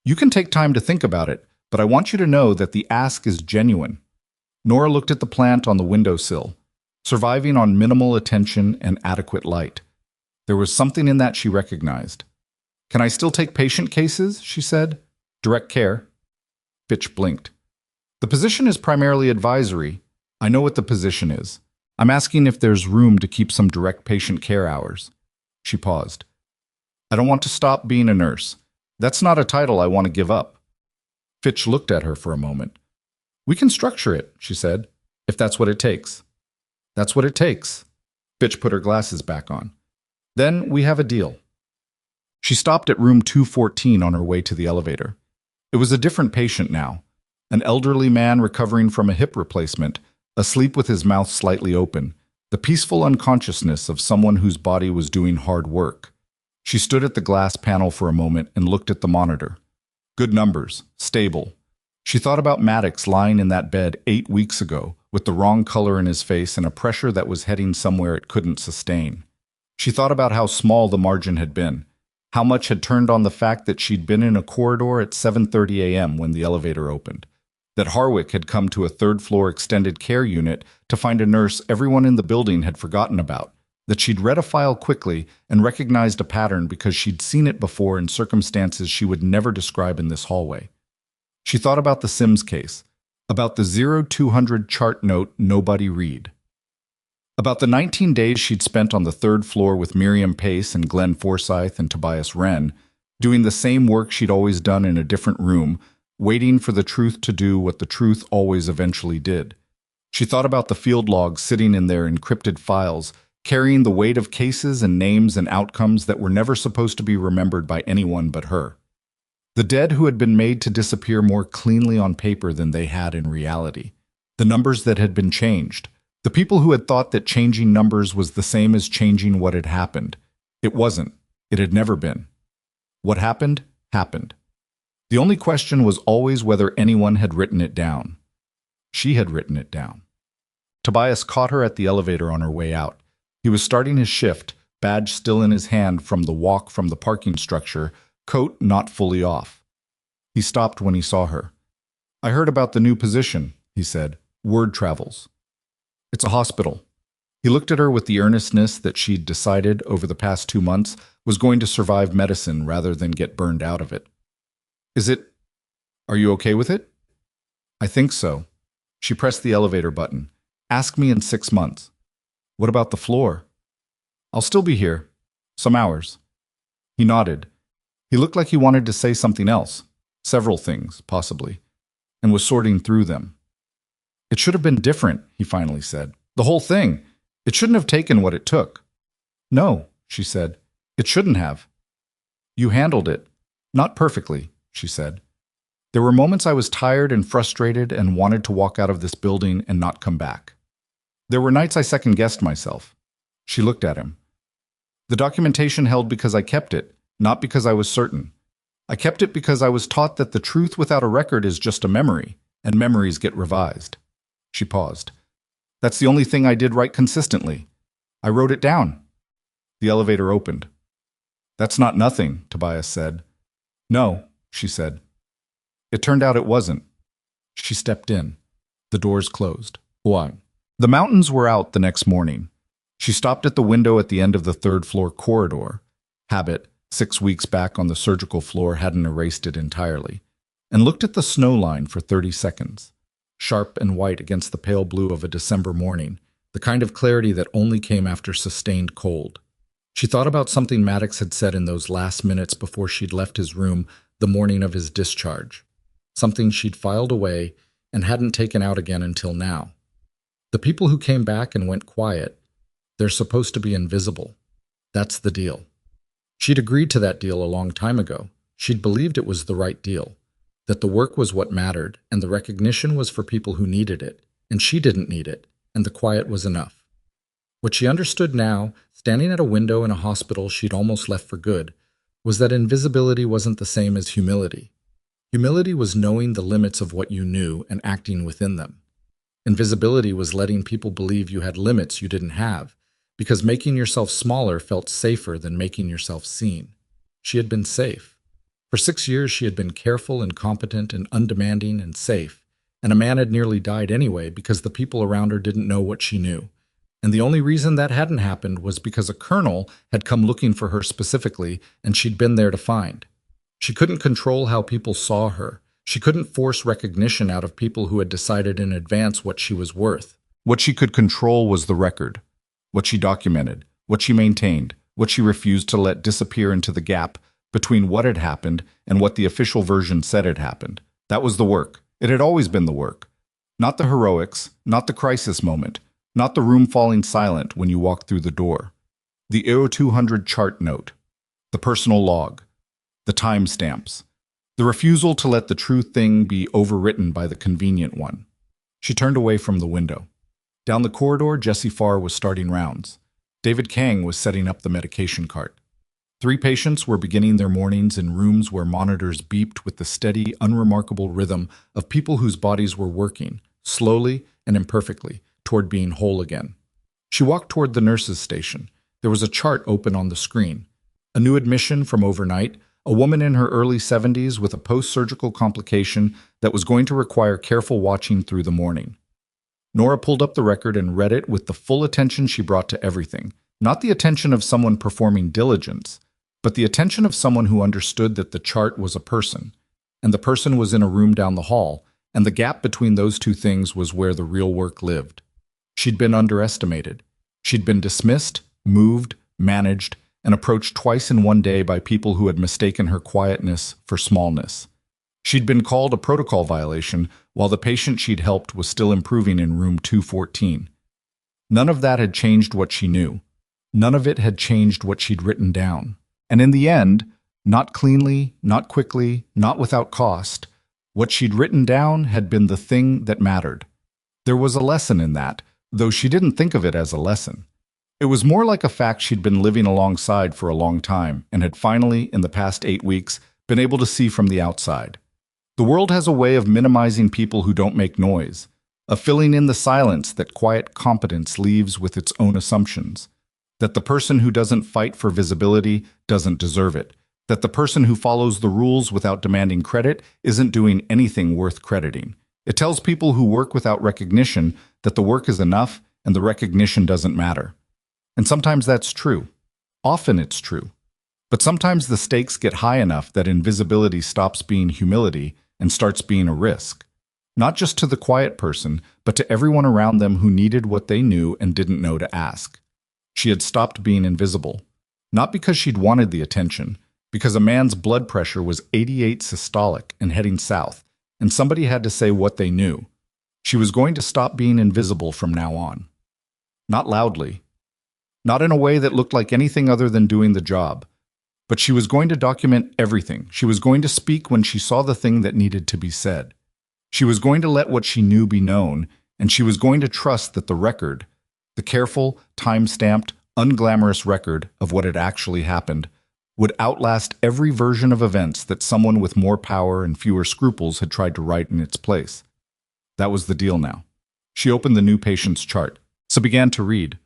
"You can take time to think about it, but I want you to know that the ask is genuine." Nora looked at the plant on the windowsill, surviving on minimal attention and adequate light. There was something in that she recognized. "Can I still take patient cases?" she said. "Direct care?" Fitch blinked. "The position is primarily advisory. I know what the position is. I'm asking if there's room to keep some direct patient care hours." She paused. "I don't want to stop being a nurse. That's not a title I want to give up." Fitch looked at her for a moment. "We can structure it," she said, "if that's what it takes." "That's what it takes." Fitch put her glasses back on. "Then we have a deal." She stopped at room 214 on her way to the elevator. It was a different patient now, an elderly man recovering from a hip replacement, asleep with his mouth slightly open, the peaceful unconsciousness of someone whose body was doing hard work. She stood at the glass panel for a moment and looked at the monitor. Good numbers, stable. She thought about Maddox lying in that bed 8 weeks ago, with the wrong color in his face and a pressure that was heading somewhere it couldn't sustain. She thought about how small the margin had been, how much had turned on the fact that she'd been in a corridor at 7:30 a.m. when the elevator opened, that Harwick had come to a third-floor extended care unit to find a nurse everyone in the building had forgotten about, that she'd read a file quickly and recognized a pattern because she'd seen it before in circumstances she would never describe in this hallway. She thought about the Sims case, about the 0200 chart note nobody read, about the 19 days she'd spent on the 3rd floor with Miriam Pace and Glenn Forsyth and Tobias Wren, doing the same work she'd always done in a different room, waiting for the truth to do what the truth always eventually did. She thought about the field logs sitting in their encrypted files, carrying the weight of cases and names and outcomes that were never supposed to be remembered by anyone but her. The dead who had been made to disappear more cleanly on paper than they had in reality. The numbers that had been changed. The people who had thought that changing numbers was the same as changing what had happened. It wasn't. It had never been. What happened, happened. The only question was always whether anyone had written it down. She had written it down. Tobias caught her at the elevator on her way out. He was starting his shift, badge still in his hand from the walk from the parking structure, coat not fully off. He stopped when he saw her. "I heard about the new position," he said. "Word travels." "It's a hospital." He looked at her with the earnestness that she'd decided over the past 2 months was going to survive medicine rather than get burned out of it. Are you okay with it?" "I think so." She pressed the elevator button. "Ask me in 6 months." "What about the floor?" "I'll still be here. Some hours." He nodded. He looked like he wanted to say something else. Several things, possibly, and was sorting through them. "It should have been different," he finally said. "The whole thing. It shouldn't have taken what it took." No, she said. It shouldn't have. You handled it. Not perfectly, she said. There were moments I was tired and frustrated and wanted to walk out of this building and not come back. There were nights I second-guessed myself. She looked at him. The documentation held because I kept it, not because I was certain. I kept it because I was taught that the truth without a record is just a memory, and memories get revised. She paused. That's the only thing I did right consistently. I wrote it down. The elevator opened. That's not nothing, Tobias said. No, she said. It turned out it wasn't. She stepped in. The doors closed. Why? The mountains were out the next morning. She stopped at the window at the end of the third-floor corridor. Habit, 6 weeks back on the surgical floor, hadn't erased it entirely, and looked at the snow line for 30 seconds. Sharp and white against the pale blue of a December morning, the kind of clarity that only came after sustained cold. She thought about something Maddox had said in those last minutes before she'd left his room the morning of his discharge. Something she'd filed away and hadn't taken out again until now. The people who came back and went quiet, they're supposed to be invisible. That's the deal. She'd agreed to that deal a long time ago. She'd believed it was the right deal, that the work was what mattered, and the recognition was for people who needed it, and she didn't need it, and the quiet was enough. What she understood now, standing at a window in a hospital she'd almost left for good, was that invisibility wasn't the same as humility. Humility was knowing the limits of what you knew and acting within them. Invisibility was letting people believe you had limits you didn't have, because making yourself smaller felt safer than making yourself seen. She had been safe. For 6 years she had been careful and competent and undemanding and safe, and a man had nearly died anyway because the people around her didn't know what she knew. And the only reason that hadn't happened was because a colonel had come looking for her specifically, and she'd been there to find. She couldn't control how people saw her. She couldn't force recognition out of people who had decided in advance what she was worth. What she could control was the record. What she documented, what she maintained, what she refused to let disappear into the gap between what had happened and what the official version said had happened. That was the work. It had always been the work. Not the heroics, not the crisis moment, not the room falling silent when you walked through the door. The AO200 chart note, the personal log, the timestamps, the refusal to let the true thing be overwritten by the convenient one. She turned away from the window. Down the corridor, Jesse Farr was starting rounds. David Kang was setting up the medication cart. 3 patients were beginning their mornings in rooms where monitors beeped with the steady, unremarkable rhythm of people whose bodies were working, slowly and imperfectly, toward being whole again. She walked toward the nurse's station. There was a chart open on the screen. A new admission from overnight, a woman in her early 70s with a post-surgical complication that was going to require careful watching through the morning. Nora pulled up the record and read it with the full attention she brought to everything. Not the attention of someone performing diligence, but the attention of someone who understood that the chart was a person, and the person was in a room down the hall, and the gap between those two things was where the real work lived. She'd been underestimated. She'd been dismissed, moved, managed, and approached twice in one day by people who had mistaken her quietness for smallness. She'd been called a protocol violation while the patient she'd helped was still improving in room 214. None of that had changed what she knew. None of it had changed what she'd written down. And in the end, not cleanly, not quickly, not without cost, what she'd written down had been the thing that mattered. There was a lesson in that, though she didn't think of it as a lesson. It was more like a fact she'd been living alongside for a long time and had finally, in the past 8 weeks, been able to see from the outside. The world has a way of minimizing people who don't make noise, of filling in the silence that quiet competence leaves with its own assumptions, that the person who doesn't fight for visibility doesn't deserve it, that the person who follows the rules without demanding credit isn't doing anything worth crediting. It tells people who work without recognition that the work is enough and the recognition doesn't matter. And sometimes that's true. Often it's true. But sometimes the stakes get high enough that invisibility stops being humility and starts being a risk. Not just to the quiet person, but to everyone around them who needed what they knew and didn't know to ask. She had stopped being invisible. Not because she'd wanted the attention, because a man's blood pressure was 88 systolic and heading south, and somebody had to say what they knew. She was going to stop being invisible from now on. Not loudly. not in a way that looked like anything other than doing the job. But she was going to document everything. She was going to speak when she saw the thing that needed to be said. She was going to let what she knew be known, and she was going to trust that the record, the careful, time-stamped, unglamorous record of what had actually happened, would outlast every version of events that someone with more power and fewer scruples had tried to write in its place. That was the deal now. She opened the new patient's chart, so began to read.